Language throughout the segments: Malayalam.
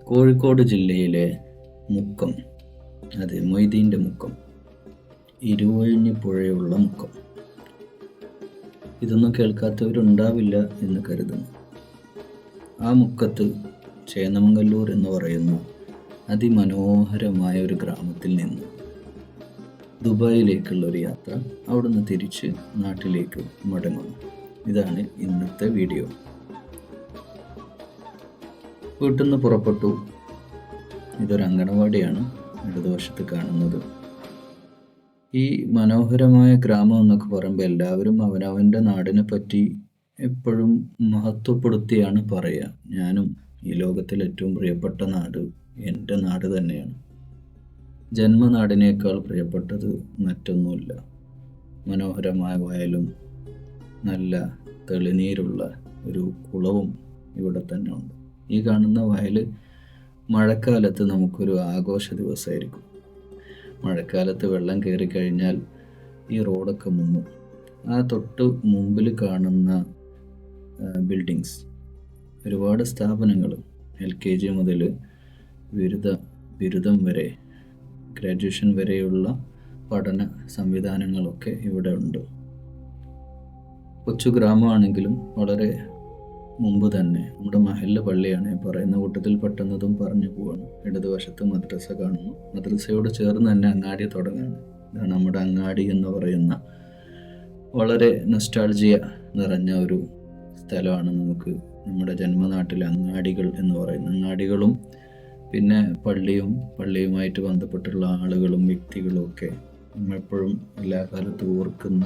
കോഴിക്കോട് ജില്ലയിലെ മുക്കം, അതെ മൊയ്തീൻ്റെ മുക്കം, ഇരുവഴിഞ്ഞി പുഴയുള്ള മുക്കം. ഇതൊന്നും കേൾക്കാത്തവരുണ്ടാവില്ല എന്ന് കരുതുന്നു. ആ മുക്കത്ത് ചേന്നമംഗല്ലൂർ എന്ന് പറയുന്ന അതിമനോഹരമായ ഒരു ഗ്രാമത്തിൽ നിന്ന് ദുബായിലേക്കുള്ള ഒരു യാത്ര, അവിടുന്ന് തിരിച്ച് നാട്ടിലേക്ക് മടങ്ങുന്നു. ഇതാണ് ഇന്നത്തെ വീഡിയോ. വീട്ടിൽ നിന്ന് പുറപ്പെട്ടു. ഇതൊരു അങ്കണവാടിയാണ് ഇടതുവശത്ത് കാണുന്നത്. ഈ മനോഹരമായ ഗ്രാമം എന്നൊക്കെ പറയുമ്പോൾ എല്ലാവരും അവനവൻ്റെ നാടിനെ പറ്റി എപ്പോഴും മഹത്വപ്പെടുത്തിയാണ് പറയുക. ഞാനും ഈ ലോകത്തിൽ ഏറ്റവും പ്രിയപ്പെട്ട നാട് എൻ്റെ നാട് തന്നെയാണ്. ജന്മനാടിനേക്കാൾ പ്രിയപ്പെട്ടത് മറ്റൊന്നുമില്ല. മനോഹരമായ വയലും നല്ല തെളിനീരുള്ള ഒരു കുളവും ഇവിടെ തന്നെ ഉണ്ട്. ഈ കാണുന്ന വയൽ മഴക്കാലത്ത് നമുക്കൊരു ആഘോഷ ദിവസമായിരിക്കും. മഴക്കാലത്ത് വെള്ളം കയറി കഴിഞ്ഞാൽ ഈ റോഡൊക്കെ മുങ്ങും. ആ തൊട്ട് മുമ്പിൽ കാണുന്ന ബിൽഡിങ്സ്, ഒരുപാട് സ്ഥാപനങ്ങൾ, LKG മുതൽ ബിരുദം വരെ, ഗ്രാജുവേഷൻ വരെയുള്ള പഠന സംവിധാനങ്ങളൊക്കെ ഇവിടെ ഉണ്ട്. കൊച്ചു ഗ്രാമമാണെങ്കിലും വളരെ മുമ്പ് തന്നെ നമ്മുടെ മഹല്ല് പള്ളിയാണ്. പറയുന്ന കൂട്ടത്തിൽ പെട്ടെന്നതും പറഞ്ഞു പോവാണ്. ഇടതുവശത്ത് മദ്രസ കാണുന്നു. മദ്രസയോട് ചേർന്ന് തന്നെ അങ്ങാടി തുടങ്ങുകയാണ്. ഇതാണ് നമ്മുടെ അങ്ങാടി എന്ന് പറയുന്ന വളരെ നൊസ്റ്റാൾജിയ നിറഞ്ഞ ഒരു സ്ഥലമാണ് നമുക്ക് നമ്മുടെ ജന്മനാട്ടിലെ അങ്ങാടികൾ എന്ന് പറയുന്നത്. അങ്ങാടികളും പിന്നെ പള്ളിയുമായിട്ട് ബന്ധപ്പെട്ടുള്ള ആളുകളും വ്യക്തികളും ഒക്കെ നമ്മളെപ്പോഴും എല്ലാ കാലത്തും ഓർക്കുന്ന,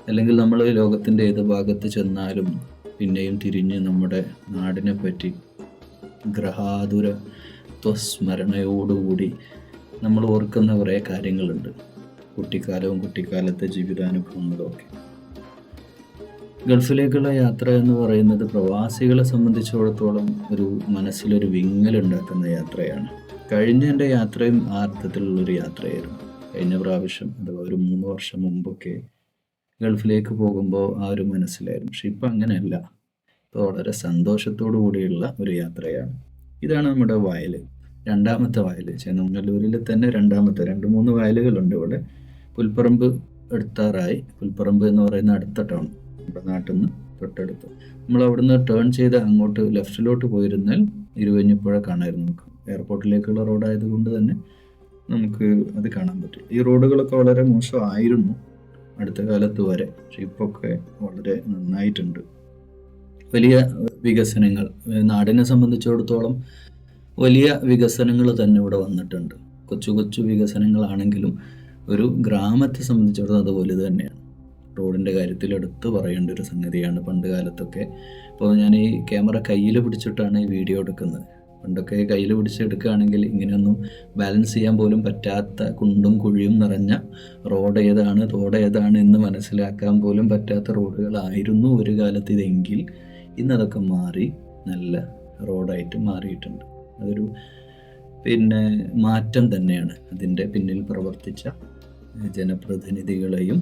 അല്ലെങ്കിൽ നമ്മൾ ലോകത്തിൻ്റെ ഏത് ഭാഗത്ത് ചെന്നാലും പിന്നെയും തിരിഞ്ഞ് നമ്മുടെ നാടിനെ പറ്റി ഗ്രഹാതുര ത്വസ്മരണയോടുകൂടി നമ്മൾ ഓർക്കുന്ന കുറേ കാര്യങ്ങളുണ്ട്. കുട്ടിക്കാലത്തെ ജീവിതാനുഭവങ്ങളും ഒക്കെ. ഗൾഫിലേക്കുള്ള യാത്ര എന്ന് പറയുന്നത് പ്രവാസികളെ സംബന്ധിച്ചിടത്തോളം ഒരു മനസ്സിലൊരു വിങ്ങലുണ്ടാക്കുന്ന യാത്രയാണ്. കഴിഞ്ഞ എൻ്റെ യാത്രയും ആ അർത്ഥത്തിലുള്ളൊരു യാത്രയായിരുന്നു. കഴിഞ്ഞ പ്രാവശ്യം, അഥവാ ഒരു 3 വർഷം മുമ്പൊക്കെ ഗൾഫിലേക്ക് പോകുമ്പോൾ ആ ഒരു മനസ്സിലായിരുന്നു. പക്ഷെ ഇപ്പം അങ്ങനെയല്ല. ഇപ്പോൾ വളരെ സന്തോഷത്തോടു കൂടിയുള്ള ഒരു യാത്രയാണ്. ഇതാണ് നമ്മുടെ വയൽ, രണ്ടാമത്തെ വയൽ. ചേന്നമംഗല്ലൂരിൽ തന്നെ രണ്ടാമത്തെ 2-3 വയലുകളുണ്ട് ഇവിടെ. പുൽപ്പറമ്പ് എടുത്താറായി. പുൽപ്പറമ്പ് എന്ന് പറയുന്ന അടുത്ത ടൗൺ, നമ്മുടെ നാട്ടിൽ നിന്ന് തൊട്ടടുത്ത്. നമ്മൾ അവിടുന്ന് ടേൺ ചെയ്ത് അങ്ങോട്ട് ലെഫ്റ്റിലോട്ട് പോയിരുന്നാൽ ഇരുവഴിഞ്ഞിപ്പുഴ കാണാമായിരുന്നു. നമുക്ക് എയർപോർട്ടിലേക്കുള്ള റോഡായതുകൊണ്ട് തന്നെ നമുക്ക് അത് കാണാൻ പറ്റും. ഈ റോഡുകളൊക്കെ വളരെ മോശമായിരുന്നു അടുത്ത കാലത്ത് വരെ, പക്ഷെ ഇപ്പൊക്കെ വളരെ നന്നായിട്ടുണ്ട്. വലിയ വികസനങ്ങൾ, നാടിനെ സംബന്ധിച്ചിടത്തോളം വലിയ വികസനങ്ങൾ തന്നെ ഇവിടെ വന്നിട്ടുണ്ട്. കൊച്ചു വികസനങ്ങളാണെങ്കിലും ഒരു ഗ്രാമത്തെ സംബന്ധിച്ചിടത്തോളം അതുപോലെ തന്നെയാണ്. റോഡിൻ്റെ കാര്യത്തിൽ എടുത്ത് പറയേണ്ട ഒരു സംഗതിയാണ്. പണ്ട് കാലത്തൊക്കെ, ഇപ്പോൾ ഞാൻ ഈ ക്യാമറ കയ്യിൽ പിടിച്ചിട്ടാണ് ഈ വീഡിയോ എടുക്കുന്നത്. പണ്ടൊക്കെ കയ്യിൽ പിടിച്ചെടുക്കുകയാണെങ്കിൽ ഇങ്ങനെയൊന്നും ബാലൻസ് ചെയ്യാൻ പോലും പറ്റാത്ത, കുണ്ടും കുഴിയും നിറഞ്ഞ റോഡ് ഏതാണ് തോട് ഏതാണ് എന്ന് മനസ്സിലാക്കാൻ പോലും പറ്റാത്ത റോഡുകളായിരുന്നു ഒരു കാലത്ത്. ഇതെങ്കിൽ ഇന്നതൊക്കെ മാറി നല്ല റോഡായിട്ട് മാറിയിട്ടുണ്ട്. അതൊരു മാറ്റം തന്നെയാണ്. അതിൻ്റെ പിന്നിൽ പ്രവർത്തിച്ച ജനപ്രതിനിധികളെയും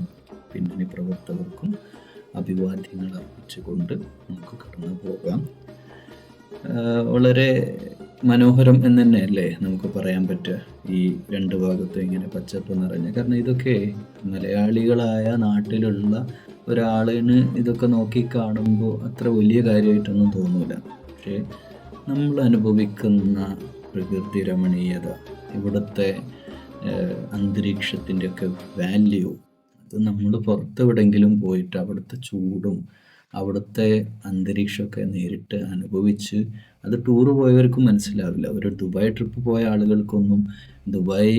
പിന്നണി പ്രവർത്തകർക്കും അഭിവാദ്യങ്ങൾ അർപ്പിച്ചുകൊണ്ട് നമുക്ക് കടന്നു പോകാം. വളരെ മനോഹരം എന്ന് തന്നെയല്ലേ നമുക്ക് പറയാൻ പറ്റുക. ഈ 2 ഭാഗത്തും ഇങ്ങനെ പച്ചപ്പ് നിറഞ്ഞ, കാരണം ഇതൊക്കെ മലയാളികളായ നാട്ടിലുള്ള ഒരാളിന് ഇതൊക്കെ നോക്കി കാണുമ്പോൾ അത്ര വലിയ കാര്യമായിട്ടൊന്നും തോന്നൂല. പക്ഷേ നമ്മൾ അനുഭവിക്കുന്ന പ്രകൃതി രമണീയത, ഇവിടുത്തെ അന്തരീക്ഷത്തിൻ്റെയൊക്കെ വാല്യൂ, അത് നമ്മൾ പുറത്തെവിടെങ്കിലും പോയിട്ട് അവിടുത്തെ ചൂടും അവിടുത്തെ അന്തരീക്ഷമൊക്കെ നേരിട്ട് അനുഭവിച്ച്, അത് ടൂറ് പോയവർക്കും മനസ്സിലാവില്ല. ഒരു ദുബായ് ട്രിപ്പ് പോയ ആളുകൾക്കൊന്നും ദുബായ്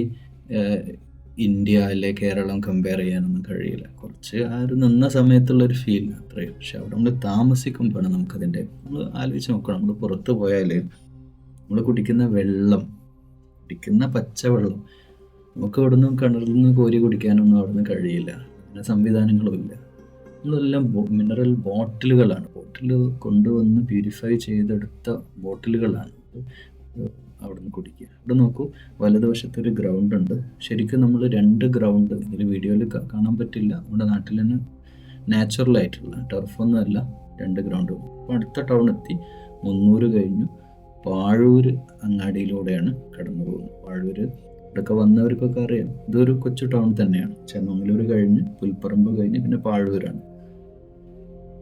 ഇന്ത്യ അല്ലെ കേരളം കമ്പയർ ചെയ്യാനൊന്നും കഴിയില്ല. കുറച്ച് ആ ഒരു നിന്ന സമയത്തുള്ളൊരു ഫീൽ അത്രയും. പക്ഷെ അവിടെ നമ്മൾ താമസിക്കുമ്പോഴാണ് നമുക്കതിൻ്റെ, നമ്മൾ ആലോചിച്ച് നോക്കണം. നമ്മൾ പുറത്ത് പോയാൽ നമ്മൾ കുടിക്കുന്ന പച്ചവെള്ളം നമുക്ക് ഇവിടെ നിന്ന് കിണറിൽ നിന്ന് കോരി കുടിക്കാനൊന്നും അവിടെ നിന്ന് കഴിയില്ല. അങ്ങനെ സംവിധാനങ്ങളും ഇല്ല. നമ്മളെല്ലാം മിനറൽ ബോട്ടിലുകളാണ്. ബോട്ടിൽ കൊണ്ടുവന്ന് പ്യൂരിഫൈ ചെയ്തെടുത്ത ബോട്ടിലുകളാണ് അവിടെ നിന്ന് കുടിക്കുക. ഇവിടെ നോക്കൂ, വലതുവശത്തൊരു ഗ്രൗണ്ട് ഉണ്ട്. ശരിക്കും നമ്മൾ 2 ഗ്രൗണ്ട്, ഇതിൽ വീഡിയോയിൽ കാണാൻ പറ്റില്ല, നമ്മുടെ നാട്ടിൽ തന്നെ നാച്ചുറലായിട്ടുള്ള ടർഫൊന്നും അല്ല, 2 ഗ്രൗണ്ട്. അപ്പോൾ അടുത്ത ടൗൺ എത്തി. 300 കഴിഞ്ഞു, പാഴൂർ അങ്ങാടിയിലൂടെയാണ് കടന്നു പോകുന്നത്. പാഴൂർ ഇവിടെയൊക്കെ വന്നവർക്കൊക്കെ അറിയാം, ഇതൊരു കൊച്ചു ടൗൺ തന്നെയാണ്. ചെന്നമംഗലൂർ കഴിഞ്ഞ് പുൽപ്പറമ്പ് കഴിഞ്ഞ് പിന്നെ പാഴൂരാണ്.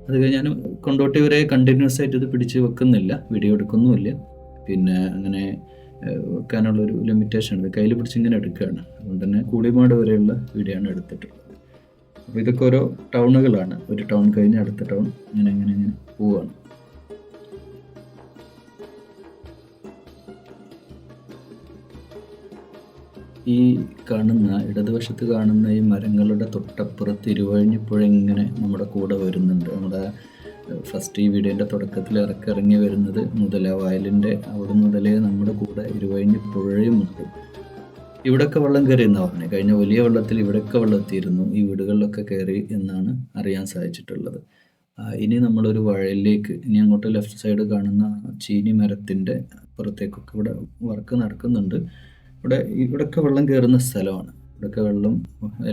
അത് കഴിഞ്ഞ് ഞാൻ കൊണ്ടോട്ടി വരെ കണ്ടിന്യൂസ് ആയിട്ട് ഇത് പിടിച്ച് വെക്കുന്നില്ല, വീഡിയോ എടുക്കുന്നുമില്ല. പിന്നെ അങ്ങനെ വെക്കാനുള്ളൊരു ലിമിറ്റേഷൻ ഉണ്ട്, കയ്യിൽ പിടിച്ച് ഇങ്ങനെ എടുക്കുകയാണ്. അതുകൊണ്ട് തന്നെ കൂടിമാട് വരെയുള്ള വീഡിയോ ആണ് എടുത്തിട്ടുള്ളത്. അപ്പോൾ ഇതൊക്കെ ഓരോ ടൗണുകളാണ്, ഒരു ടൗൺ കഴിഞ്ഞ് അടുത്ത ടൗൺ ഇങ്ങനെ പോവുകയാണ്. ഈ കാണുന്ന ഇടതുവശത്ത് കാണുന്ന ഈ മരങ്ങളുടെ തൊട്ടപ്പുറത്ത് ഇരുവഴിഞ്ഞിപ്പുഴ ഇങ്ങനെ നമ്മുടെ കൂടെ വരുന്നുണ്ട്. നമ്മുടെ ഫസ്റ്റ് ഈ വീഡിയോൻ്റെ തുടക്കത്തിൽ ഇറങ്ങി വരുന്നത് മുതല വയലിൻ്റെ അവിടെ മുതലേ നമ്മുടെ കൂടെ ഇരുവഴിഞ്ഞിപ്പുഴയുമുണ്ട്. ഇവിടെയൊക്കെ വെള്ളം കയറി എന്നാണ് പറഞ്ഞത്. കഴിഞ്ഞ വലിയ വെള്ളത്തിൽ ഇവിടെയൊക്കെ വെള്ളം എത്തിയിരുന്നു, ഈ വീടുകളിലൊക്കെ കയറി എന്നാണ് അറിയാൻ സാധിച്ചിട്ടുള്ളത്. ഇനി നമ്മളൊരു വയലിലേക്ക്, ഇനി അങ്ങോട്ട് ലെഫ്റ്റ് സൈഡ് കാണുന്ന ചീനി മരത്തിൻ്റെ അപ്പുറത്തേക്കൊക്കെ ഇവിടെ വർക്ക് നടക്കുന്നുണ്ട്. ഇവിടെയൊക്കെ വെള്ളം കയറുന്ന സ്ഥലമാണ്. ഇവിടെയൊക്കെ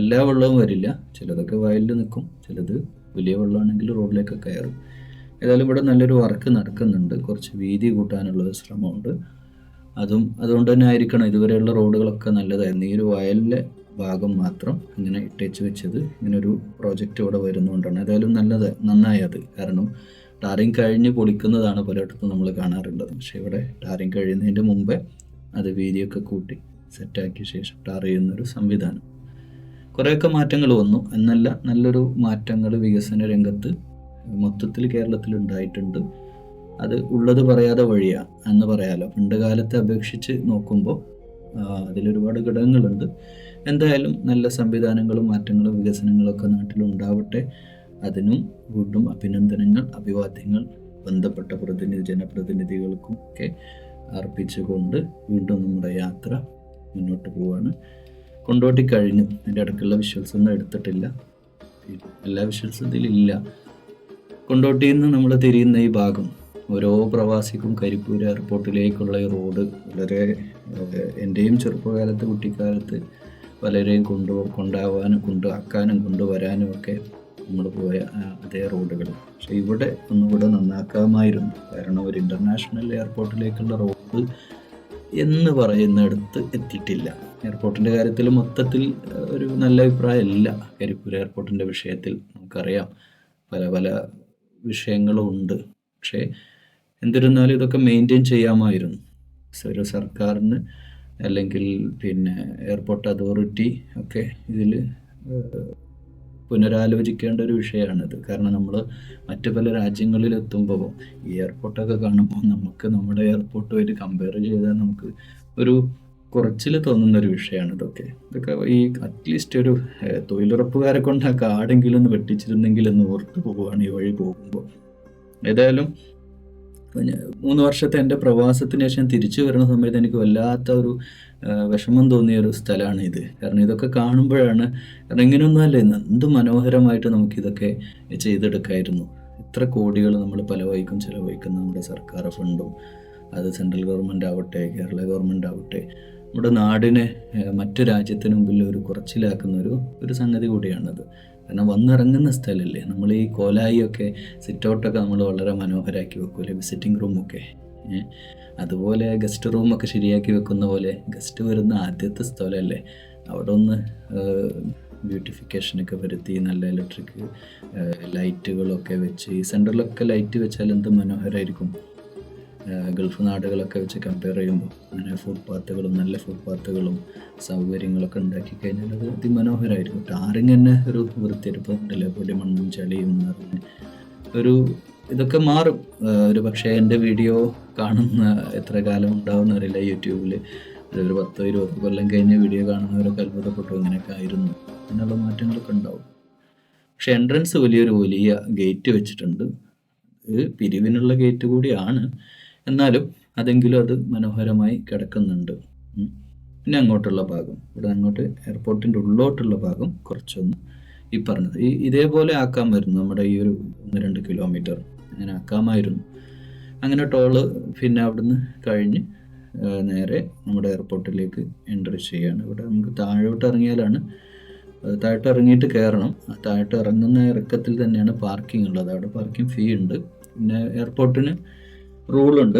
എല്ലാ വെള്ളവും വരില്ല, ചിലതൊക്കെ വയലിൽ നിൽക്കും, ചിലത് വലിയ വെള്ളമാണെങ്കിൽ റോഡിലേക്ക് കയറും. ഏതായാലും ഇവിടെ നല്ലൊരു വർക്ക് നടക്കുന്നുണ്ട്, കുറച്ച് വീതി കൂട്ടാനുള്ളൊരു ശ്രമമുണ്ട്. അതുകൊണ്ട് തന്നെ ആയിരിക്കണം ഇതുവരെയുള്ള റോഡുകളൊക്കെ നല്ലതായിരുന്നു. ഈ ഒരു വയലിലെ ഭാഗം മാത്രം ഇങ്ങനെ ഇട്ടേച്ച് വെച്ചത്, ഇങ്ങനൊരു പ്രോജക്റ്റ് ഇവിടെ വരുന്നതുകൊണ്ടാണ്. ഏതായാലും നന്നായി അത്. കാരണം ടാറിങ് കഴിഞ്ഞ് പൊളിക്കുന്നതാണ് പലയിടത്തും നമ്മൾ കാണാറുള്ളത്. പക്ഷേ ഇവിടെ ടാറിങ് കഴിയുന്നതിൻ്റെ മുമ്പേ അത് വീതിയൊക്കെ കൂട്ടി സെറ്റാക്കിയ ശേഷം ടാർ ചെയ്യുന്നൊരു സംവിധാനം. കുറേയൊക്കെ മാറ്റങ്ങൾ വന്നു എന്നല്ല, നല്ലൊരു മാറ്റങ്ങൾ വികസന രംഗത്ത് മൊത്തത്തിൽ കേരളത്തിൽ ഉണ്ടായിട്ടുണ്ട്. അത് ഉള്ളത് പറയാതെ വഴിയാ എന്ന് പറയാലോ. പണ്ട് കാലത്തെ അപേക്ഷിച്ച് നോക്കുമ്പോൾ അതിലൊരുപാട് ഘടകങ്ങളുണ്ട്. എന്തായാലും നല്ല സംവിധാനങ്ങളും മാറ്റങ്ങളും വികസനങ്ങളൊക്കെ നാട്ടിലുണ്ടാവട്ടെ. അതിനും വീണ്ടും അഭിനന്ദനങ്ങൾ, അഭിവാദ്യങ്ങൾ ബന്ധപ്പെട്ട ജനപ്രതിനിധികൾക്കും ഒക്കെ അർപ്പിച്ചുകൊണ്ട് വീണ്ടും നമ്മുടെ യാത്ര മുന്നോട്ട് പോവാണ്. കൊണ്ടോട്ടി കഴിഞ്ഞു. അതിൻ്റെ ഇടയ്ക്കുള്ള വിഷ്വൽസ് ഒന്നും എടുത്തിട്ടില്ല, എല്ലാ വിഷ്വൽസും ഇതിലില്ല. കൊണ്ടോട്ടിയിൽ നിന്ന് നമ്മൾ തിരിയുന്ന ഈ ഭാഗം, ഓരോ പ്രവാസിക്കും കരിപ്പൂർ എയർപോർട്ടിലേക്കുള്ള ഈ റോഡ് വളരെ എൻ്റെയും ചെറുപ്പകാലത്ത് കുട്ടിക്കാലത്ത് പലരെയും കൊണ്ടാക്കാനും കൊണ്ടുവരാനും ഒക്കെ നമ്മൾ പോയ അതേ റോഡുകൾ. പക്ഷെ ഇവിടെ ഒന്നുകൂടെ നന്നാക്കാമായിരുന്നു. കാരണം ഒരു ഇൻ്റർനാഷണൽ എയർപോർട്ടിലേക്കുള്ള റോഡ് എന്ന് പറയുന്നിടത്ത് എത്തിയിട്ടില്ല. എയർപോർട്ടിൻ്റെ കാര്യത്തിൽ മൊത്തത്തിൽ ഒരു നല്ല അഭിപ്രായമല്ല കരിപ്പൂർ എയർപോർട്ടിൻ്റെ വിഷയത്തിൽ. നമുക്കറിയാം പല വിഷയങ്ങളും ഉണ്ട്. പക്ഷേ എന്നിരുന്നാലും ഇതൊക്കെ മെയിൻറ്റെയിൻ ചെയ്യാമായിരുന്നു. ഒരു സർക്കാരിന് അല്ലെങ്കിൽ പിന്നെ എയർപോർട്ട് അതോറിറ്റി ഒക്കെ ഇതിൽ പുനരാലോചിക്കേണ്ട ഒരു വിഷയമാണിത്. കാരണം നമ്മൾ മറ്റു പല രാജ്യങ്ങളിലെത്തുമ്പോൾ ഈ എയർപോർട്ടൊക്കെ കാണുമ്പോൾ നമുക്ക് നമ്മുടെ എയർപോർട്ടുമായിട്ട് കമ്പയർ ചെയ്താൽ നമുക്ക് ഒരു കുറച്ചിൽ തോന്നുന്നൊരു വിഷയമാണ് ഇതൊക്കെ ഈ അറ്റ്ലീസ്റ്റ് ഒരു തൊഴിലുറപ്പുകാരെ കൊണ്ട് ആ കാടെങ്കിലും ഒന്ന് വെട്ടിച്ചിരുന്നെങ്കിൽ എന്ന് ഓർത്ത് പോവുകയാണ് ഈ വഴി പോകുമ്പോൾ. ഏതായാലും 3 വർഷത്തെ എൻ്റെ പ്രവാസത്തിന് ശേഷം തിരിച്ചു വരുന്ന സമയത്ത് എനിക്ക് വല്ലാത്ത ഒരു വിഷമം തോന്നിയ ഒരു സ്ഥലമാണ് ഇത്. കാരണം ഇതൊക്കെ കാണുമ്പോഴാണ്, കാരണം ഇങ്ങനെയൊന്നുമല്ല, എന്ത് മനോഹരമായിട്ട് നമുക്കിതൊക്കെ ചെയ്തെടുക്കായിരുന്നു. എത്ര കോടികൾ നമ്മൾ പല വഴിക്കും ചിലവഴിക്കുന്ന നമ്മുടെ സർക്കാർ ഫണ്ടും, അത് സെൻട്രൽ ഗവൺമെൻറ് ആവട്ടെ കേരള ഗവൺമെൻറ് ആവട്ടെ, നമ്മുടെ നാടിനെ മറ്റു രാജ്യത്തിന് മുമ്പിൽ ഒരു കുറച്ചിലാക്കുന്ന ഒരു സംഗതി കൂടിയാണത്. കാരണം വന്നിറങ്ങുന്ന സ്ഥലമല്ലേ. നമ്മൾ ഈ കോലായിയൊക്കെ സിറ്റൗട്ടൊക്കെ നമ്മൾ വളരെ മനോഹരമാക്കി വെക്കൂലേ, വിസിറ്റിംഗ് റൂമൊക്കെ. അതുപോലെ ഗസ്റ്റ് റൂമൊക്കെ ശരിയാക്കി വെക്കുന്ന പോലെ ഗസ്റ്റ് വരുന്ന ആദ്യത്തെ സ്ഥലമല്ലേ, അവിടെ ഒന്ന് ബ്യൂട്ടിഫിക്കേഷനൊക്കെ വരുത്തി നല്ല ഇലക്ട്രിക് ലൈറ്റുകളൊക്കെ വെച്ച്, ഈ സെൻറ്ററിലൊക്കെ ലൈറ്റ് വെച്ചാൽ എന്ത് മനോഹരമായിരിക്കും. ഗൾഫ് നാടുകളൊക്കെ വെച്ച് കമ്പയർ ചെയ്യുമ്പോൾ അങ്ങനെ ഫുട്പാത്തുകളും നല്ല ഫുട്പാത്തുകളും സൗകര്യങ്ങളൊക്കെ ഉണ്ടാക്കി കഴിഞ്ഞാൽ അത് അതിമനോഹരമായിരിക്കും. ടാറിങ് തന്നെ ഒരു വൃത്തിയെടുപ്പുണ്ടല്ലോ, പൊടി മണ്ണും ചളിയും നിറഞ്ഞ് ഇതൊക്കെ മാറും. ഒരു പക്ഷേ എൻ്റെ വീഡിയോ കാണുന്ന എത്ര കാലം ഉണ്ടാവുന്നവരില്ല യൂട്യൂബിൽ, ഒരു 10-20 കൊല്ലം കഴിഞ്ഞ വീഡിയോ കാണുന്നവരൊക്കെ അത്ഭുതപ്പെട്ടു, ഇങ്ങനെയൊക്കെ ആയിരുന്നു, അങ്ങനെയുള്ള മാറ്റങ്ങളൊക്കെ ഉണ്ടാവും. പക്ഷെ എൻട്രൻസ് വലിയ ഗേറ്റ് വെച്ചിട്ടുണ്ട്. ഇത് പിരിവിനുള്ള ഗേറ്റ് കൂടിയാണ്, എന്നാലും അതെങ്കിലും അത് മനോഹരമായി കിടക്കുന്നുണ്ട്. പിന്നെ അങ്ങോട്ടുള്ള ഭാഗം, ഇവിടെ അങ്ങോട്ട് എയർപോർട്ടിൻ്റെ ഉള്ളോട്ടുള്ള ഭാഗം കുറച്ചൊന്ന് ഈ പറഞ്ഞത് ഇതേപോലെ ആക്കാമായിരുന്നു. നമ്മുടെ ഈ ഒരു 1-2 കിലോമീറ്റർ അങ്ങനെ ആക്കാമായിരുന്നു. അങ്ങനെ ടോള് പിന്നെ അവിടുന്ന് കഴിഞ്ഞ് നേരെ നമ്മുടെ എയർപോർട്ടിലേക്ക് എൻട്രി ചെയ്യാണ്. ഇവിടെ നമുക്ക് താഴോട്ട് ഇറങ്ങിയാലാണ്, താഴോട്ട് ഇറങ്ങിയിട്ട് കയറണം. താഴോട്ട് ഇറങ്ങുന്ന ഇറക്കത്തിൽ തന്നെയാണ് പാർക്കിംഗ് ഉള്ളത്. അവിടെ പാർക്കിംഗ് ഫീ ഉണ്ട്. പിന്നെ എയർപോർട്ടിന് റൂളുണ്ട്.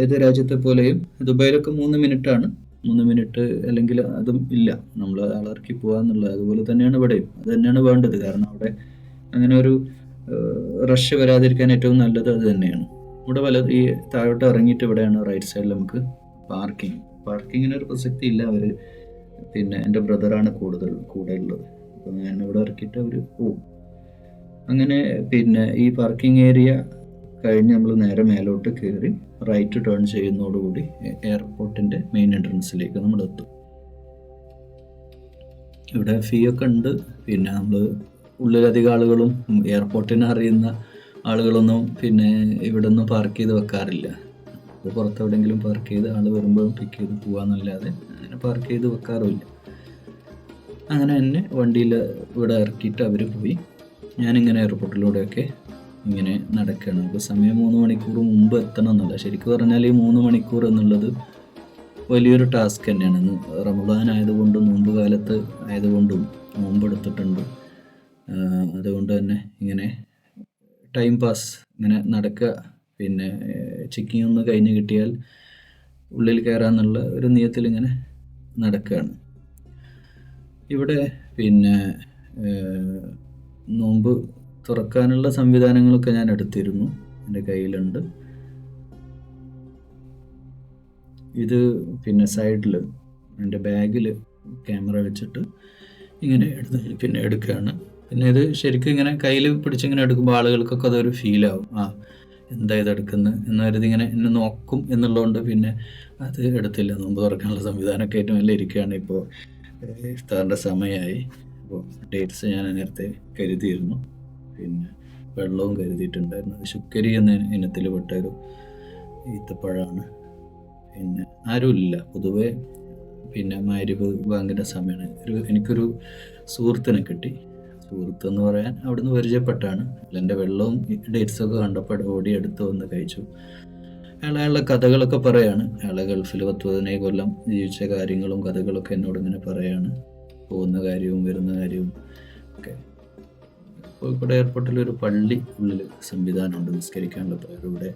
ഏത് രാജ്യത്തെ പോലെയും ദുബായിലൊക്കെ 3 മിനിറ്റാണ്. 3 മിനിറ്റ് അല്ലെങ്കിൽ അതും ഇല്ല. നമ്മൾ ആളിറക്കി പോകാന്നുള്ളത്. അതുപോലെ തന്നെയാണ് ഇവിടെയും. അത് തന്നെയാണ് വേണ്ടത്. കാരണം അവിടെ അങ്ങനെ ഒരു റഷ് വരാതിരിക്കാൻ ഏറ്റവും നല്ലത് അത് തന്നെയാണ്. ഇവിടെ ഈ താഴോട്ട് ഇറങ്ങിയിട്ട് ഇവിടെയാണ് റൈറ്റ് സൈഡിൽ നമുക്ക് പാർക്കിംഗ്. പാർക്കിങ്ങിനൊരു പ്രസക്തി ഇല്ല. അവർ പിന്നെ എൻ്റെ ബ്രദറാണ് കൂടെ ഉള്ളത്. അപ്പോൾ ഞാൻ ഇവിടെ ഇറക്കിയിട്ട് അവർ പോവും. അങ്ങനെ പിന്നെ ഈ പാർക്കിംഗ് ഏരിയ കഴിഞ്ഞ് നമ്മൾ നേരെ മേലോട്ട് കയറി റൈറ്റ് ടേൺ ചെയ്യുന്നതോടുകൂടി എയർപോർട്ടിൻ്റെ മെയിൻ എൻട്രൻസിലേക്ക് നമ്മൾ എത്തും. ഇവിടെ ഫീ ഒക്കെ ഉണ്ട്. പിന്നെ നമ്മൾ ഉള്ളിലധികം ആളുകളും എയർപോർട്ടിനെ അറിയുന്ന ആളുകളൊന്നും പിന്നെ ഇവിടെ ഒന്നും പാർക്ക് ചെയ്ത് വെക്കാറില്ല. അപ്പോൾ പുറത്തെവിടെയെങ്കിലും പാർക്ക് ചെയ്ത് ആൾ വരുമ്പോൾ പിക്ക് ചെയ്ത് പോകാമെന്നല്ലാതെ അങ്ങനെ പാർക്ക് ചെയ്ത് വെക്കാറുമില്ല. അങ്ങനെ തന്നെ വണ്ടിയിൽ ഇവിടെ ഇറക്കിയിട്ട് അവർ പോയി. ഞാനിങ്ങനെ എയർപോർട്ടിലൂടെയൊക്കെ ഇങ്ങനെ നടക്കുകയാണ്. നമുക്ക് സമയം 3 മണിക്കൂർ മുമ്പ് എത്തണം എന്നല്ല. ശരിക്കും പറഞ്ഞാൽ ഈ 3 മണിക്കൂർ എന്നുള്ളത് വലിയൊരു ടാസ്ക് തന്നെയാണ്. റമദാൻ ആയതുകൊണ്ടും നോമ്പ് കാലത്ത് ആയതുകൊണ്ടും നോമ്പെടുത്തിട്ടുണ്ട്. അതുകൊണ്ട് തന്നെ ഇങ്ങനെ ടൈം പാസ് ഇങ്ങനെ നടക്കുക. പിന്നെ ചെക്കിങ് ഒന്ന് കഴിഞ്ഞ് കിട്ടിയാൽ ഉള്ളിൽ കയറാമെന്നുള്ള ഒരു നിയത്തിൽ ഇങ്ങനെ നടക്കുകയാണ്. ഇവിടെ പിന്നെ നോമ്പ് തുറക്കാനുള്ള സംവിധാനങ്ങളൊക്കെ ഞാൻ എടുത്തിരുന്നു. എൻ്റെ കയ്യിലുണ്ട്. ഇത് പിന്നെ സൈഡിൽ എൻ്റെ ബാഗിൽ ക്യാമറ വെച്ചിട്ട് ഇങ്ങനെ എടുക്കുകയാണ്. പിന്നെ ഇത് ശരിക്കും ഇങ്ങനെ കയ്യിൽ പിടിച്ചിങ്ങനെ എടുക്കുമ്പോൾ ആളുകൾക്കൊക്കെ അതൊരു ഫീലാവും. എന്താ ഇതെടുക്കുന്നത് എന്ന് കരുതി ഇങ്ങനെ എന്നെ നോക്കും എന്നുള്ളതുകൊണ്ട് പിന്നെ അത് എടുത്തില്ല. നോമ്പ് തുറക്കാനുള്ള സംവിധാനമൊക്കെ ഏറ്റവും നല്ല ഇരിക്കുകയാണ്. ഇപ്പോൾ ഇഫ്താറിൻ്റെ സമയമായി. അപ്പോൾ ഡേറ്റ്സ് ഞാൻ നേരത്തെ കരുതിയിരുന്നു. പിന്നെ വെള്ളവും കരുതിയിട്ടുണ്ടായിരുന്നു. അത് ശുക്കരി എന്ന ഇനത്തിൽ പെട്ട ഒരു ഈത്തപ്പഴമാണ്. പിന്നെ ആരുമില്ല പൊതുവെ. പിന്നെ മഗ്‌രിബ് ബാങ്കിൻ്റെ സമയമാണ്. എനിക്കൊരു സുഹൃത്തിനെ കിട്ടി. സുഹൃത്ത് എന്ന് പറയാൻ അവിടുന്ന് പരിചയപ്പെട്ടാണ്. എൻ്റെ വെള്ളവും ഡേറ്റ്സൊക്കെ കണ്ടപ്പോൾ ഓടി അടുത്ത് വന്ന് കഴിച്ചു. അയാളുടെ കഥകളൊക്കെ പറയാണ്. അയാളെ ഗൾഫിൽ 10-15 കൊല്ലം ജീവിച്ച കാര്യങ്ങളും കഥകളൊക്കെ എന്നോട് ഇങ്ങനെ പറയാണ്. പോകുന്ന കാര്യവും വരുന്ന കാര്യവും ഒക്കെ. കോഴിക്കോട് എയർപോർട്ടിൽ ഒരു പള്ളി ഉള്ളിൽ സംവിധാനമുണ്ട് നിസ്കരിക്കാനുള്ള ഇവിടെ.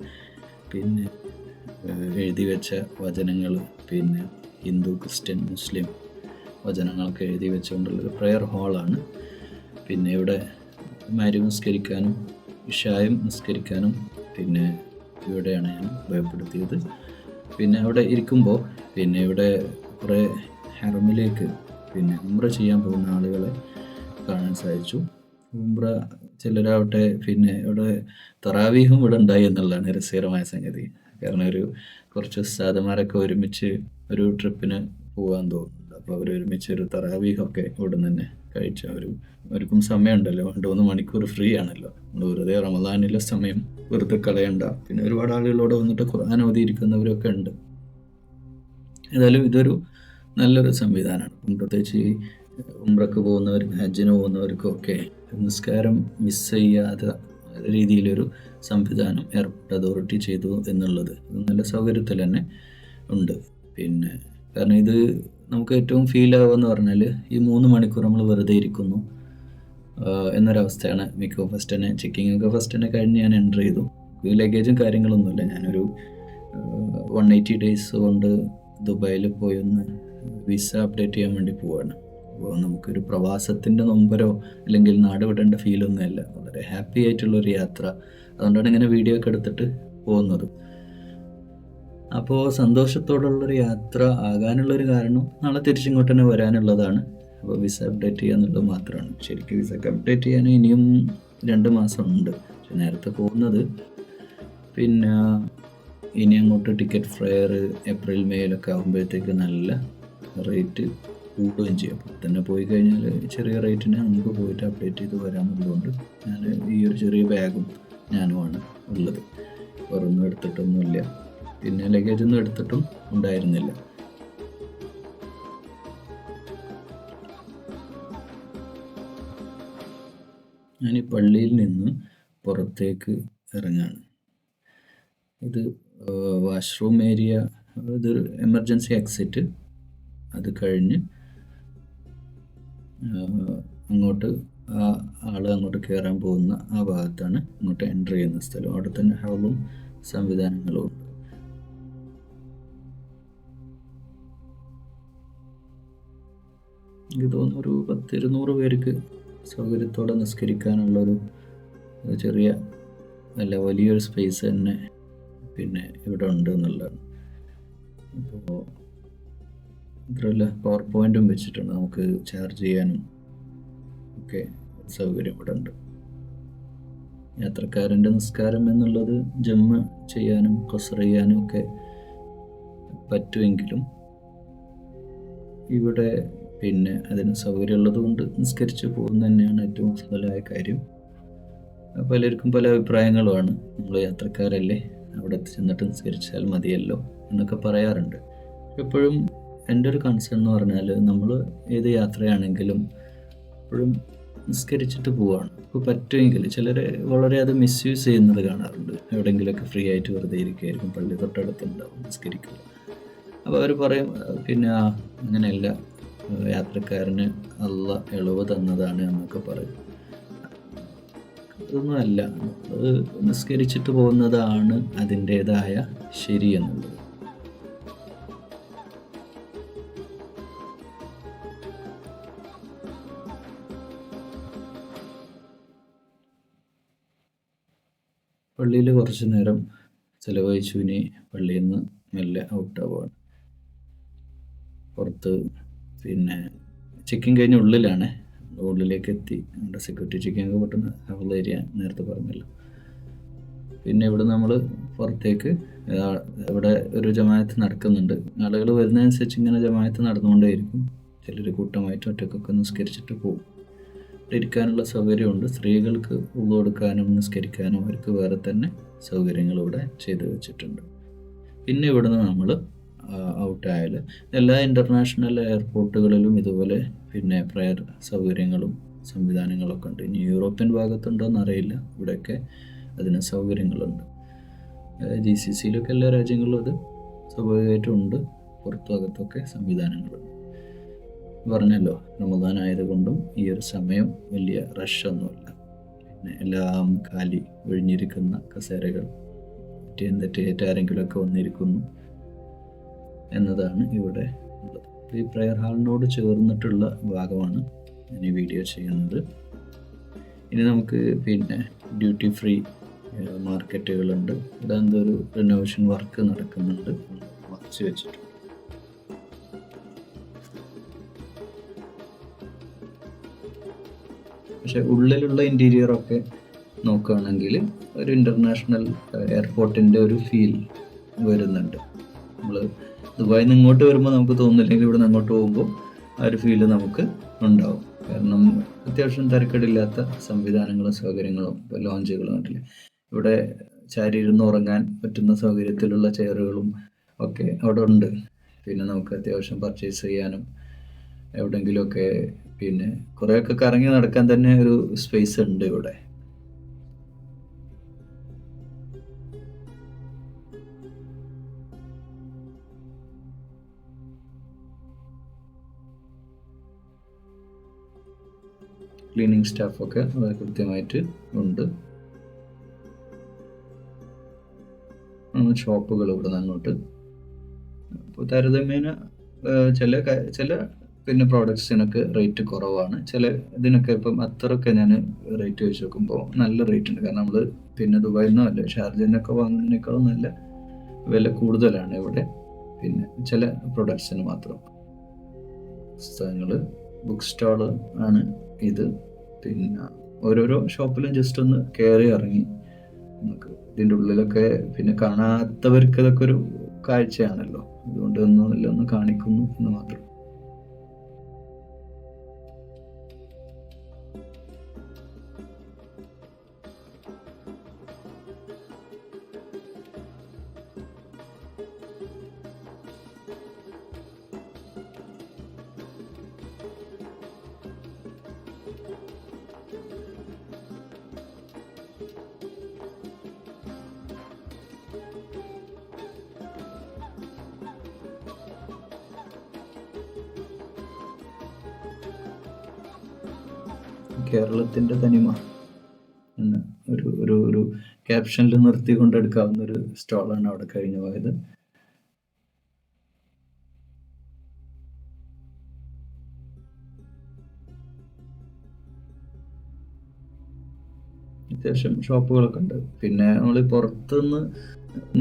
പിന്നെ എഴുതി വെച്ച വചനങ്ങൾ, പിന്നെ ഹിന്ദു, ക്രിസ്ത്യൻ, മുസ്ലിം വചനങ്ങളൊക്കെ എഴുതി വെച്ചുകൊണ്ടുള്ളൊരു പ്രെയർ ഹാളാണ്. പിന്നെ ഇവിടെ മഗ്‌രിബ് നിസ്കരിക്കാനും ഇശായും നിസ്കരിക്കാനും പിന്നെ ഇവിടെയാണ് ഞാൻ ഉപയോഗപ്പെടുത്തിയത്. പിന്നെ അവിടെ ഇരിക്കുമ്പോൾ പിന്നെ ഇവിടെ കുറേ ഹറമിലേക്ക് പിന്നെ ഉംറ ചെയ്യാൻ പോകുന്ന ആളുകളെ കാണാൻ സാധിച്ചു. ഉംറ ചിലരാവട്ടെ പിന്നെ ഇവിടെ തറാവീഹും ഇവിടെ ഉണ്ടായി എന്നുള്ളതാണ് രസകരമായ സംഗതി. കാരണം കുറച്ച് ഉസ്താദുമാരൊക്കെ ഒരുമിച്ച് ഒരു ട്രിപ്പിന് പോകാൻ തോന്നുന്നുണ്ട്. അപ്പോൾ അവർ ഒരുമിച്ച് ഒരു തറാവീഹൊക്കെ ഇവിടെ നിന്ന് തന്നെ കഴിച്ചു. അവർക്കും സമയമുണ്ടല്ലോ, 2-3 മണിക്കൂർ ഫ്രീ ആണല്ലോ. നമ്മൾ വെറുതെ റമദാനിലെ സമയം വെറുതെ കളയണ്ട. പിന്നെ ഒരുപാട് ആളുകളോട് വന്നിട്ട് ഖുർആൻ ഓതിയിരിക്കുന്നവരൊക്കെ ഉണ്ട്. ഏതായാലും ഇതൊരു നല്ലൊരു സംവിധാനമാണ്. പ്രത്യേകിച്ച് ഈ ഉംറക്ക് പോകുന്നവർക്കും ഹജ്ജിന് പോകുന്നവർക്കൊക്കെ നിസ്കാരം മിസ് ചെയ്യാത്ത രീതിയിലൊരു സംവിധാനം എയർപോർട്ട് അതോറിറ്റി ചെയ്തു എന്നുള്ളത് നല്ല സൗകര്യത്തിൽ തന്നെ ഉണ്ട്. പിന്നെ കാരണം ഇത് നമുക്ക് ഏറ്റവും ഫീൽ ആവുകയെന്ന് പറഞ്ഞാൽ ഈ 3 മണിക്കൂർ നമ്മൾ വെറുതെ ഇരിക്കുന്നു എന്നൊരവസ്ഥയാണ്. ഫസ്റ്റ് തന്നെ ചെക്കിങ്ങൊക്കെ ഫസ്റ്റ് തന്നെ കഴിഞ്ഞ് ഞാൻ എൻ്റർ ചെയ്തു. ലഗേജും കാര്യങ്ങളൊന്നുമില്ല. ഞാനൊരു 180 ഡേയ്സ് കൊണ്ട് ദുബായിൽ പോയി ഒന്ന് വിസ അപ്ഡേറ്റ് ചെയ്യാൻ വേണ്ടി പോവാണ്. അപ്പോൾ നമുക്കൊരു പ്രവാസത്തിൻ്റെ നൊമ്പരോ അല്ലെങ്കിൽ നാട് വിടേണ്ട ഫീലൊന്നുമല്ല. വളരെ ഹാപ്പി ആയിട്ടുള്ളൊരു യാത്ര. അതുകൊണ്ടാണ് ഇങ്ങനെ വീഡിയോ ഒക്കെ എടുത്തിട്ട് പോകുന്നത്. അപ്പോൾ സന്തോഷത്തോടുള്ളൊരു യാത്ര ആകാനുള്ളൊരു കാരണം നാളെ തിരിച്ചിങ്ങോട്ട് തന്നെ വരാനുള്ളതാണ്. അപ്പോൾ വിസ അപ്ഡേറ്റ് ചെയ്യുക എന്നുള്ളത് മാത്രമാണ്. ശരിക്കും വിസ അപ്ഡേറ്റ് ചെയ്യാൻ ഇനിയും 2 മാസം ഉണ്ട്. പക്ഷെ നേരത്തെ പോകുന്നത് പിന്നെ ഇനി അങ്ങോട്ട് ടിക്കറ്റ് ഫെയർ ഏപ്രിൽ മെയിലൊക്കെ ആകുമ്പോഴത്തേക്ക് നല്ല റേറ്റ് കൂടുകയും ചെയ്യും. അപ്പോൾ തന്നെ പോയി കഴിഞ്ഞാൽ ചെറിയ റേറ്റിന് നമുക്ക് പോയിട്ട് അപ്ഡേറ്റ് ചെയ്ത് വരാമെന്നുള്ളതുകൊണ്ട് ഞാൻ ഈ ഒരു ചെറിയ ബാഗും ഞാനുമാണ് ഉള്ളത്. വേറൊന്നും എടുത്തിട്ടൊന്നുമില്ല. പിന്നെ ലഗേജൊന്നും എടുത്തിട്ടും ഉണ്ടായിരുന്നില്ല. ഞാൻ ഈ പള്ളിയിൽ നിന്ന് പുറത്തേക്ക് ഇറങ്ങാണ്. ഇത് വാഷ്റൂം ഏരിയ, ഇതൊരു എമർജൻസി എക്സിറ്റ്. അത് കഴിഞ്ഞ് അങ്ങോട്ട് ആൾ അങ്ങോട്ട് കയറാൻ പോകുന്ന ആ ഭാഗത്താണ് ഇങ്ങോട്ട് എൻ്റർ ചെയ്യുന്ന സ്ഥലം. അവിടെ തന്നെ ഹൗളും സംവിധാനങ്ങളും ഉണ്ട്. എനിക്ക് തോന്നുന്നു ഒരു 10-200 പേർക്ക് സൗകര്യത്തോടെ നിസ്കരിക്കാനുള്ളൊരു ചെറിയ അല്ല വലിയൊരു സ്പേസ് തന്നെ പിന്നെ ഇവിടെ ഉണ്ട് എന്നുള്ളതാണ്. ഇപ്പോൾ മാത്രമല്ല പവർ പോയിന്റും വെച്ചിട്ടുണ്ട്, നമുക്ക് ചാർജ് ചെയ്യാനും ഒക്കെ സൗകര്യം ഇവിടെ ഉണ്ട്. യാത്രക്കാരൻ്റെ നിസ്കാരം എന്നുള്ളത് ജമ്മ ചെയ്യാനും ഖസ്ർ ചെയ്യാനും ഒക്കെ പറ്റുമെങ്കിലും ഇവിടെ പിന്നെ അതിന് സൗകര്യമുള്ളത് കൊണ്ട് നിസ്കരിച്ച് പോകുന്നത് തന്നെയാണ് ഏറ്റവും അഫ്ളലായ കാര്യം. പലർക്കും പല അഭിപ്രായങ്ങളുമാണ്. നമ്മൾ യാത്രക്കാരല്ലേ, അവിടെ ചെന്നിട്ട് നിസ്കരിച്ചാൽ മതിയല്ലോ എന്നൊക്കെ പറയാറുണ്ട്. എപ്പോഴും എൻ്റെ ഒരു കൺസേൺ എന്ന് പറഞ്ഞാൽ നമ്മൾ ഏത് യാത്രയാണെങ്കിലും എപ്പോഴും നിസ്കരിച്ചിട്ട് പോവാണ്. ഇപ്പോൾ പറ്റുമെങ്കിൽ ചിലർ വളരെ അത് മിസ്യൂസ് ചെയ്യുന്നത് കാണാറുണ്ട്. എവിടെയെങ്കിലുമൊക്കെ ഫ്രീ ആയിട്ട് വെറുതെ ഇരിക്കുകയായിരിക്കും, പള്ളി തൊട്ടടുത്തുണ്ടാവും, നിസ്കരിക്കുക. അപ്പോൾ അവർ പറയും പിന്നെ അങ്ങനെയല്ല, യാത്രക്കാരന് അള്ള ഇളവ് തന്നതാണ് എന്നൊക്കെ പറയും. അതൊന്നും അല്ല, അത് നിസ്കരിച്ചിട്ട് പോകുന്നതാണ് അതിൻ്റേതായ ശരി എന്നുള്ളത്. പള്ളിയിൽ കുറച്ച് നേരം ചിലവഴിച്ചു ഇനി പള്ളിയിൽ നിന്ന് മെല്ലെ ഔട്ടാവുകയാണ്. പുറത്ത് പിന്നെ ചെക്കിങ് കഴിഞ്ഞ ഉള്ളിലാണ്, ഉള്ളിലേക്ക് എത്തി. നമ്മുടെ സെക്യൂരിറ്റി ചെക്കിങ് ഒക്കെ പെട്ടെന്ന് ഹൗൾ ഏരിയ നേരത്തെ പറഞ്ഞല്ലോ. പിന്നെ ഇവിടെ നമ്മൾ പുറത്തേക്ക് ഇവിടെ ഒരു ജമാഅത്ത് നടക്കുന്നുണ്ട്. ആളുകൾ വരുന്നതനുസരിച്ച് ഇങ്ങനെ ജമാഅത്ത് നടന്നുകൊണ്ടേയിരിക്കും. ചിലർ കൂട്ടമായിട്ട് ഒറ്റക്കൊക്കെ നിസ്കരിച്ചിട്ട് പോകും. ഇരിക്കാനുള്ള സൗകര്യമുണ്ട്. സ്ത്രീകൾക്ക് ഉള്ളു കൊടുക്കാനും നിസ്കരിക്കാനും അവർക്ക് വേറെ തന്നെ സൗകര്യങ്ങൾ ഇവിടെ ചെയ്തു വെച്ചിട്ടുണ്ട്. പിന്നെ ഇവിടുന്ന് നമ്മൾ ഔട്ടായാൽ എല്ലാ ഇൻ്റർനാഷണൽ എയർപോർട്ടുകളിലും ഇതുപോലെ പിന്നെ പ്രയർ സൗകര്യങ്ങളും സംവിധാനങ്ങളൊക്കെ ഉണ്ട്. ഇനി യൂറോപ്യൻ ഭാഗത്തുണ്ടോ എന്നറിയില്ല, ഇവിടെയൊക്കെ അതിന് സൗകര്യങ്ങളുണ്ട്. GCCയിലൊക്കെ എല്ലാ രാജ്യങ്ങളിലും അത് സ്വാഭാവികമായിട്ടും ഉണ്ട്. പുറത്തും അകത്തൊക്കെ സംവിധാനങ്ങളുണ്ട്. പറഞ്ഞല്ലോ, റമദാൻ ആയതുകൊണ്ടും ഈ ഒരു സമയം വലിയ റഷൊന്നുമില്ല. പിന്നെ എല്ലാം കാലി ഒഴിഞ്ഞിരിക്കുന്ന കസേരകൾ തെറ്റേറ്റ് ആരെങ്കിലുമൊക്കെ വന്നിരിക്കുന്നു എന്നതാണ് ഇവിടെ ഉള്ളത്. ഈ പ്രയർ ഹാളിനോട് ചേർന്നിട്ടുള്ള ഭാഗമാണ് ഞാൻ ഈ വീഡിയോ ചെയ്യുന്നത്. ഇനി നമുക്ക് പിന്നെ ഡ്യൂട്ടി ഫ്രീ മാർക്കറ്റുകളുണ്ട്. ഇവിടെ എന്തൊരു റിനോവേഷൻ വർക്ക് നടക്കുന്നുണ്ട്, മറച്ചു വെച്ചിട്ടുണ്ട്. പക്ഷെ ഉള്ളിലുള്ള ഇൻറ്റീരിയറൊക്കെ നോക്കുകയാണെങ്കിൽ ഒരു ഇൻ്റർനാഷണൽ എയർപോർട്ടിൻ്റെ ഒരു ഫീൽ വരുന്നുണ്ട്. നമ്മൾ ദുബായിൽ നിന്ന് ഇങ്ങോട്ട് വരുമ്പോൾ നമുക്ക് തോന്നുന്നില്ലെങ്കിൽ ഇവിടെ നിന്ന് അങ്ങോട്ട് പോകുമ്പോൾ ആ ഒരു ഫീല് നമുക്ക് ഉണ്ടാവും. കാരണം അത്യാവശ്യം തിരക്കേടില്ലാത്ത സംവിധാനങ്ങളും സൗകര്യങ്ങളും ഇപ്പോൾ ലോഞ്ചുകളും ഉണ്ടല്ലേ, ഇവിടെ ചാരിയിരുന്ന് ഉറങ്ങാൻ പറ്റുന്ന സൗകര്യത്തിലുള്ള ചെയറുകളും ഒക്കെ അവിടെ ഉണ്ട്. പിന്നെ നമുക്ക് അത്യാവശ്യം പർച്ചേസ് ചെയ്യാനും എവിടെയെങ്കിലുമൊക്കെ പിന്നെ കുറേയൊക്കെ കറങ്ങി നടക്കാൻ തന്നെ ഒരു സ്പേസ് ഉണ്ട് ഇവിടെ. ക്ലീനിങ് സ്റ്റാഫൊക്കെ വളരെ കൃത്യമായിട്ട് ഉണ്ട്. ഷോപ്പുകൾ ഇവിടെ നിന്ന് അങ്ങോട്ട് അപ്പോൾ താരതമ്യേന ചില പിന്നെ പ്രോഡക്ട്സിനൊക്കെ റേറ്റ് കുറവാണ്. ചില ഇതിനൊക്കെ ഇപ്പം അത്രയൊക്കെ ഞാൻ റേറ്റ് വെച്ച് നോക്കുമ്പോൾ നല്ല റേറ്റ് ഉണ്ട്. കാരണം നമ്മൾ പിന്നെ ദുബായിൽ നിന്നോ അല്ല ഷാർജയിൽ നിന്നൊക്കെ വാങ്ങുന്നതിനേക്കാളും നല്ല വില കൂടുതലാണ് ഇവിടെ. പിന്നെ ചില പ്രൊഡക്ട്സിന് മാത്രം. പുസ്തകങ്ങൾ, ബുക്ക് സ്റ്റാൾ ആണ് ഇത്. പിന്നെ ഓരോരോ ഷോപ്പിലും ജസ്റ്റ് ഒന്ന് കയറി ഇറങ്ങി നമുക്ക് ഇതിൻ്റെ ഉള്ളിലൊക്കെ പിന്നെ കാണാത്തവർക്ക് ഇതൊക്കെ ഒരു കാഴ്ചയാണല്ലോ, അതുകൊണ്ട് ഒന്ന് കാണിക്കുന്നു എന്ന് മാത്രം. കേരളത്തിൻ്റെ തനിമ എന്ന ഒരു ക്യാപ്ഷനിൽ നിർത്തിക്കൊണ്ടെടുക്കാവുന്ന ഒരു സ്റ്റോളാണ് അവിടെ കഴിഞ്ഞു പോയത്. അത്യാവശ്യം ഷോപ്പുകളൊക്കെ ഉണ്ട്. പിന്നെ നമ്മൾ പുറത്തുനിന്ന്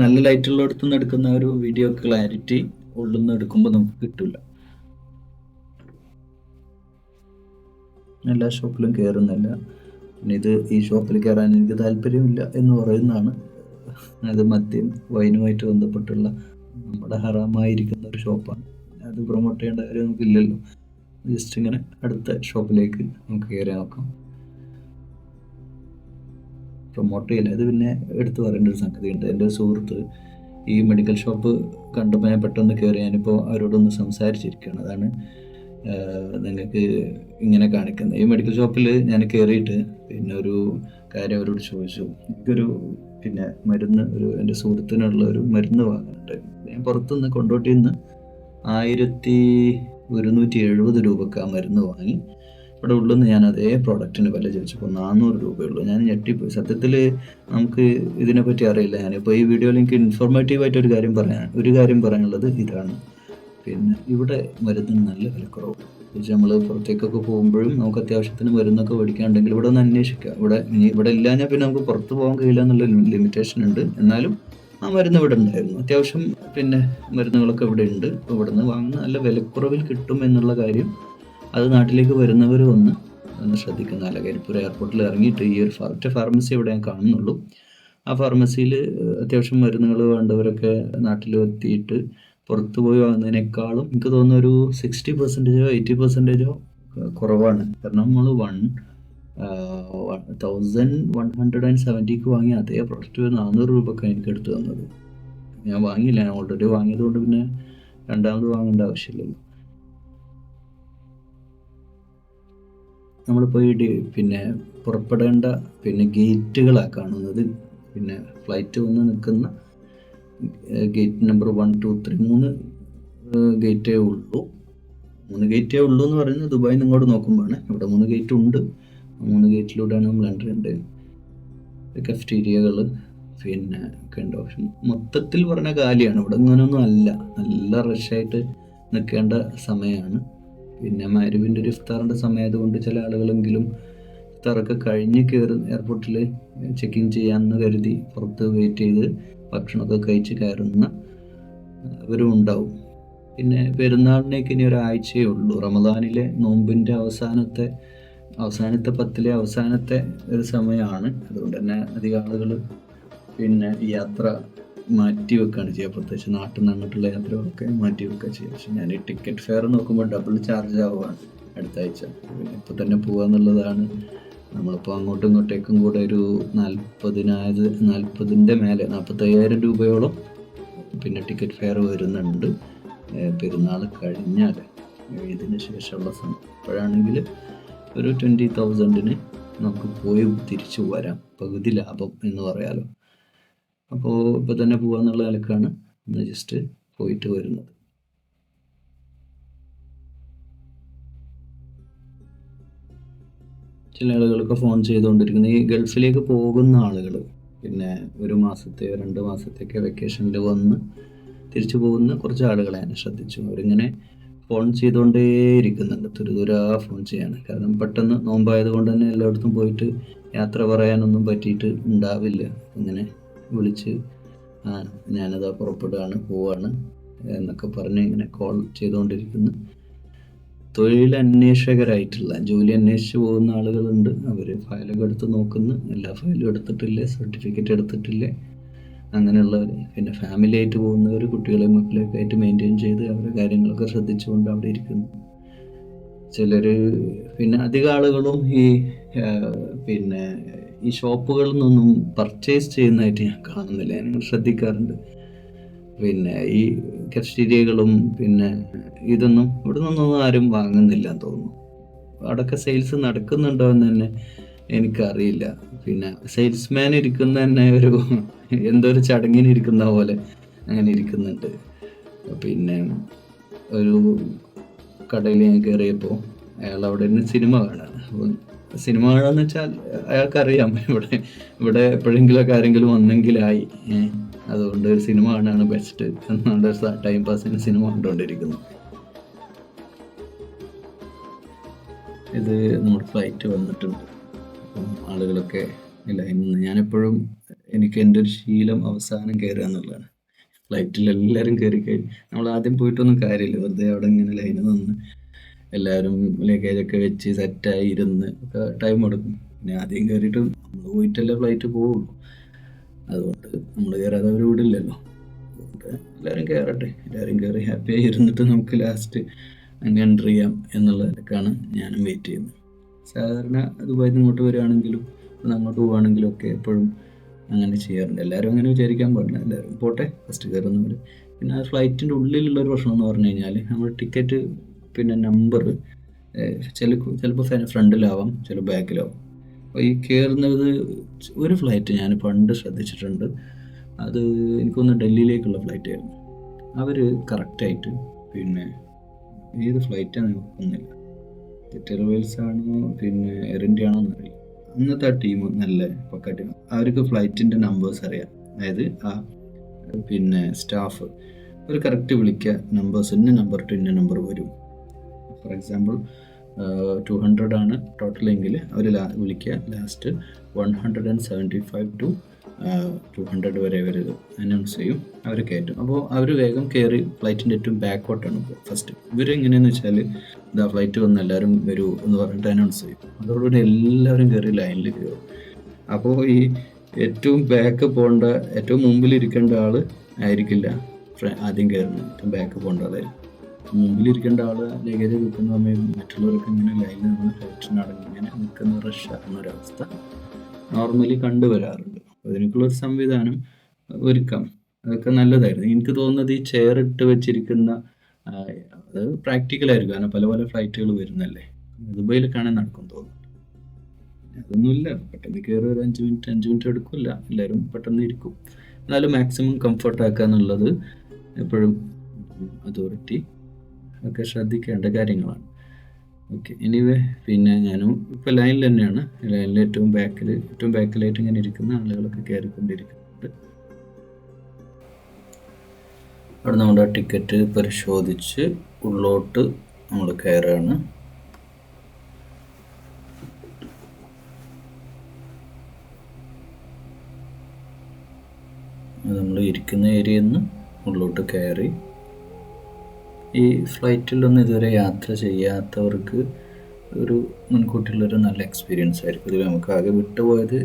നല്ല ലൈറ്റുള്ളിടത്തു നിന്ന് എടുക്കുന്ന ഒരു വീഡിയോ ക്ലാരിറ്റി ഉള്ളിൽ നിന്ന് എടുക്കുമ്പോൾ നമുക്ക് കിട്ടില്ല. എല്ലാ ഷോപ്പിലും കയറുന്നില്ല. പിന്നെ ഈ ഷോപ്പിൽ കയറാൻ എനിക്ക് താല്പര്യമില്ല എന്ന് പറയുന്നതാണ്. അത് മദ്യം വൈനുമായിട്ട് ബന്ധപ്പെട്ടുള്ള നമ്മുടെ ഹറാമായിരിക്കുന്ന ഒരു ഷോപ്പാണ്. അത് പ്രൊമോട്ട് ചെയ്യേണ്ട കാര്യം നമുക്കില്ലല്ലോ. ജസ്റ്റ് ഇങ്ങനെ അടുത്ത ഷോപ്പിലേക്ക് നമുക്ക് കയറി നോക്കാം. പ്രൊമോട്ട് ചെയ്യില്ല, അത് പിന്നെ എടുത്തു പറയേണ്ട ഒരു സംഗതിയുണ്ട്. എൻ്റെ സുഹൃത്ത് ഈ മെഡിക്കൽ ഷോപ്പ് കണ്ടപ്പോൾ ഞാൻ പെട്ടെന്ന് കയറി, ഞാനിപ്പോൾ അവരോടൊന്ന് സംസാരിച്ചിരിക്കുകയാണ്. അതാണ് നിങ്ങൾക്ക് ഇങ്ങനെ കാണിക്കുന്നത്. ഈ മെഡിക്കൽ ഷോപ്പിൽ ഞാൻ കയറിയിട്ട് പിന്നെ ഒരു കാര്യം അവരോട് ചോദിച്ചു. എനിക്കൊരു പിന്നെ മരുന്ന്, എൻ്റെ സുഹൃത്തിനുള്ള ഒരു മരുന്ന് വാങ്ങാനുണ്ട്. ഞാൻ പുറത്തുനിന്ന് കൊണ്ടോട്ടിയിൽ നിന്ന് 1170 രൂപക്ക് ആ മരുന്ന് വാങ്ങി. ഇവിടെ ഉള്ളിൽ നിന്ന് ഞാൻ അതേ പ്രോഡക്റ്റിന് വില ചോദിച്ചപ്പോൾ 400 രൂപയുള്ളൂ. ഞാൻ ഞെട്ടിപ്പോയി. സത്യത്തിൽ നമുക്ക് ഇതിനെപ്പറ്റി അറിയില്ല. ഞാനിപ്പോൾ ഈ വീഡിയോയിൽ എനിക്ക് ഇൻഫോർമേറ്റീവായിട്ട് ഒരു കാര്യം പറയാനുള്ളത് ഇതാണ്. പിന്നെ ഇവിടെ മരുന്നിന് നല്ല വിലക്കുറവ്. നമ്മൾ പുറത്തേക്കൊക്കെ പോകുമ്പോഴും നമുക്ക് അത്യാവശ്യത്തിന് മരുന്നൊക്കെ മേടിക്കാനുണ്ടെങ്കിൽ ഇവിടെ ഒന്ന് അന്വേഷിക്കുക. ഇവിടെ ഇല്ലാഞ്ഞാൽ പിന്നെ നമുക്ക് പുറത്ത് പോകാൻ കഴിയില്ല എന്നുള്ള ലിമിറ്റേഷൻ ഉണ്ട്. എന്നാലും ആ മരുന്ന് ഇവിടെ ഉണ്ടായിരുന്നു. അത്യാവശ്യം പിന്നെ മരുന്നുകളൊക്കെ ഇവിടെ ഉണ്ട്. ഇവിടെ നിന്ന് വാങ്ങുന്ന നല്ല വിലക്കുറവിൽ കിട്ടും എന്നുള്ള കാര്യം അത് നാട്ടിലേക്ക് വരുന്നവർ ഒന്ന് ശ്രദ്ധിക്കുന്ന. അല്ല, കരിപ്പൂർ എയർപോർട്ടിൽ ഇറങ്ങിയിട്ട് ഈ ഒരു ഫാർമസി ഇവിടെ ഞാൻ കാണുന്നുള്ളൂ. ആ ഫാർമസിയിൽ അത്യാവശ്യം മരുന്നുകൾ വേണ്ടവരൊക്കെ നാട്ടിൽ എത്തിയിട്ട് പുറത്ത് പോയി വാങ്ങുന്നതിനേക്കാളും എനിക്ക് തോന്നുന്നു ഒരു 60%, 80% കുറവാണ്. കാരണം നമ്മൾ 1170 വാങ്ങിയ അതേ പ്രൊഡക്റ്റ് 400 രൂപക്ക് എനിക്ക് എടുത്തു തന്നത്. ഞാൻ വാങ്ങിയില്ല, ഞാൻ ഓൾറെഡി വാങ്ങിയത് കൊണ്ട് പിന്നെ രണ്ടാമത് വാങ്ങേണ്ട ആവശ്യമില്ലല്ലോ. നമ്മളിപ്പോൾ പിന്നെ പുറപ്പെടേണ്ട പിന്നെ ഗേറ്റുകളാണ് കാണുന്നത്. പിന്നെ ഫ്ലൈറ്റ് വന്ന് നിൽക്കുന്ന ഗേറ്റ് നമ്പർ 1, 2, 3 3 ഗേറ്റേ ഉള്ളൂ. 3 ഗേറ്റേ ഉള്ളൂ എന്ന് പറയുന്നത് ദുബായിൽ നിന്ന് ഇങ്ങോട്ട് നോക്കുമ്പോഴാണ്. ഇവിടെ 3 ഗേറ്റ് ഉണ്ട്. 3 ഗേറ്റിലൂടെയാണ് നമ്മൾ എൻ്റർ ചെയ്യേണ്ടത്. കഫ്റ്റീരിയകൾ പിന്നെ ഒക്കെ ഉണ്ട്. പക്ഷെ മൊത്തത്തിൽ പറഞ്ഞ കാലിയാണ്. ഇവിടെ ഇങ്ങനെയൊന്നും അല്ല. നല്ല റഷായിട്ട് നിൽക്കേണ്ട സമയമാണ്. പിന്നെ മഗ്‌രിബിൻ്റെ ഒരു ഇഫ്താറിൻ്റെ സമയമായതുകൊണ്ട് ചില ആളുകളെങ്കിലും ഇഫ്താറൊക്കെ കഴിഞ്ഞ് എയർപോർട്ടിൽ ചെക്കിങ് ചെയ്യാമെന്ന് കരുതി പുറത്ത് വെയിറ്റ് ചെയ്ത് ഭക്ഷണമൊക്കെ കഴിച്ച് കയറുന്നവരും ഉണ്ടാവും. പിന്നെ പെരുന്നാളിനേക്ക് ഇനി ഒരാഴ്ചയേ ഉള്ളൂ. റമദാനിലെ നോമ്പിൻ്റെ അവസാനത്തെ 10-ലെ അവസാനത്തെ ഒരു സമയമാണ്. അതുകൊണ്ട് തന്നെ അധികം ആളുകൾ പിന്നെ യാത്ര മാറ്റി വെക്കുകയാണ് ചെയ്യുക. പ്രത്യേകിച്ച് നാട്ടിൽ നിന്ന് അങ്ങോട്ടുള്ള യാത്രകളൊക്കെ മാറ്റി വെക്കുക ചെയ്യുക. പക്ഷെ ഞാൻ ഈ ടിക്കറ്റ് ഫെയർ നോക്കുമ്പോൾ ഡബിൾ ചാർജ് ആവുകയാണ് അടുത്ത ആഴ്ച. പിന്നെ ഇപ്പോൾ തന്നെ പോകുക എന്നുള്ളതാണ്. നമ്മളിപ്പോൾ അങ്ങോട്ടും ഇങ്ങോട്ടേക്കും കൂടെ ഒരു 40,000 മേലെ 45,000 രൂപയോളം പിന്നെ ടിക്കറ്റ് ഫെയർ വരുന്നുണ്ട്. പെരുന്നാൾ കഴിഞ്ഞാൽ ഇതിന് ശേഷമുള്ള സമയം. അപ്പോഴാണെങ്കിൽ ഒരു 20,000-ന് നമുക്ക് പോയി തിരിച്ചു വരാം. പകുതി ലാഭം എന്ന് പറയാലോ. അപ്പോൾ ഇപ്പോൾ തന്നെ പോകാന്നുള്ള നിലക്കാണ് ഇന്ന് ജസ്റ്റ് പോയിട്ട് വരുന്നത്. ചില ആളുകളൊക്കെ ഫോൺ ചെയ്തുകൊണ്ടിരിക്കുന്നത് ഈ ഗൾഫിലേക്ക് പോകുന്ന ആളുകൾ പിന്നെ 1 മാസത്തെയോ 2 മാസത്തെയൊക്കെ വെക്കേഷനിൽ വന്ന് തിരിച്ചു പോകുന്ന കുറച്ച് ആളുകളെ ഞാൻ ശ്രദ്ധിച്ചു. അവരിങ്ങനെ ഫോൺ ചെയ്തുകൊണ്ടേയിരിക്കുന്നുണ്ട്. തുരുതുരാ ഫോൺ ചെയ്യാണ്. കാരണം പെട്ടെന്ന് നോമ്പായത് കൊണ്ട് തന്നെ എല്ലായിടത്തും പോയിട്ട് യാത്ര പറയാനൊന്നും പറ്റിയിട്ട് ഉണ്ടാവില്ല. ഇങ്ങനെ വിളിച്ച് ഞാനതാ പുറപ്പെടുകയാണ്, പോവാണ് എന്നൊക്കെ പറഞ്ഞ് ഇങ്ങനെ കോൾ ചെയ്തുകൊണ്ടിരിക്കുന്നു. തൊഴിലന്വേഷകരായിട്ടുള്ള ജോലി അന്വേഷിച്ച് പോകുന്ന ആളുകളുണ്ട്. അവർ ഫയലൊക്കെ എടുത്ത് നോക്കുന്നു. എല്ലാ ഫയലും എടുത്തിട്ടില്ലേ, സർട്ടിഫിക്കറ്റ് എടുത്തിട്ടില്ലേ, അങ്ങനെയുള്ളവർ. പിന്നെ ഫാമിലി ആയിട്ട് പോകുന്നവർ കുട്ടികളെയും മക്കളെയൊക്കെ ആയിട്ട് മെയിൻറ്റെയിൻ ചെയ്ത് അവരുടെ കാര്യങ്ങളൊക്കെ ശ്രദ്ധിച്ചുകൊണ്ട് അവിടെ ഇരിക്കുന്നു. ചിലർ പിന്നെ അധികം ആളുകളും പിന്നെ ഈ ഷോപ്പുകളിൽ നിന്നൊന്നും പർച്ചേസ് ചെയ്യുന്നതായിട്ട് ഞാൻ കാണുന്നില്ല. ഞാൻ ശ്രദ്ധിക്കാറുണ്ട്. പിന്നെ ഈ കഫ്റ്റീരിയകളും പിന്നെ ഇതൊന്നും ഇവിടെ നിന്നൊന്നും ആരും വാങ്ങുന്നില്ല എന്ന് തോന്നുന്നു. അവിടെയൊക്കെ സെയിൽസ് നടക്കുന്നുണ്ടോ എന്ന് തന്നെ എനിക്കറിയില്ല. പിന്നെ സെയിൽസ്മാൻ ഇരിക്കുന്ന തന്നെ എന്തോ ഒരു ചടങ്ങിന് ഇരിക്കുന്ന പോലെ അങ്ങനെ ഇരിക്കുന്നുണ്ട്. പിന്നെ ഒരു കടയിൽ ഞാൻ കയറിയപ്പോൾ അയാൾ അവിടെ നിന്ന് സിനിമ കാണാണ്. അപ്പോൾ സിനിമ കാണുകയെന്ന് വെച്ചാൽ അയാൾക്കറിയാം ഇവിടെ ഇവിടെ എപ്പോഴെങ്കിലുമൊക്കെ ആരെങ്കിലും വന്നെങ്കിലായി. അതുകൊണ്ട് ഒരു സിനിമ കാണാനാണ് ബെസ്റ്റ് എന്നുകൊണ്ട് ടൈം പാസിന് സിനിമ കണ്ടുകൊണ്ടിരിക്കുന്നു. ഇത് നമ്മുടെ ഫ്ലൈറ്റ് വന്നിട്ടുണ്ട്. അപ്പം ആളുകളൊക്കെ ലൈനിൽ നിന്ന് ഞാനെപ്പോഴും എനിക്ക് എൻ്റെ ഒരു ശീലം അവസാനം കയറുക എന്നുള്ളതാണ്. ഫ്ലൈറ്റിൽ എല്ലാവരും കയറി കഴിഞ്ഞ് നമ്മൾ ആദ്യം പോയിട്ടൊന്നും കാര്യമില്ല, വെറുതെ അവിടെ ഇങ്ങനെ ലൈനിൽ നിന്ന് എല്ലാവരും ലഗേജൊക്കെ വെച്ച് സെറ്റായി ഇരുന്ന് ഒക്കെ ടൈം എടുക്കും. പിന്നെ ആദ്യം കയറിയിട്ട് നമ്മൾ പോയിട്ടല്ലേ ഫ്ലൈറ്റ് പോവുള്ളൂ, അതുകൊണ്ട് നമ്മൾ കയറാതെ അവർ വിടില്ലല്ലോ. അതുകൊണ്ട് എല്ലാവരും കയറട്ടെ, എല്ലാവരും കയറി ഹാപ്പിയായി ഇരുന്നിട്ട് നമുക്ക് ലാസ്റ്റ് അങ്ങ് എൻ്റർ ചെയ്യാം എന്നുള്ളതൊക്കെയാണ് ഞാനും വെയിറ്റ് ചെയ്യുന്നത്. സാധാരണ ദുബായിൽ നിന്ന് ഇങ്ങോട്ട് വരികയാണെങ്കിലും അങ്ങോട്ട് പോവുകയാണെങ്കിലും ഒക്കെ എപ്പോഴും അങ്ങനെ ചെയ്യാറുണ്ട്. എല്ലാവരും അങ്ങനെ വിചാരിക്കാൻ പാടില്ല, എല്ലാവരും പോട്ടെ ഫസ്റ്റ് കയറുന്നവർ. പിന്നെ ആ ഫ്ലൈറ്റിൻ്റെ ഉള്ളിലുള്ളൊരു പ്രശ്നം എന്ന് പറഞ്ഞു കഴിഞ്ഞാൽ നമ്മൾ ടിക്കറ്റ് പിന്നെ നമ്പർ ചിലപ്പോൾ ഫ്രണ്ടിലാവാം, ചില ബാക്കിലാവും. അപ്പോൾ ഈ കയറുന്നത് ഒരു ഫ്ലൈറ്റ് ഞാൻ പണ്ട് ശ്രദ്ധിച്ചിട്ടുണ്ട്, അത് എനിക്കൊന്ന് ഡൽഹിയിലേക്കുള്ള ഫ്ലൈറ്റ് ആയിരുന്നു. അവർ കറക്റ്റായിട്ട് പിന്നെ ഏത് ഫ്ലൈറ്റാണ് നോക്കുന്നില്ല, ജെറ്റ് എയർവേയ്സ് ആണോ പിന്നെ എയർ ഇന്ത്യ ആണോ എന്നറിയില്ല. അന്നത്തെ ആ ടീം നല്ല പക്ക ടീം, അവർക്ക് ഫ്ലൈറ്റിൻ്റെ നമ്പേഴ്സ് അറിയാം. അതായത് ആ പിന്നെ സ്റ്റാഫ് അവർ കറക്റ്റ് വിളിക്കുക, നമ്പേഴ്സ് ഇന്ന നമ്പർ ടു ഇന്ന നമ്പർ വരും. ഫോർ എക്സാമ്പിൾ 200 ആണ് ടോട്ടലെങ്കിൽ അവർ വിളിക്കുക ലാസ്റ്റ് 175 ടു 200 വരെ അവർ അനൗൺസ് ചെയ്യും, അവർ കയറ്റും. അപ്പോൾ അവർ വേഗം കയറി ഫ്ലൈറ്റിൻ്റെ ഏറ്റവും ബാക്കോട്ടാണ് ഫസ്റ്റ്. ഇവരെങ്ങനെയാണെന്ന് വെച്ചാൽ ഇതാ ഫ്ലൈറ്റ് വന്ന് എല്ലാവരും വരൂ എന്ന് പറഞ്ഞിട്ട് അനൗൺസ് ചെയ്യും. അതോടുകൂടി എല്ലാവരും കയറി ലൈനിൽ കയറും. അപ്പോൾ ഈ ഏറ്റവും ബാക്ക് പോകേണ്ട, ഏറ്റവും മുമ്പിലിരിക്കേണ്ട ആൾ ആയിരിക്കില്ല ആദ്യം കയറുന്നത്, ഏറ്റവും ബാക്ക് പോകേണ്ട ആളായിരിക്കും. മുമ്പിലിരിക്കേണ്ട ആൾ ലഗേജ് നിൽക്കുന്ന സമയം മറ്റുള്ളവർക്ക് ഇങ്ങനെ ലൈനിൽ നിന്ന് ഫ്ലൈറ്റിനടങ്ങി ഇങ്ങനെ നിൽക്കുന്ന റഷ് ആകുന്നൊരവസ്ഥ നോർമലി കണ്ടുവരാറുണ്ട്. അതിനൊക്കെയുള്ളൊരു സംവിധാനം ഒരുക്കാം, അതൊക്കെ നല്ലതായിരുന്നു. എനിക്ക് തോന്നുന്നത് ഈ ചെയർ ഇട്ട് വെച്ചിരിക്കുന്ന അത് പ്രാക്ടിക്കലായിരിക്കും, കാരണം പല പല ഫ്ലൈറ്റുകൾ വരുന്നല്ലേ, ദുബൈയിൽ കാണാൻ നടക്കും തോന്നുന്നു. അതൊന്നുമില്ല, പെട്ടെന്ന് കയറി ഒരു 5 മിനിറ്റ് എടുക്കില്ല, എല്ലാവരും പെട്ടെന്ന് ഇരിക്കും. എന്നാലും മാക്സിമം കംഫർട്ട് ആക്കുക എന്നുള്ളത് എപ്പോഴും അതോറിറ്റി ഒക്കെ ശ്രദ്ധിക്കേണ്ട കാര്യങ്ങളാണ്. ഓക്കെ, എനിവേ പിന്നെ ഞാനും ഇപ്പോൾ ലൈനിൽ തന്നെയാണ്, ലൈനിൽ ഏറ്റവും ബാക്കിലായിട്ട് ഇങ്ങനെ ഇരിക്കുന്ന ആളുകളൊക്കെ കയറിക്കൊണ്ടിരിക്കുന്നുണ്ട്. അവിടെ നമ്മുടെ ടിക്കറ്റ് പരിശോധിച്ച് ഉള്ളോട്ട് നമ്മൾ കയറുകയാണ്. നമ്മൾ ഇരിക്കുന്ന ഏരിയയിൽ നിന്ന് ഉള്ളോട്ട് കയറി. ഈ ഫ്ലൈറ്റിലൊന്നും ഇതുവരെ യാത്ര ചെയ്യാത്തവർക്ക് ഒരു മുൻകൂട്ടിയുള്ളൊരു നല്ല എക്സ്പീരിയൻസ് ആയിരിക്കും. ഇതിൽ നമുക്ക് ആകെ വിട്ടുപോയത്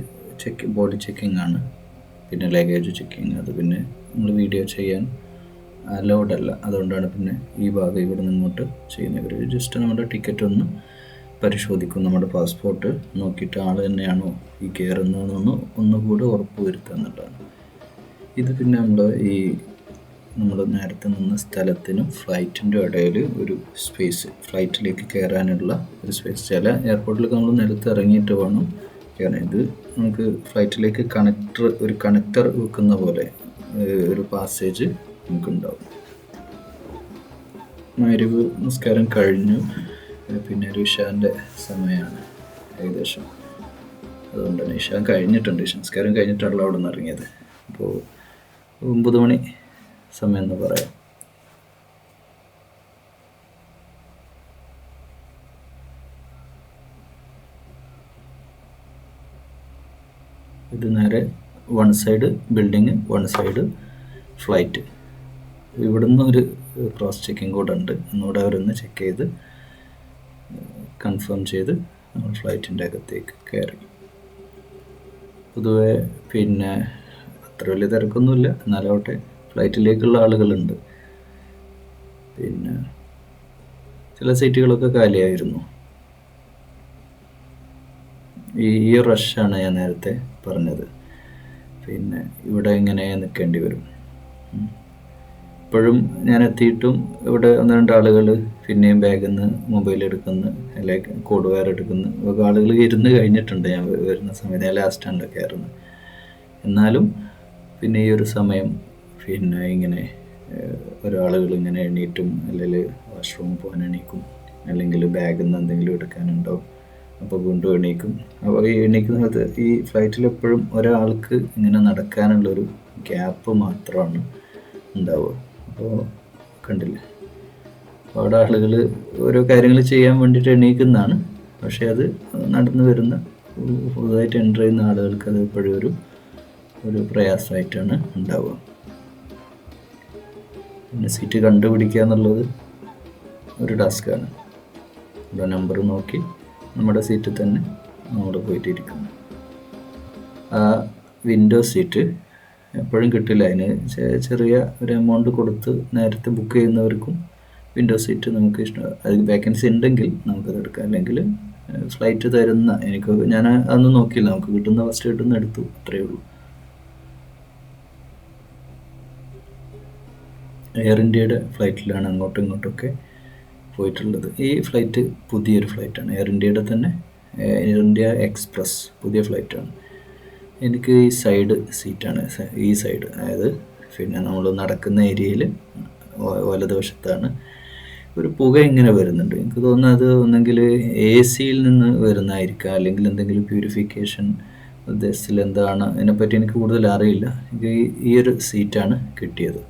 ബോഡി ചെക്കിംഗ് ആണ്, പിന്നെ ലഗേജ് ചെക്കിങ്. അത് പിന്നെ നമ്മൾ വീഡിയോ ചെയ്യാൻ അലൗഡ് അല്ല, അതുകൊണ്ടാണ് പിന്നെ ഈ ഭാഗം ഇവിടെ നിന്നിങ്ങോട്ട് ചെയ്യുന്നത്. ഇവർ ജസ്റ്റ് നമ്മുടെ ടിക്കറ്റ് ഒന്ന് പരിശോധിക്കും, നമ്മുടെ പാസ്പോർട്ട് നോക്കിയിട്ട് ആൾ തന്നെയാണോ ഈ കയറുന്നതെന്നൊന്ന് ഒന്നുകൂടെ ഉറപ്പ് വരുത്തുക എന്നുള്ളതാണ്. ഇത് പിന്നെ നമ്മൾ നേരത്തെ നിന്ന സ്ഥലത്തിനും ഫ്ലൈറ്റിൻ്റെ ഇടയിൽ ഒരു സ്പേസ്, ഫ്ലൈറ്റിലേക്ക് കയറാനുള്ള ഒരു സ്പേസ്. ചില എയർപോർട്ടിലൊക്കെ നമ്മൾ നിലത്ത് ഇറങ്ങിയിട്ട് വേണം കയറാൻ. ഇത് നമുക്ക് ഫ്ലൈറ്റിലേക്ക് ഒരു കണക്ടർ വെക്കുന്ന പോലെ ഒരു പാസേജ് നമുക്കുണ്ടാവും. മഗ്‌രിബ് നിസ്കാരം കഴിഞ്ഞു, പിന്നെ ഒരു ഇശാൻ്റെ സമയമാണ് ഏകദേശം, അതുകൊണ്ട് തന്നെ ഇശാൻ കഴിഞ്ഞിട്ടുണ്ട്, നിസ്കാരം കഴിഞ്ഞിട്ടാണല്ലോ അവിടെ നിന്ന് ഇറങ്ങിയത്. അപ്പോൾ 9 മണി സമയം എന്ന് പറയാം. ഇത് നേരെ one side building, one side flight. ഇവിടുന്ന് ഒരു ക്രോസ് ചെക്കിങ് കൂടെ ഉണ്ട്, ഒന്നുകൂടെ അവരൊന്ന് ചെക്ക് ചെയ്ത് കൺഫേം ചെയ്ത് നമ്മൾ ഫ്ലൈറ്റിൻ്റെ അകത്തേക്ക് കയറി. പൊതുവെ പിന്നെ അത്ര വലിയ തിരക്കൊന്നുമില്ല, എന്നാലോട്ടെ ഫ്ലൈറ്റിലേക്കുള്ള ആളുകളുണ്ട്. പിന്നെ ചില സീറ്റുകളൊക്കെ കാലിയായിരുന്നു. ഈ റഷാണ് ഞാൻ നേരത്തെ പറഞ്ഞത്. പിന്നെ ഇവിടെ ഇങ്ങനെ നിൽക്കേണ്ടി വരും. ഇപ്പോഴും ഞാൻ എത്തിയിട്ടും ഇവിടെ 1-2 ആളുകൾ പിന്നെയും ബാഗിൽ നിന്ന് മൊബൈൽ എടുക്കുന്നു, അല്ലെങ്കിൽ കോഡ് വയർ എടുക്കുന്നു. ആളുകൾ ഇരുന്ന് കഴിഞ്ഞിട്ടുണ്ട് ഞാൻ വരുന്ന സമയത്ത്, ഞാൻ ലാസ്റ്റാണ് കയറുന്നത്. എന്നാലും പിന്നെ ഈ ഒരു സമയം പിന്നെ ഇങ്ങനെ ഒരാളുകൾ ഇങ്ങനെ എണീറ്റും, അല്ലെങ്കിൽ വാഷ്റൂമിൽ പോകാൻ എണീക്കും, അല്ലെങ്കിൽ ബാഗിൽ നിന്ന് എന്തെങ്കിലും എടുക്കാനുണ്ടാവും. അപ്പോൾ വീണ്ടും എണീക്കും. അപ്പോൾ ഈ എണീക്കുന്നത് ഈ ഫ്ലൈറ്റിൽ എപ്പോഴും ഒരാൾക്ക് ഇങ്ങനെ നടക്കാനുള്ളൊരു ഗ്യാപ്പ് മാത്രമാണ് ഉണ്ടാവുക. അപ്പോൾ കണ്ടില്ലേ, അവിടെ ആളുകൾ ഓരോ കാര്യങ്ങൾ ചെയ്യാൻ വേണ്ടിയിട്ട് എണീക്കുന്നതാണ്. പക്ഷേ അത് നടന്നു വരുന്ന പുതുതായിട്ട് എൻ്റർ ചെയ്യുന്ന ആളുകൾക്ക് അത് എപ്പോഴും ഒരു പ്രയാസമായിട്ടാണ് ഉണ്ടാവുക. പിന്നെ സീറ്റ് കണ്ടുപിടിക്കുക എന്നുള്ളത് ഒരു ടാസ്ക്കാണ്. ഇവിടെ നമ്പർ നോക്കി നമ്മുടെ സീറ്റിൽ തന്നെ നമ്മൾ പോയിട്ടിരിക്കുന്നു. ആ വിൻഡോ സീറ്റ് എപ്പോഴും കിട്ടില്ല. അതിന് ചെറിയ ഒരു എമൗണ്ട് കൊടുത്ത് നേരത്തെ ബുക്ക് ചെയ്യുന്നവർക്കും വിൻഡോ സീറ്റ് നമുക്ക് ഇഷ്ടം, അത് വേക്കൻസി ഉണ്ടെങ്കിൽ നമുക്കത് എടുക്കാം. അല്ലെങ്കിൽ ഫ്ലൈറ്റ് തരുന്ന, ഞാൻ അതൊന്നും നോക്കിയില്ല, നമുക്ക് കിട്ടുന്ന ഫസ്റ്റ് കിട്ടുന്ന എടുത്തു, അത്രയേ ഉള്ളൂ. എയർ ഇന്ത്യയുടെ ഫ്ലൈറ്റിലാണ് അങ്ങോട്ടും ഇങ്ങോട്ടൊക്കെ പോയിട്ടുള്ളത്. ഈ ഫ്ലൈറ്റ് പുതിയൊരു ഫ്ലൈറ്റാണ്, എയർ ഇന്ത്യയുടെ തന്നെ എയർ ഇന്ത്യ എക്സ്പ്രസ് പുതിയ ഫ്ലൈറ്റാണ്. എനിക്ക് ഈ സൈഡ് സീറ്റാണ്, ഈ സൈഡ്, അതായത് പിന്നെ നമ്മൾ നടക്കുന്ന ഏരിയയിൽ വലതുവശത്താണ്. ഒരു പുക ഇങ്ങനെ വരുന്നുണ്ട്. എനിക്ക് തോന്നുന്നത് അത് ഒന്നെങ്കിൽ AC-യിൽ നിന്ന് വരുന്നതായിരിക്കാം, അല്ലെങ്കിൽ എന്തെങ്കിലും പ്യൂരിഫിക്കേഷൻ ഉദ്ദേശത്തിൽ എന്താണ്, അതിനെപ്പറ്റി എനിക്ക് കൂടുതൽ അറിയില്ല. എനിക്ക് ഈ ഒരു സീറ്റാണ് കിട്ടിയത്.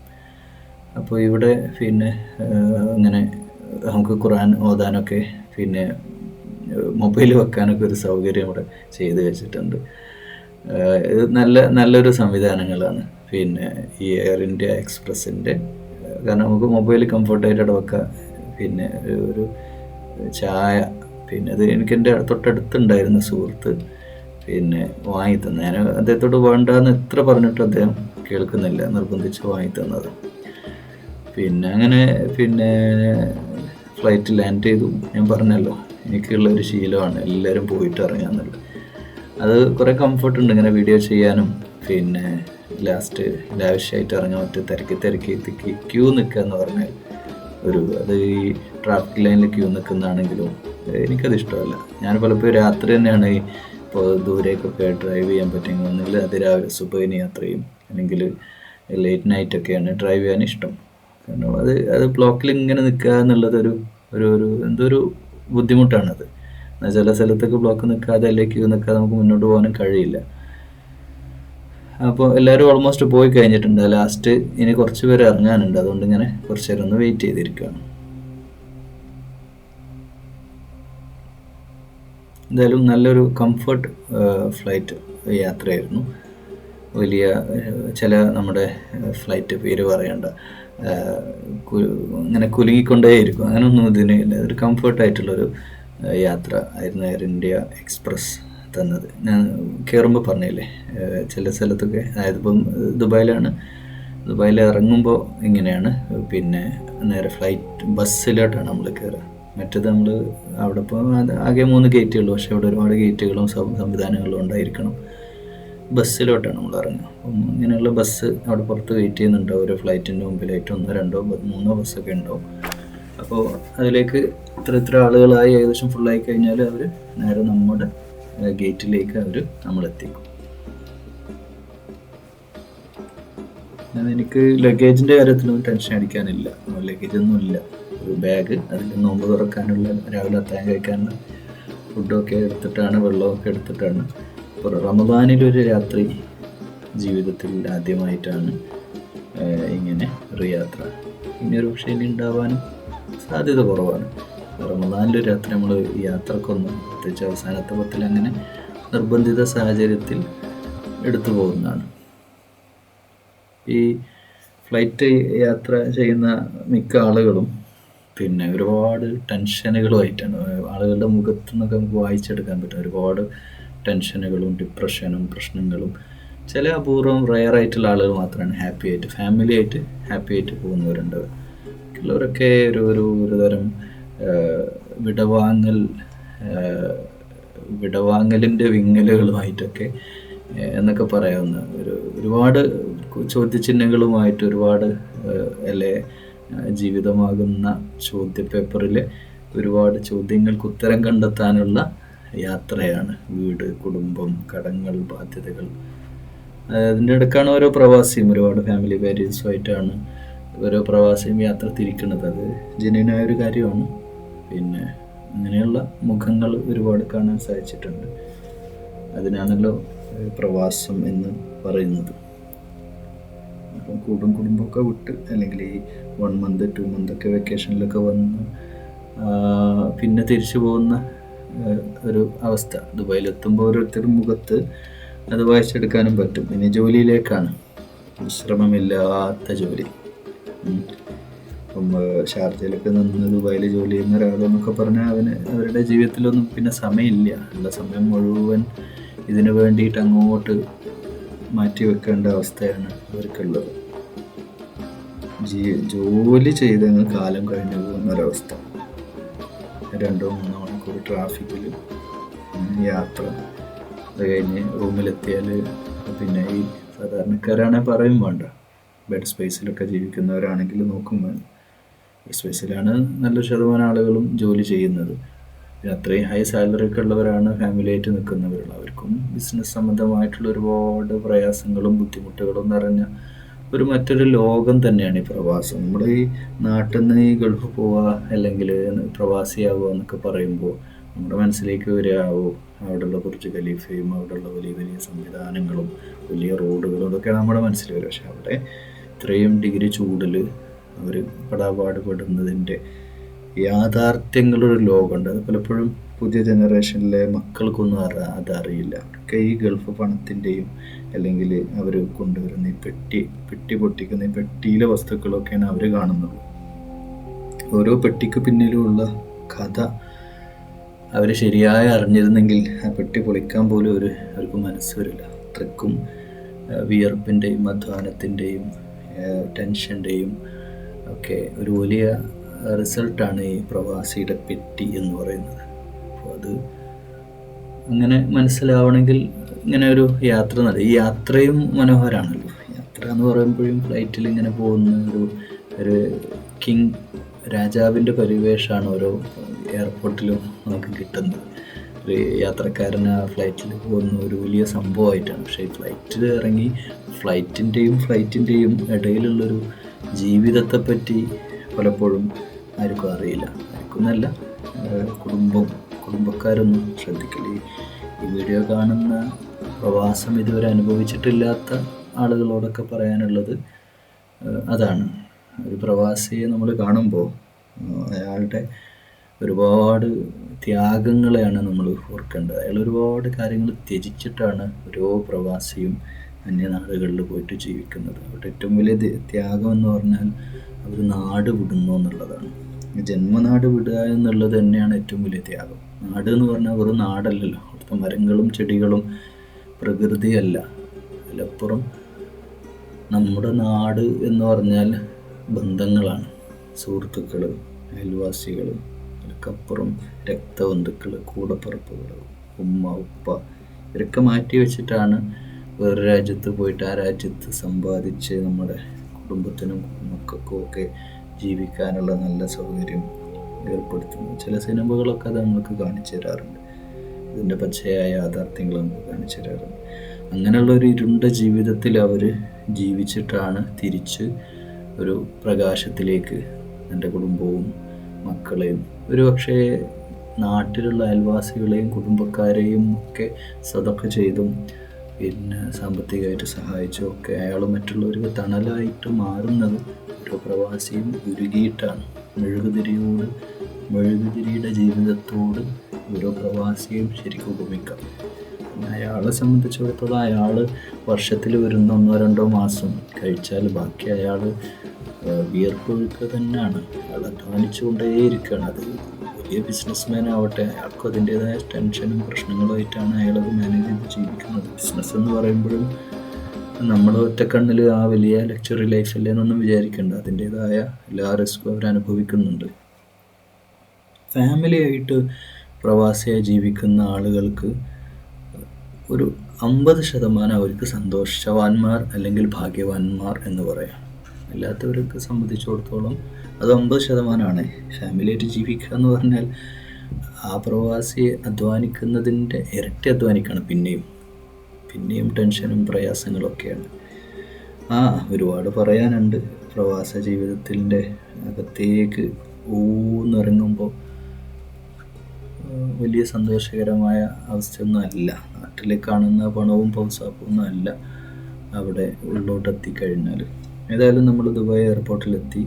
അപ്പോൾ ഇവിടെ പിന്നെ ഇങ്ങനെ നമുക്ക് ഖുർആൻ ഓതാനൊക്കെ പിന്നെ മൊബൈൽ വെക്കാനൊക്കെ ഒരു സൗകര്യം ഇവിടെ ചെയ്ത് വെച്ചിട്ടുണ്ട്. ഇത് നല്ലൊരു സംവിധാനങ്ങളാണ് പിന്നെ ഈ എയർ ഇന്ത്യ എക്സ്പ്രസിൻ്റെ. കാരണം നമുക്ക് മൊബൈൽ കംഫർട്ടായിട്ട് അവിടെ വെക്കാം. പിന്നെ ഒരു ചായ, പിന്നെ അത് എനിക്ക് എൻ്റെ തൊട്ടടുത്തുണ്ടായിരുന്ന സുഹൃത്ത് പിന്നെ വാങ്ങി തന്നെ. ഞാൻ അദ്ദേഹത്തോട് വേണ്ടാന്ന് എത്ര പറഞ്ഞിട്ടും അദ്ദേഹം കേൾക്കുന്നില്ല, നിർബന്ധിച്ച് വാങ്ങി തന്നത്. പിന്നെ അങ്ങനെ പിന്നെ ഫ്ലൈറ്റ് ലാൻഡ് ചെയ്തു. ഞാൻ പറഞ്ഞല്ലോ, എനിക്കുള്ളൊരു ശീലമാണ് എല്ലാവരും പോയിട്ട് ഇറങ്ങാന്നുള്ളത്. അത് കുറേ കംഫർട്ട് ഉണ്ട് ഇങ്ങനെ വീഡിയോ ചെയ്യാനും. പിന്നെ ലാസ്റ്റ് ലാവിഷായിട്ട് ഇറങ്ങാൻ പറ്റും. തിരക്കി ക്യൂ നിൽക്കുക എന്ന് പറഞ്ഞാൽ അത് ഈ ട്രാഫിക് ലൈനിൽ ക്യൂ നിൽക്കുന്നതാണെങ്കിലും എനിക്കത് ഇഷ്ടമല്ല. ഞാൻ പലപ്പോഴും രാത്രി തന്നെയാണ് ഇപ്പോൾ ദൂരേക്കൊക്കെ ഡ്രൈവ് ചെയ്യാൻ പറ്റുമെങ്കിൽ ഒന്നുകിൽ അതിരാവിലെ സുബഹിന് യാത്ര ചെയ്യും, അല്ലെങ്കിൽ ലേറ്റ് നൈറ്റൊക്കെയാണ് ഡ്രൈവ് ചെയ്യാൻ ഇഷ്ടം. കാരണം അത് ബ്ലോക്കിൽ ഇങ്ങനെ നിൽക്കുക എന്നുള്ളത് ഒരു ബുദ്ധിമുട്ടാണത്. ചില സ്ഥലത്തൊക്കെ ബ്ലോക്ക് നിൽക്കാതെ അല്ലെങ്കിൽ ക്യൂ നിൽക്കാതെ നമുക്ക് മുന്നോട്ട് പോകാനും കഴിയില്ല. അപ്പോൾ എല്ലാവരും ഓൾമോസ്റ്റ് പോയി കഴിഞ്ഞിട്ടുണ്ട്. ലാസ്റ്റ് ഇനി കുറച്ച് പേര് ഇറങ്ങാനുണ്ട്, അതുകൊണ്ട് ഇങ്ങനെ കുറച്ച് നേരം ഒന്ന് വെയിറ്റ് ചെയ്തിരിക്കുകയാണ്. എന്തായാലും നല്ലൊരു കംഫർട്ട് ഫ്ലൈറ്റ് യാത്രയായിരുന്നു. വലിയ ചില നമ്മുടെ ഫ്ലൈറ്റ് പേര് പറയണ്ട, ഇങ്ങനെ കുലുങ്ങിക്കൊണ്ടേയിരിക്കും, അങ്ങനെയൊന്നും ഇതിന് ഇല്ല. ഒരു കംഫർട്ടായിട്ടുള്ളൊരു യാത്ര ആയിരുന്നു എയർ ഇന്ത്യ എക്സ്പ്രസ് തന്നത്. ഞാൻ കയറുമ്പോൾ പറഞ്ഞില്ലേ, ചില സ്ഥലത്തൊക്കെ, അതായത് ഇപ്പം ദുബായിൽ ഇറങ്ങുമ്പോൾ ഇങ്ങനെയാണ്. പിന്നെ നേരെ ബസ്സിലോട്ടാണ് നമ്മൾ കയറുക. മറ്റേത് നമ്മൾ അവിടെ ഇപ്പോൾ ആകെ 3 ഗേറ്റുള്ളൂ, പക്ഷേ അവിടെ ഒരുപാട് ഗേറ്റുകളും സംവിധാനങ്ങളും ഉണ്ടായിരിക്കണം. ബസ്സിലോട്ടാണ് നമ്മൾ ഇറങ്ങുക. അപ്പം ഇങ്ങനെയുള്ള ബസ് അവിടെ പുറത്ത് വെയിറ്റ് ചെയ്യുന്നുണ്ടാവും. ഒരു ഫ്ലൈറ്റിൻ്റെ മുമ്പിലായിട്ട് 1, 2, 3 ബസ്സൊക്കെ ഉണ്ടാവും. അപ്പോൾ അതിലേക്ക് ഇത്ര ആളുകളായി ഏകദേശം ഫുള്ളായി കഴിഞ്ഞാൽ അവർ നേരെ നമ്മുടെ ഗേറ്റിലേക്ക് നമ്മളെത്തിക്കും. എനിക്ക് ലഗേജിൻ്റെ കാര്യത്തിലൊന്നും ടെൻഷൻ അടിക്കാനില്ല, ലഗേജൊന്നും ഇല്ല. ഒരു ബാഗ്, അതിൽ നോമ്പ് തുറക്കാനുള്ള, രാവിലെ അത്താഴം കഴിക്കാനുള്ള ഫുഡൊക്കെ എടുത്തിട്ടാണ്, വെള്ളമൊക്കെ എടുത്തിട്ടാണ്. ഇപ്പോൾ റമദാനിലൊരു രാത്രി ജീവിതത്തിൽ ആദ്യമായിട്ടാണ് ഇങ്ങനെ ഒരു യാത്ര. ഇനിയൊരു പക്ഷേ ഇനി ഉണ്ടാവാനും സാധ്യത കുറവാണ്. റമദാനിലൊരു രാത്രി നമ്മൾ യാത്രക്കൊന്നും, പ്രത്യേകിച്ച് അവസാനത്തെ 10 അങ്ങനെ നിർബന്ധിത സാഹചര്യത്തിൽ എടുത്തു പോകുന്നതാണ്. ഈ ഫ്ലൈറ്റ് യാത്ര ചെയ്യുന്ന മിക്ക ആളുകളും പിന്നെ ഒരുപാട് ടെൻഷനുകളുമായിട്ടാണ്. ആളുകളുടെ മുഖത്തു നിന്നൊക്കെ നമുക്ക് വായിച്ചെടുക്കാൻ പറ്റും ഒരുപാട് ടെൻഷനുകളും ഡിപ്രഷനും പ്രശ്നങ്ങളും. ചില അപൂർവം റയറായിട്ടുള്ള ആളുകൾ മാത്രമാണ് ഫാമിലി ആയിട്ട് ഹാപ്പി ആയിട്ട് പോകുന്നവരുണ്ട്. ഉള്ളവരൊക്കെ ഒരു തരം വിടവാങ്ങലിൻ്റെ വിങ്ങലുകളുമായിട്ടൊക്കെ എന്നൊക്കെ പറയാവുന്ന ഒരുപാട് ചോദ്യചിഹ്നങ്ങളുമായിട്ട്, ഒരുപാട് ജീവിതമാകുന്ന ചോദ്യപേപ്പറിൽ ഒരുപാട് ചോദ്യങ്ങൾക്ക് ഉത്തരം കണ്ടെത്താനുള്ള യാത്രയാണ്. വീട്, കുടുംബം, കടങ്ങൾ, ബാധ്യതകൾ. അതിൻ്റെ ഇടയ്ക്കാണ് ഓരോ പ്രവാസിയും, ഒരുപാട് ഫാമിലി പാരൻസുമായിട്ടാണ് ഓരോ പ്രവാസിയും യാത്ര തിരിക്കുന്നത്. അത് ജെന്യുനായൊരു കാര്യമാണ്. പിന്നെ അങ്ങനെയുള്ള മുഖങ്ങൾ ഒരുപാട് കാണാൻ സാധിച്ചിട്ടുണ്ട്. അതിനാണല്ലോ പ്രവാസം എന്ന് പറയുന്നത്. അപ്പം കുടുംബമൊക്കെ വിട്ട്, അല്ലെങ്കിൽ ഈ 1 month 2 month ഒക്കെ വെക്കേഷനിലൊക്കെ വന്ന് പിന്നെ തിരിച്ചു പോകുന്ന ഒരു അവസ്ഥ ദുബായിലെത്തുമ്പോൾ ഓരോരുത്തരും മുഖത്ത് അത് വായിച്ചെടുക്കാനും പറ്റും. ഇനി ജോലിയിലേക്കാണ്, വിശ്രമമില്ലാത്ത ജോലി. ഇപ്പം ഷാർജയിലൊക്കെ നിന്ന് ദുബായിൽ ജോലി ചെയ്യുന്ന ഒരാളെന്നൊക്കെ പറഞ്ഞാൽ അവരുടെ ജീവിതത്തിലൊന്നും പിന്നെ സമയമില്ല. ഉള്ള സമയം മുഴുവൻ ഇതിനു വേണ്ടിയിട്ട് അങ്ങോട്ട് മാറ്റി വെക്കേണ്ട അവസ്ഥയാണ് അവർക്കുള്ളത്. ജോലി ചെയ്തങ്ങ് കാലം കഴിഞ്ഞു പോകുന്ന ഒരവസ്ഥ. 2-3 മണിക്കൂർ ട്രാഫിക്കിൽ യാത്ര, അത് കഴിഞ്ഞ് റൂമിലെത്തിയാൽ പിന്നെ ഈ സാധാരണക്കാരാണെങ്കിൽ പറയും വേണ്ട, ബെഡ് സ്പേസിലൊക്കെ ജീവിക്കുന്നവരാണെങ്കിൽ നോക്കും വേണം. ബെഡ് സ്പേസിലാണ് നല്ലൊരു ശതമാനം ആളുകളും ജോലി ചെയ്യുന്നത്. അത്രയും ഹൈ സാലറി ഒക്കെ ഉള്ളവരാണ് ഫാമിലിയായിട്ട് നിൽക്കുന്നവരുള്ള. അവർക്കും ബിസിനസ് സംബന്ധമായിട്ടുള്ള ഒരുപാട് പ്രയാസങ്ങളും ബുദ്ധിമുട്ടുകളും നിറഞ്ഞ മറ്റൊരു ലോകം തന്നെയാണ് ഈ പ്രവാസം. നമ്മൾ ഈ നാട്ടിൽ നിന്ന് ഈ ഗൾഫ് പോവുക അല്ലെങ്കിൽ പ്രവാസിയാവുക എന്നൊക്കെ പറയുമ്പോൾ നമ്മുടെ മനസ്സിലേക്ക് വരികയാവോ അവിടെയുള്ള ബുർജ് ഖലീഫയും അവിടെയുള്ള വലിയ വലിയ സംവിധാനങ്ങളും വലിയ റോഡുകളും ഇതൊക്കെയാണ് നമ്മുടെ മനസ്സിൽ വരിക. പക്ഷെ അവിടെ ഇത്രയും ഡിഗ്രി ചൂടിൽ അവർ പെടാപാടുപെടുന്നതിൻ്റെ യാഥാർത്ഥ്യങ്ങളൊരു ലോകമുണ്ട്. അത് പലപ്പോഴും പുതിയ ജനറേഷനിലെ മക്കൾക്കൊന്നും അതറിയില്ല. അവർക്ക് ഈ ഗൾഫ് പണത്തിൻ്റെയും അല്ലെങ്കിൽ അവർ കൊണ്ടുവരുന്ന ഈ പെട്ടി പൊട്ടിക്കുന്ന ഈ പെട്ടിയിലെ വസ്തുക്കളൊക്കെയാണ് അവർ കാണുന്നത്. ഓരോ പെട്ടിക്ക് പിന്നിലുമുള്ള കഥ അവർ ശരിയായി അറിഞ്ഞിരുന്നെങ്കിൽ ആ പെട്ടി പൊളിക്കാൻ പോലും അവർക്ക് മനസ്സ് വരില്ല. അത്രയ്ക്കും വിയർപ്പിൻ്റെയും അധ്വാനത്തിൻ്റെയും ടെൻഷൻ്റെയും ഒക്കെ ഒരു വലിയ റിസൾട്ടാണ് ഈ പ്രവാസിയുടെ പെട്ടി എന്ന് പറയുന്നത്. അപ്പോൾ അത് അങ്ങനെ മനസ്സിലാവണമെങ്കിൽ ഇങ്ങനെ ഒരു യാത്ര ഈ യാത്രയും മനോഹരമാണല്ലോ. യാത്ര എന്ന് പറയുമ്പോഴും ഫ്ലൈറ്റിൽ ഇങ്ങനെ പോകുന്ന ഒരു കിങ് രാജാവിൻ്റെ പരിവേഷമാണ് ഓരോ എയർപോർട്ടിലും നമുക്ക് കിട്ടുന്നത്. ഒരു യാത്രക്കാരൻ ആ ഫ്ലൈറ്റിൽ പോകുന്ന ഒരു വലിയ സംഭവമായിട്ടാണ്. പക്ഷേ ഈ ഫ്ലൈറ്റിൽ ഇറങ്ങി ഫ്ലൈറ്റിൻ്റെയും ഇടയിലുള്ളൊരു ജീവിതത്തെപ്പറ്റി പലപ്പോഴും ആർക്കും അറിയില്ല. ആർക്കൊന്നല്ല, കുടുംബക്കാരൊന്നും ശ്രദ്ധിക്കില്ല. ഈ വീഡിയോ കാണുന്ന പ്രവാസം ഇതുവരെ അനുഭവിച്ചിട്ടില്ലാത്ത ആളുകളോടൊക്കെ പറയാനുള്ളത് അതാണ്. ഒരു പ്രവാസിയെ നമ്മൾ കാണുമ്പോൾ അയാളുടെ ഒരുപാട് ത്യാഗങ്ങളെയാണ് നമ്മൾ ഓർക്കേണ്ടത്. അയാൾ ഒരുപാട് കാര്യങ്ങൾ ത്യജിച്ചിട്ടാണ് ഓരോ പ്രവാസിയും അന്യനാടുകളിൽ പോയിട്ട് ജീവിക്കുന്നത്. അവരുടെ ഏറ്റവും വലിയ ത്യാഗം എന്ന് പറഞ്ഞാൽ അവർ നാട് വിടുന്നു എന്നുള്ളതാണ്. ജന്മനാട് വിടുക എന്നുള്ളത് തന്നെയാണ് ഏറ്റവും വലിയ ത്യാഗം. നാട് എന്ന് പറഞ്ഞാൽ വെറും നാടല്ലല്ലോ, അവിടുത്തെ മരങ്ങളും ചെടികളും പ്രകൃതിയല്ല. അതിലപ്പുറം നമ്മുടെ നാട് എന്ന് പറഞ്ഞാൽ ബന്ധങ്ങളാണ്, സുഹൃത്തുക്കൾ, അയൽവാസികൾ, അതിനപ്പുറം രക്തബന്ധുക്കൾ, കൂടപ്പിറപ്പുകൾ, ഉമ്മ ഉപ്പ, ഇവരൊക്കെ മാറ്റി വെച്ചിട്ടാണ് വേറെ രാജ്യത്ത് പോയിട്ട് ആ രാജ്യത്ത് സമ്പാദിച്ച് നമ്മുടെ കുടുംബത്തിനും മക്കൾക്കും ഒക്കെ ജീവിക്കാനുള്ള നല്ല സൗകര്യം ഏർപ്പെടുത്തുന്നത്. ചില സിനിമകളൊക്കെ അത് നമ്മൾക്ക് കാണിച്ചു തരാറുണ്ട്. ഇതിൻ്റെ പച്ചയായ യാഥാർത്ഥ്യങ്ങൾ നമുക്ക് കാണിച്ചു തരാറുണ്ട്. അങ്ങനെയുള്ള ഒരു ഇരുണ്ട ജീവിതത്തിൽ അവർ ജീവിച്ചിട്ടാണ് തിരിച്ച് ഒരു പ്രകാശത്തിലേക്ക് എൻ്റെ കുടുംബവും മക്കളെയും പക്ഷേ നാട്ടിലുള്ള അയൽവാസികളെയും കുടുംബക്കാരെയും ഒക്കെ സദഖ ചെയ്തും പിന്നെ സാമ്പത്തികമായിട്ട് സഹായിച്ചും ഒക്കെ അയാൾ മറ്റുള്ളവർക്ക് തണലായിട്ട് മാറുന്നത് ഓരോ പ്രവാസിയും ഉരുകിയിട്ടാണ്. മെഴുകുതിരിയുടെ ജീവിതത്തോട് ഓരോ പ്രവാസിയും ശരിക്കും ഉപമിക്കാം. അയാളെ സംബന്ധിച്ചിടത്തോളം അയാൾ വർഷത്തിൽ വരുന്ന 1-2 മാസം കഴിച്ചാൽ ബാക്കി അയാൾ വിയർപ്പൊഴുക്കുക തന്നെയാണ്. അയാൾ അധ്വാനിച്ചുകൊണ്ടേയിരിക്കുകയാണ്. അത് വലിയ ബിസിനസ്മാൻ ആവട്ടെ, അയാൾക്കും അതിൻ്റേതായ ടെൻഷനും പ്രശ്നങ്ങളുമായിട്ടാണ് അയാളത് മാനേജ് ചെയ്ത് ജീവിക്കുന്നത്. ബിസിനസ് എന്ന് പറയുമ്പോഴും നമ്മൾ ഒറ്റക്കണ്ണിൽ ആ വലിയ ലക്ഷറി ലൈഫല്ലേ എന്നൊന്നും വിചാരിക്കേണ്ട. അതിൻ്റേതായ എല്ലാ റിസ്ക്കും അവർ അനുഭവിക്കുന്നുണ്ട്. ഫാമിലിയായിട്ട് പ്രവാസിയായി ജീവിക്കുന്ന ആളുകൾക്ക് ഒരു 50% അവർക്ക് സന്തോഷവാന്മാർ അല്ലെങ്കിൽ ഭാഗ്യവാന്മാർ എന്ന് പറയാം. അല്ലാത്തവർക്ക് സംബന്ധിച്ചിടത്തോളം അത് 50%. ഫാമിലിയായിട്ട് ജീവിക്കുക എന്ന് പറഞ്ഞാൽ ആ പ്രവാസി അധ്വാനിക്കുന്നതിൻ്റെ ഇരട്ടി അധ്വാനിക്കുകയാണ്. പിന്നെയും ടെൻഷനും പ്രയാസങ്ങളൊക്കെയാണ്. ഒരുപാട് പറയാനുണ്ട്. പ്രവാസ ജീവിതത്തിൻ്റെ അകത്തേക്ക് ഊന്നിറങ്ങുമ്പോൾ വലിയ സന്തോഷകരമായ അവസ്ഥയൊന്നും അല്ല. നാട്ടിൽ കാണുന്ന പണവും പൗസാപ്പും ഒന്നും അല്ല അവിടെ ഉള്ളോട്ട് എത്തിക്കഴിഞ്ഞാൽ. ഏതായാലും നമ്മൾ ദുബായ് എയർപോർട്ടിലെത്തി.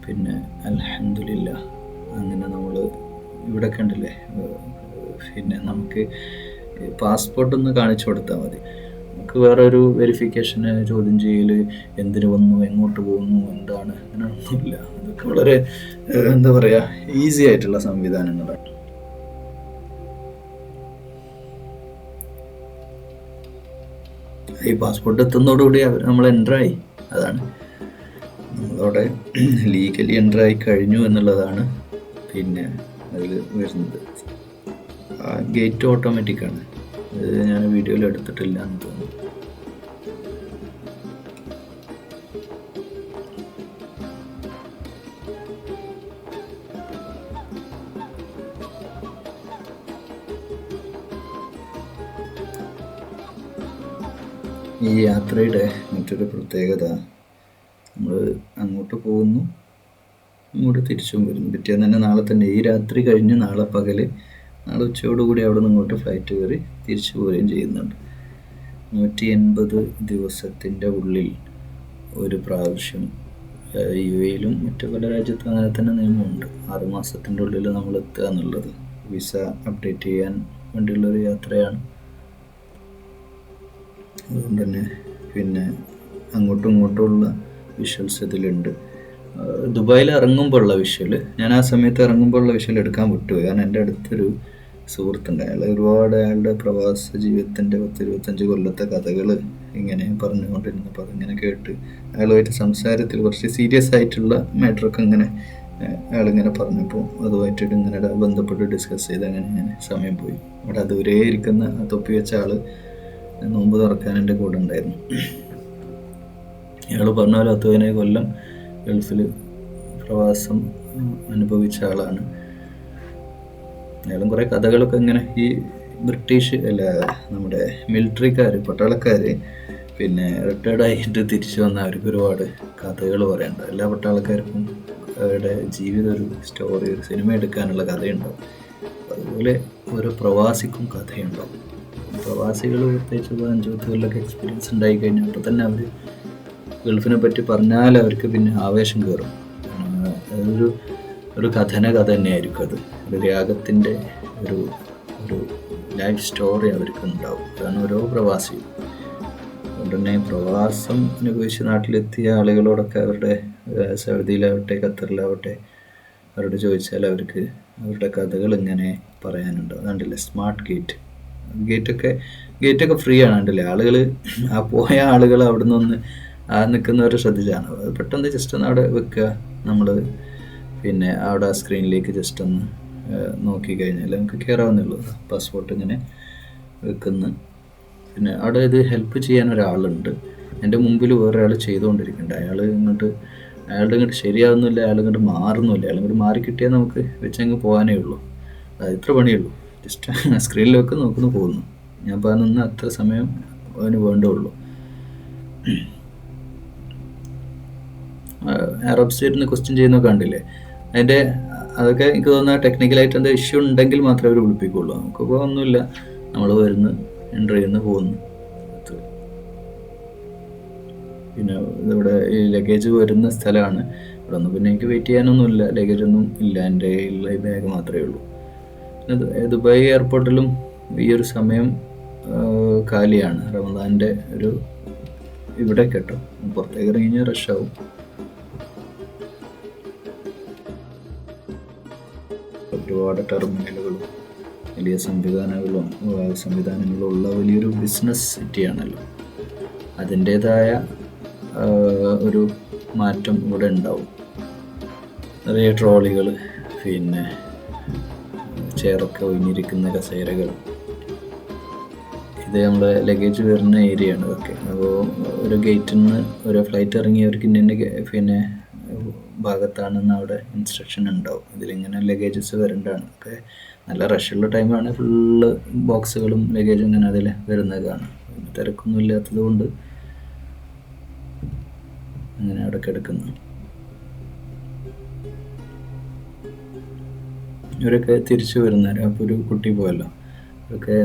പിന്നെ അൽഹംദുലില്ലാ അങ്ങനെ നമ്മൾ ഇവിടെ കണ്ടില്ലേ, പിന്നെ നമുക്ക് പാസ്പോർട്ടൊന്ന് കാണിച്ചു കൊടുത്താൽ മതി. നമുക്ക് വേറെ ഒരു വെരിഫിക്കേഷന്, ചോദ്യം ചെയ്യൽ, എന്തിനു വന്നു, എങ്ങോട്ട് പോകുന്നു, എന്താണ്, അങ്ങനെയൊന്നുമില്ല. അതൊക്കെ വളരെ എന്താ പറയുക, ഈസി ആയിട്ടുള്ള സംവിധാനങ്ങളാണ്. ഈ പാസ്പോർട്ട് എത്തുന്നതോടുകൂടി നമ്മൾ എൻ്ററായി. അതാണ് നമ്മളവിടെ ലീഗലി എൻ്ററായി കഴിഞ്ഞു എന്നുള്ളതാണ് പിന്നെ അതിൽ വരുന്നത്. ആ ഗേറ്റ് ഓട്ടോമാറ്റിക്കാണ്. ഇത് ഞാൻ വീഡിയോയിൽ എടുത്തിട്ടില്ല എന്ന് തോന്നുന്നു. ഈ യാത്രയുടെ മറ്റൊരു പ്രത്യേകത, നമ്മൾ അങ്ങോട്ട് പോകുന്നു, ഇങ്ങോട്ട് തിരിച്ചും വരുന്നു. പിറ്റേന്ന് തന്നെ, നാളെ തന്നെ, ഈ രാത്രി കഴിഞ്ഞ് നാളെ പകൽ, നാളെ ഉച്ചയോടുകൂടി അവിടെ നിന്ന് ഇങ്ങോട്ട് ഫ്ലൈറ്റ് കയറി തിരിച്ചു പോവുകയും ചെയ്യുന്നുണ്ട്. 180 ദിവസത്തിൻ്റെ ഉള്ളിൽ ഒരു പ്രാവശ്യം UAE-യിലും മറ്റു പല രാജ്യത്തും അങ്ങനെ തന്നെ നിയമമുണ്ട്. 6 മാസത്തിൻ്റെ ഉള്ളിൽ നമ്മൾ എത്തുക എന്നുള്ളത്. വിസ അപ്ഡേറ്റ് ചെയ്യാൻ വേണ്ടിയുള്ളൊരു യാത്രയാണ്. അതുകൊണ്ട് തന്നെ പിന്നെ അങ്ങോട്ടും ഇങ്ങോട്ടുമുള്ള വിഷ്വൽസ് ഇതിലുണ്ട്. ദുബായിൽ ഇറങ്ങുമ്പോഴുള്ള വിഷ്വൽ, ഞാൻ ആ സമയത്ത് ഇറങ്ങുമ്പോഴുള്ള വിഷ്വൽ എടുക്കാൻ വിട്ടുപോയി. കാരണം എൻ്റെ അടുത്തൊരു സുഹൃത്തുണ്ട്. അയാളുടെ പ്രവാസ ജീവിതത്തിൻ്റെ 10-25 കൊല്ലത്തെ കഥകൾ ഇങ്ങനെ പറഞ്ഞുകൊണ്ടിരുന്നപ്പോൾ അതിങ്ങനെ കേട്ട് അയാളുമായിട്ട് സംസാരത്തിൽ കുറച്ച് സീരിയസ് ആയിട്ടുള്ള മാറ്ററൊക്കെ ഇങ്ങനെ അയാളിങ്ങനെ പറഞ്ഞപ്പോൾ അതുമായിട്ട് ഇങ്ങനെ ബന്ധപ്പെട്ട് ഡിസ്കസ് ചെയ്ത് അങ്ങനെ സമയം പോയി. അവിടെ അതുവരെ ഇരിക്കുന്ന തൊപ്പി വെച്ച ആൾ നോമ്പ് തുറക്കാൻ എൻ്റെ കൂടെ ഉണ്ടായിരുന്നു. അയാൾ പറഞ്ഞാൽ 10-15 കൊല്ലം ഗൾഫിൽ പ്രവാസം അനുഭവിച്ച ആളാണ്. അയാളും കുറേ കഥകളൊക്കെ ഇങ്ങനെ ഈ ബ്രിട്ടീഷ് നമ്മുടെ മിലിറ്ററിക്കാർ, പട്ടാളക്കാർ പിന്നെ റിട്ടയർഡായിട്ട് തിരിച്ചു വന്ന അവർക്ക് ഒരുപാട് കഥകൾ പറയണ്ട. എല്ലാ പട്ടാളക്കാർക്കും അവരുടെ ജീവിതം ഒരു സ്റ്റോറി, ഒരു സിനിമ എടുക്കാനുള്ള കഥയുണ്ടാവും. അതുപോലെ ഓരോ പ്രവാസിക്കും കഥയുണ്ടാവും. പ്രവാസികൾ പ്രത്യേകിച്ച് 5-10 കൊല്ലമൊക്കെ എക്സ്പീരിയൻസ് ഉണ്ടായി കഴിഞ്ഞാൽ അപ്പോൾ തന്നെ അവർ ഗൾഫിനെ പറ്റി പറഞ്ഞാൽ അവർക്ക് പിന്നെ ആവേശം കയറും. ഒരു കഥ തന്നെയായിരിക്കും അത്. ഒരു രാഗത്തിൻ്റെ ഒരു ലൈഫ് സ്റ്റോറി അവർക്ക് ഉണ്ടാവും. അതാണ് ഓരോ പ്രവാസിയും. അതുകൊണ്ട് തന്നെ പ്രവാസം അനുഭവിച്ച് നാട്ടിലെത്തിയ ആളുകളോടൊക്കെ അവരുടെ സൗദിയിലാവട്ടെ ഖത്തറിലാവട്ടെ അവരോട് ചോദിച്ചാൽ അവർക്ക് അവരുടെ കഥകൾ ഇങ്ങനെ പറയാനുണ്ട്. അതുകൊണ്ടല്ലേ സ്മാർട്ട് ഗേറ്റൊക്കെ ഫ്രീ ആണ്. കണ്ടില്ലേ, ആളുകൾ ആ പോയ ആളുകൾ അവിടെ നിന്ന് നിൽക്കുന്നവരെ ശ്രദ്ധിച്ചാണ്. അത് പെട്ടെന്ന് ജസ്റ്റ് ഒന്ന് അവിടെ വെക്കുക. നമ്മൾ പിന്നെ അവിടെ ആ സ്ക്രീനിലേക്ക് ജസ്റ്റ് ഒന്ന് നോക്കിക്കഴിഞ്ഞാൽ നമുക്ക് കയറാവുന്നുള്ളൂ. പാസ്പോർട്ട് ഇങ്ങനെ വെക്കുന്നു. പിന്നെ അവിടെ ഇത് ഹെൽപ്പ് ചെയ്യാൻ ഒരാളുണ്ട്. എൻ്റെ മുമ്പിൽ വേറെ ആൾ ചെയ്തുകൊണ്ടിരിക്കുന്നുണ്ട്. അയാളുടെ ഇങ്ങോട്ട് ശരിയാവുന്നില്ല, അയാളിങ്ങോട്ട് മാറുന്നില്ല. അയാളിങ്ങോട്ട് മാറിക്കിട്ടിയാൽ നമുക്ക് വെച്ചങ്ങ് പോകാനേ ഉള്ളൂ. അത് ഇത്ര പണിയുള്ളൂ. ജസ്റ്റ് സ്ക്രീനിൽ വെക്ക്, നോക്കുന്നു, പോകുന്നു. ഞാൻ പറഞ്ഞ അത്ര സമയം അതിന് വേണ്ടുള്ളൂ. അറബ് സ്റ്റേറ്റിന് ക്വസ്റ്റ്യൻ ചെയ്യുന്നൊക്കെ കണ്ടില്ലേ, അതൊക്കെ എനിക്ക് തോന്നുന്ന ടെക്നിക്കലായിട്ട് എന്താ ഇഷ്യൂ ഉണ്ടെങ്കിൽ മാത്രമേ അവർ വിളിപ്പിക്കുള്ളൂ. നമുക്കിപ്പോൾ ഒന്നുമില്ല, നമ്മൾ വരുന്നു, എൻ്റർ ചെയ്യുന്നു, പോകുന്നു. പിന്നെ ഇതിവിടെ ഈ ലഗേജ് വരുന്ന സ്ഥലമാണ്. ഇവിടെ ഒന്നും പിന്നെ എനിക്ക് വെയിറ്റ് ചെയ്യാനൊന്നുമില്ല, ലഗേജൊന്നും ഇല്ല, എൻ്റെ ഉള്ള ഈ ബാഗ് മാത്രമേ ഉള്ളൂ. ദുബായ് എയർപോർട്ടിലും ഈ ഒരു സമയം കാലിയാണ്. റമദാൻ്റെ ഇവിടെ കേട്ടോ, പുറത്തേക്ക് ഇറങ്ങി കഴിഞ്ഞാൽ റഷാവും. ഒരുപാട് ടെർമിനലുകളും വലിയ സംവിധാനങ്ങളും ഉള്ള വലിയൊരു ബിസിനസ് സിറ്റിയാണല്ലോ. അതിൻ്റേതായ ഒരു മാറ്റം ഇവിടെ ഉണ്ടാവും. നിറയെ ട്രോളികൾ, പിന്നെ ചെയറൊക്കെ ഒഴിഞ്ഞിരിക്കുന്ന കസേരകൾ. ഇത് നമ്മുടെ ലഗേജ് വരുന്ന ഏരിയ ആണ് ഇതൊക്കെ. അപ്പോൾ ഒരു ഗേറ്റിൽ നിന്ന് ഒരു ഫ്ലൈറ്റ് ഇറങ്ങിയവർക്ക് പിന്നെ ഭാഗത്താണെന്ന് അവിടെ ഇൻസ്ട്രക്ഷൻ ഉണ്ടാവും. ഇതിലിങ്ങനെ ലഗേജസ് വരേണ്ടതാണ്. ഒക്കെ നല്ല റഷുള്ള ടൈമാണ്. ഫുള്ള് ബോക്സുകളും ലഗേജും ഇങ്ങനെ അതിൽ വരുന്നത് കാണാം. തിരക്കൊന്നും ഇല്ലാത്തത് കൊണ്ട് അങ്ങനെ അവിടെ കിടക്കുന്നു. ഇവരൊക്കെ തിരിച്ചു വരുന്നവർ. അപ്പോൾ ഒരു കുട്ടി പോയല്ലോ, ഇവരൊക്കെ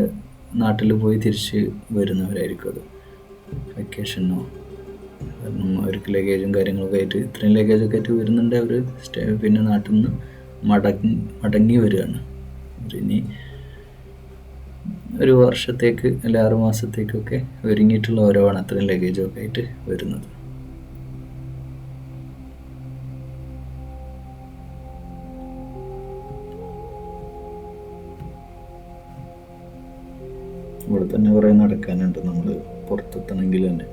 നാട്ടിൽ പോയി തിരിച്ച് വരുന്നവരായിരിക്കും. അത് വെക്കേഷനോ, കാരണം അവർക്ക് ലഗേജും കാര്യങ്ങളൊക്കെ ആയിട്ട്, ഇത്രയും ലഗേജൊക്കെ ആയിട്ട് വരുന്നുണ്ട്. അവർ പിന്നെ നാട്ടിൽ നിന്ന് മടങ്ങി വരികയാണ്. ഇനി ഒരു വർഷത്തേക്ക് അല്ല 6 മാസത്തേക്കൊക്കെ ഒരുങ്ങിയിട്ടുള്ള ഓരോവാണ് അത്രയും ലഗേജൊക്കെ ആയിട്ട് വരുന്നത്. ഇവിടെ തന്നെ കുറേ നടക്കാനുണ്ട് നമ്മൾ പുറത്തെത്തണമെങ്കിൽ തന്നെ.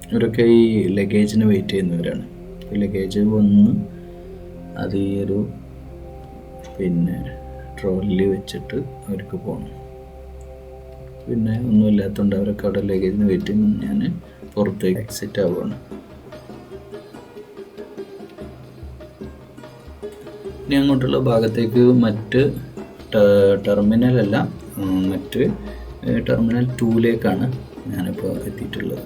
ഇവരൊക്കെ ഈ ലഗേജിന് വെയിറ്റ് ചെയ്യുന്നവരാണ്. ലഗേജ് വന്ന് അത് ഈ ഒരു പിന്നെ ട്രോളിൽ വെച്ചിട്ട് അവർക്ക് പോകണം. പിന്നെ ഒന്നുമില്ലാത്തതുകൊണ്ട് അവരൊക്കെ അവിടെ ലഗേജിന് വെയിറ്റ് ചെയ്യുമ്പോൾ ഞാൻ പുറത്തേക്ക് എക്സിറ്റ് ആവുകയാണ്. ഇനി അങ്ങോട്ടുള്ള ഭാഗത്തേക്ക് മറ്റ് ടെർമിനലല്ല, മറ്റ് ടെർമിനൽ 2ലേക്കാണ് ഞാനിപ്പോൾ എത്തിയിട്ടുള്ളത്.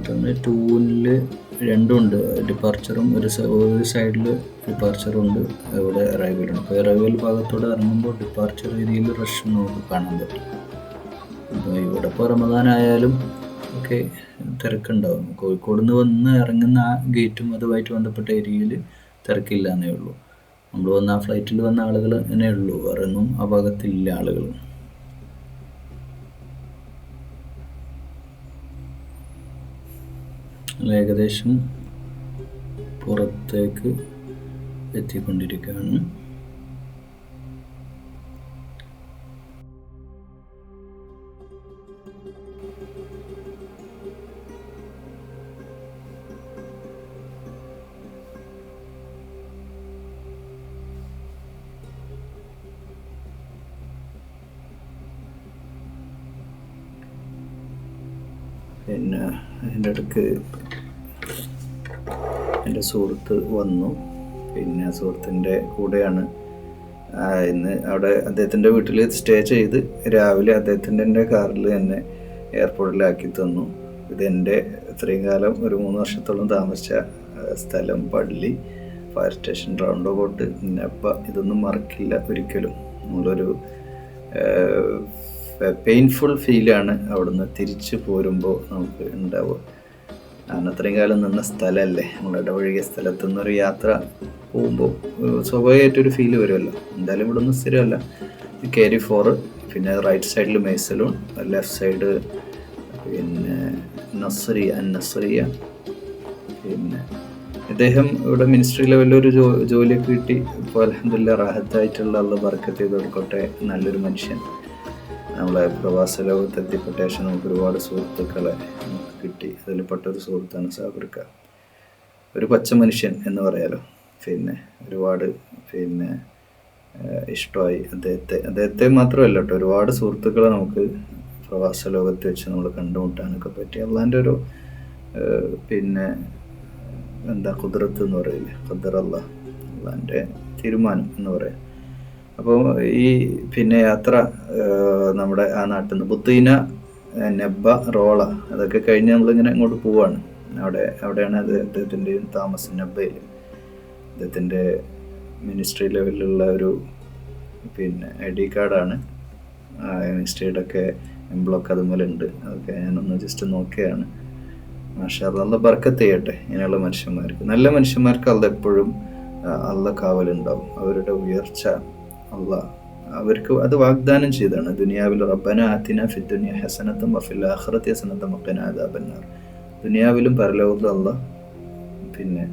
ടെർമിനൽ 2ൽ രണ്ടുമുണ്ട്, ഡിപ്പാർച്ചറും ഒരു സൈഡിൽ ഡിപ്പാർച്ചറും ഉണ്ട്, ഇവിടെ അറൈവലുണ്ട്. അപ്പോൾ അറൈവൽ ഭാഗത്തോടെ ഇറങ്ങുമ്പോൾ ഡിപ്പാർച്ചർ ഏരിയയിൽ റഷ് നമുക്ക് കാണാൻ പറ്റും. അപ്പോൾ ഇവിടെ ഇപ്പോൾ റമദാനായാലും ഒക്കെ തിരക്കുണ്ടാവും. കോഴിക്കോട് നിന്ന് വന്ന് ഇറങ്ങുന്ന ആ ഗേറ്റും അതുമായിട്ട് ബന്ധപ്പെട്ട ഏരിയയിൽ തിരക്കില്ല എന്നേ ഉള്ളൂ. നമ്മൾ വന്ന ആ ഫ്ലൈറ്റിൽ വന്ന ആളുകൾ തന്നെ ഉള്ളൂ, വേറെ ഒന്നും ആ ഭാഗത്തില്ല ആളുകൾ. ഏകദേശം പുറത്തേക്ക് എത്തിക്കൊണ്ടിരിക്കുകയാണ്. പിന്നെ അതിൻ്റെ ഇടയ്ക്ക് എൻ്റെ സുഹൃത്ത് വന്നു. പിന്നെ സുഹൃത്തിൻ്റെ കൂടെയാണ് ഇന്ന് അവിടെ അദ്ദേഹത്തിൻ്റെ വീട്ടിൽ സ്റ്റേ ചെയ്ത് രാവിലെ അദ്ദേഹത്തിൻ്റെ കാറിൽ എന്നെ എയർപോർട്ടിലാക്കി തന്നു. ഇതെൻ്റെ ഇത്രയും കാലം ഒരു 3 വർഷത്തോളം താമസിച്ച സ്ഥലം, പള്ളി, ഫയർ സ്റ്റേഷൻ, റൗണ്ട് അബൌട്ട്, നെബ്ബ, ഇതൊന്നും മറക്കില്ല ഒരിക്കലും. നമ്മളൊരു പെയിൻഫുൾ ഫീലാണ് അവിടുന്ന് തിരിച്ചു പോരുമ്പോൾ നമുക്ക് ഉണ്ടാവുക. കാരണം അത്രയും കാലം നിന്ന സ്ഥലമല്ലേ, നമ്മൾ ഇടപഴകിയ സ്ഥലത്തു നിന്നൊരു യാത്ര പോകുമ്പോൾ സ്വാഭാവികമായിട്ടൊരു ഫീല് വരുമല്ലോ. എന്തായാലും ഇവിടെ ഒന്നും സ്ഥിരമല്ല. കേരി 4, പിന്നെ റൈറ്റ് സൈഡിൽ മെയ്സലൂൺ, ലെഫ്റ്റ് സൈഡ് പിന്നെ നസ്രിയ. പിന്നെ ഇദ്ദേഹം ഇവിടെ മിനിസ്ട്രി ലെവലിലൊരു ജോലിയൊക്കെ കിട്ടി. ഇപ്പോൾ അൽഹംദുലില്ലാഹ് റാഹത്തായിട്ടുള്ള അള്ളാഹ് ബർക്കത്ത് ചെയ്ത് കൊടുക്കട്ടെ. നല്ലൊരു മനുഷ്യൻ. നമ്മളെ പ്രവാസ ലോകത്തെത്തിപ്പെട്ട ശേഷം നമുക്ക് ഒരുപാട് സുഹൃത്തുക്കളെ നമുക്ക് കിട്ടി. അതിൽ പെട്ടൊരു സുഹൃത്താണ് സാബിർക്ക. ഒരു പച്ച മനുഷ്യൻ എന്ന് പറയാലോ. പിന്നെ ഒരുപാട് പിന്നെ ഇഷ്ടമായി അദ്ദേഹത്തെ മാത്രമല്ല കേട്ടോ, ഒരുപാട് സുഹൃത്തുക്കളെ നമുക്ക് പ്രവാസ ലോകത്ത് വെച്ച് നമ്മൾ കണ്ടുമുട്ടാനൊക്കെ പറ്റി. അള്ളാൻ്റെ ഒരു പിന്നെ എന്താ ഖുദ്റത്ത് എന്ന് പറയില്ലേ, ഖദറല്ലാ, അള്ളാൻ്റെ തീരുമാനം എന്ന് പറയാം. അപ്പോൾ ഈ പിന്നെ യാത്ര നമ്മുടെ ആ നാട്ടിൽ നിന്ന് ബുത്തീന, നെബ്ബ, റോള അതൊക്കെ കഴിഞ്ഞ് നമ്മളിങ്ങനെ ഇങ്ങോട്ട് പോവാണ്. അവിടെയാണ് അദ്ദേഹത്തിൻ്റെയും താമസം, നെബ്ബയിൽ. അദ്ദേഹത്തിൻ്റെ മിനിസ്ട്രി ലെവലിലുള്ള ഒരു പിന്നെ ID കാർഡാണ്. മിനിസ്ട്രിയുടെ ഒക്കെ എംബ്ലോക്ക് അതുമൂലമുണ്ട്. അതൊക്കെ ഞാനൊന്ന് ജസ്റ്റ് നോക്കുകയാണ്. മാഷാ അല്ലാഹ് ബർക്കത്ത് ചെയ്യട്ടെ ഇങ്ങനെയുള്ള മനുഷ്യന്മാർക്ക്. നല്ല മനുഷ്യന്മാർക്ക് അള്ളാഹ് എപ്പോഴും അള്ളാഹ് കാവലുണ്ടാവും. അവരുടെ ഉയർച്ച അള്ളാഹ് അവർക്ക് അത് വാഗ്ദാനം ചെയ്താണ്. ദുനിയാവിൽ റബ്ബന ആതിന ഫിദ്ദുനിയ ഹസനത്തും വഫിൽ ആഖിറതി ഹസനത്തും വഖിനാ അദാബന്നാർ. ദുനിയാവിലും പരലോകത്തും അള്ളാഹ് പിന്നെ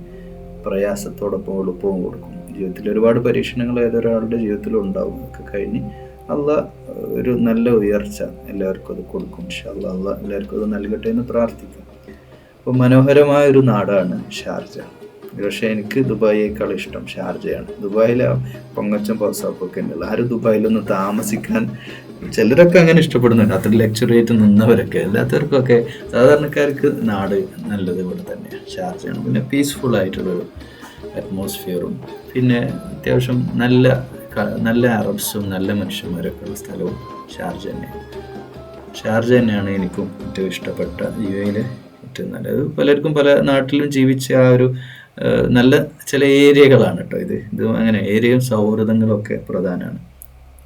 പ്രയാസത്തോടൊപ്പം എളുപ്പവും കൊടുക്കും. ജീവിതത്തിൽ ഒരുപാട് പരീക്ഷണങ്ങൾ ഏതൊരാളുടെ ജീവിതത്തിലും ഉണ്ടാവും. ഒക്കെ കഴിഞ്ഞ് അള്ളാഹ് ഒരു നല്ല ഉയർച്ച എല്ലാവർക്കും അത് കൊടുക്കും. ഇൻഷാ അല്ലാഹ് അള്ളാഹ് എല്ലാവർക്കും അത് നൽകട്ടെ എന്ന് പ്രാർത്ഥിക്കാം. അപ്പോൾ മനോഹരമായ ഒരു നാടാണ് ഷാർജ. പക്ഷേ എനിക്ക് ദുബായിയേക്കാൾ ഇഷ്ടം ഷാർജയാണ്. ദുബായിലെ പൊങ്ങച്ചം പൗസാപ്പൊക്കെ ഉണ്ടല്ലോ, ആരും ദുബായിലൊന്നും താമസിക്കാൻ, ചിലരൊക്കെ അങ്ങനെ ഇഷ്ടപ്പെടുന്നുണ്ട്, അത്ര ലക്ഷറിയായിട്ട് നിന്നവരൊക്കെ. അല്ലാത്തവർക്കൊക്കെ സാധാരണക്കാർക്ക് നാട് നല്ലത് ഇവിടെ തന്നെയാണ്, ഷാർജയാണ്. പിന്നെ പീസ്ഫുൾ ആയിട്ടുള്ളൊരു അറ്റ്മോസ്ഫിയറും പിന്നെ അത്യാവശ്യം നല്ല അറബ്സും നല്ല മനുഷ്യന്മാരൊക്കെ ഉള്ള സ്ഥലവും ഷാർജ തന്നെയാണ്. ഷാർജ തന്നെയാണ് എനിക്കും ഏറ്റവും ഇഷ്ടപ്പെട്ട UAE ഏറ്റവും നല്ലത്. പലർക്കും പല നാട്ടിലും ജീവിച്ച ആ ഒരു നല്ല ചില ഏരിയകളാണ് കേട്ടോ ഇത് അങ്ങനെ ഏരിയയും സൗഹൃദങ്ങളും ഒക്കെ പ്രധാനമാണ്.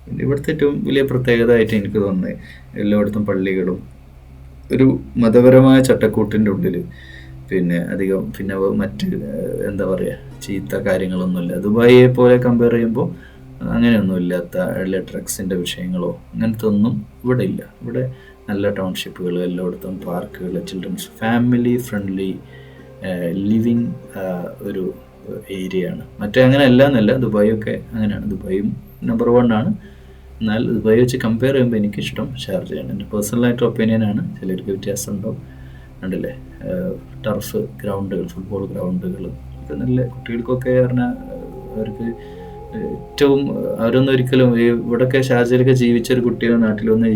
പിന്നെ ഇവിടുത്തെ ഏറ്റവും വലിയ പ്രത്യേകത ആയിട്ട് എനിക്ക് തോന്നുന്നത് എല്ലായിടത്തും പള്ളികളും ഒരു മതപരമായ ചട്ടക്കൂട്ടിൻ്റെ ഉള്ളിൽ പിന്നെ അധികം പിന്നെ മറ്റ് എന്താ പറയുക ചീത്ത കാര്യങ്ങളൊന്നുമില്ല. ദുബായിയെ പോലെ കമ്പയർ ചെയ്യുമ്പോൾ അങ്ങനെയൊന്നും ഇല്ലാത്ത ഡ്രഗ്സിൻ്റെ വിഷയങ്ങളോ അങ്ങനത്തെ ഒന്നും ഇവിടെ ഇല്ല. ഇവിടെ നല്ല ടൗൺഷിപ്പുകൾ, എല്ലായിടത്തും പാർക്കുകൾ, ചിൽഡ്രൻസ് ഫാമിലി ഫ്രണ്ട്ലി ലിവിങ് ഒരു ഏരിയ ആണ്. മറ്റേ അങ്ങനെ അല്ല എന്നല്ല, ദുബായൊക്കെ അങ്ങനെയാണ്. ദുബായും നമ്പർ 1 ആണ്. എന്നാൽ ദുബായ് വെച്ച് കമ്പയർ ചെയ്യുമ്പോൾ എനിക്കിഷ്ടം ഷാർജയാണ്. എൻ്റെ പേഴ്സണലായിട്ട് ഒപ്പീനിയനാണ്. ചിലർക്ക് വ്യത്യാസം ഉണ്ടാവും. കണ്ടില്ലേ ടർഫ് ഗ്രൗണ്ടുകൾ, ഫുട്ബോൾ ഗ്രൗണ്ടുകൾ ഒക്കെ നല്ല കുട്ടികൾക്കൊക്കെ പറഞ്ഞാൽ അവർക്ക് ഏറ്റവും അവരൊന്നും ഒരിക്കലും ഇവിടെയൊക്കെ ഷാർജയിലൊക്കെ ജീവിച്ചൊരു കുട്ടികൾ നാട്ടിൽ വന്ന്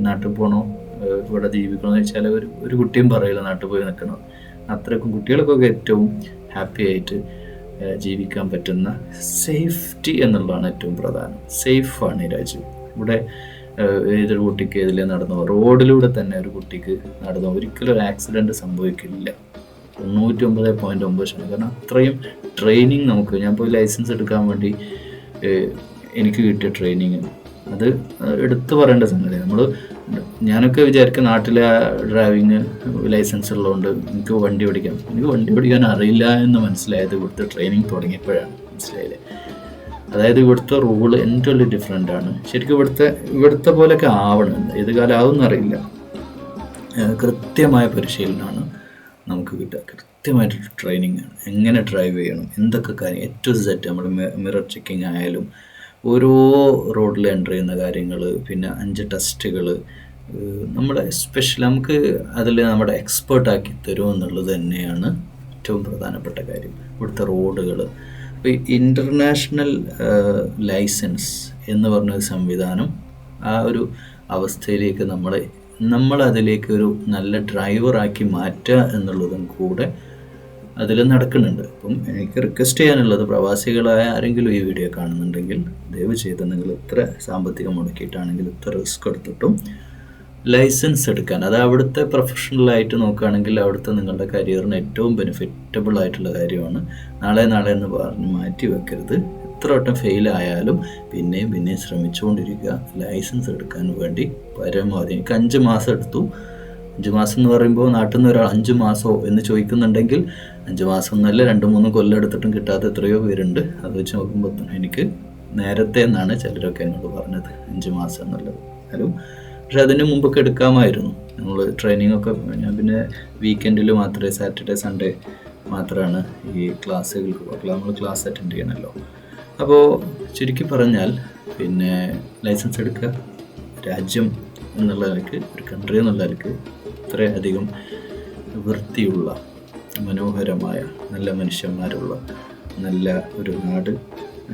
നാട്ടിൽ പോകണോ ഇവിടെ ജീവിക്കണമെന്ന് വെച്ചാൽ ഒരു കുട്ടിയും പറയില്ല നാട്ടിൽ പോയി നിൽക്കണം. അത്രയ്ക്കും കുട്ടികൾക്കൊക്കെ ഏറ്റവും ഹാപ്പി ആയിട്ട് ജീവിക്കാൻ പറ്റുന്ന സേഫ്റ്റി എന്നുള്ളതാണ് ഏറ്റവും പ്രധാനം. സേഫാണ് ഈ രാജ്യം. ഇവിടെ ഏതൊരു കുട്ടിക്ക് ഇതിലേ നടന്നു റോഡിലൂടെ തന്നെ ഒരു കുട്ടിക്ക് നടന്നു ഒരിക്കലും ഒരു ആക്സിഡൻറ്റ് സംഭവിക്കില്ല. 99.9%. കാരണം അത്രയും ട്രെയിനിങ് നമുക്ക്, ഞാൻ പോയി ലൈസൻസ് എടുക്കാൻ വേണ്ടി എനിക്ക് കിട്ടിയ ട്രെയിനിങ് അത് എടുത്തു പറയേണ്ട സംഗതി. ഞാനൊക്കെ വിചാരിക്കും നാട്ടിലെ ഡ്രൈവിങ് ലൈസൻസ് ഉള്ളതുകൊണ്ട് എനിക്ക് വണ്ടി ഓടിക്കാൻ അറിയില്ല എന്ന് മനസ്സിലായത് ഇവിടുത്തെ ട്രെയിനിങ് തുടങ്ങിയപ്പോഴാണ് മനസ്സിലായത്. അതായത് ഇവിടുത്തെ റൂള് എൻ്റർലി ഡിഫറെൻ്റ് ആണ്. ശരിക്കും ഇവിടുത്തെ പോലെയൊക്കെ ആവണം. ഏത് കാലം ആവുമെന്ന് അറിയില്ല. കൃത്യമായ പരിശീലനമാണ് നമുക്ക് കിട്ടുക. കൃത്യമായിട്ട് ട്രെയിനിങ് ആണ്. എങ്ങനെ ഡ്രൈവ് ചെയ്യണം, എന്തൊക്കെ കാര്യം ഏറ്റവും സെറ്റ്. നമ്മൾ മിറർ ചെക്കിങ് ആയാലും ഓരോ റോഡിൽ എൻ്റർ ചെയ്യുന്ന കാര്യങ്ങൾ, പിന്നെ 5 ടെസ്റ്റുകൾ നമ്മളെ നമുക്ക് അതിൽ നമ്മുടെ എക്സ്പേർട്ടാക്കി തരുമെന്നുള്ളത് തന്നെയാണ് ഏറ്റവും പ്രധാനപ്പെട്ട കാര്യം. ഇവിടുത്തെ റോഡുകൾ ഇപ്പോൾ ഈ ഇൻ്റർനാഷണൽ ലൈസൻസ് എന്ന് പറഞ്ഞൊരു സംവിധാനം ആ ഒരു അവസ്ഥയിലേക്ക് നമ്മളതിലേക്ക് ഒരു നല്ല ഡ്രൈവറാക്കി മാറ്റുക എന്നുള്ളതും കൂടെ അതിൽ നടക്കുന്നുണ്ട്. അപ്പം എനിക്ക് റിക്വസ്റ്റ് ചെയ്യാനുള്ളത്, പ്രവാസികളായ ആരെങ്കിലും ഈ വീഡിയോ കാണുന്നുണ്ടെങ്കിൽ ദയവ് ചെയ്ത് നിങ്ങൾ ഇത്ര സാമ്പത്തികം മുടക്കിയിട്ടാണെങ്കിൽ ഇത്ര റിസ്ക് എടുത്തിട്ടും ലൈസൻസ് എടുക്കാൻ, അത് അവിടുത്തെ പ്രൊഫഷണലായിട്ട് നോക്കുകയാണെങ്കിൽ അവിടുത്തെ നിങ്ങളുടെ കരിയറിന് ഏറ്റവും ബെനിഫിറ്റബിൾ ആയിട്ടുള്ള കാര്യമാണ്. നാളെ എന്ന് പറഞ്ഞ് മാറ്റി വെക്കരുത്. എത്ര വട്ടം ഫെയിലായാലും പിന്നെയും ശ്രമിച്ചുകൊണ്ടിരിക്കുക. ലൈസൻസ് എടുക്കാൻ വേണ്ടി പരമാവധി. എനിക്ക് 5 മാസം എടുത്തു. 5 മാസം എന്ന് പറയുമ്പോൾ നാട്ടിൽ നിന്ന് ഒരാൾ 5 മാസമോ എന്ന് ചോദിക്കുന്നുണ്ടെങ്കിൽ 5 മാസം എന്നല്ല 2-3 കൊല്ലം എടുത്തിട്ടും കിട്ടാത്ത എത്രയോ പേരുണ്ട്. അത് വെച്ച് നോക്കുമ്പോൾ എനിക്ക് നേരത്തെ എന്നാണ് ചിലരൊക്കെ എന്നോട് പറഞ്ഞത് 5 മാസം എന്നുള്ളത്. പക്ഷെ അതിന് മുമ്പൊക്കെ എടുക്കാമായിരുന്നു. നമ്മൾ ട്രെയിനിങ്ങൊക്കെ ഞാൻ പിന്നെ വീക്കെൻഡിൽ മാത്രമേ, സാറ്റർഡേ സൺഡേ മാത്രമാണ് ഈ ക്ലാസ്സുകൾക്ക് നമ്മൾ ക്ലാസ് അറ്റൻഡ് ചെയ്യണമല്ലോ. അപ്പോൾ ചുരുക്കി പറഞ്ഞാൽ പിന്നെ ലൈസൻസ് എടുക്കുക. രാജ്യം എന്നുള്ള നിലയ്ക്ക്, ഒരു കൺട്രി എന്നുള്ള നിലയ്ക്ക് ഇത്രയധികം വൃത്തിയുള്ള, മനോഹരമായ, നല്ല മനുഷ്യന്മാരുള്ള നല്ല ഒരു നാട്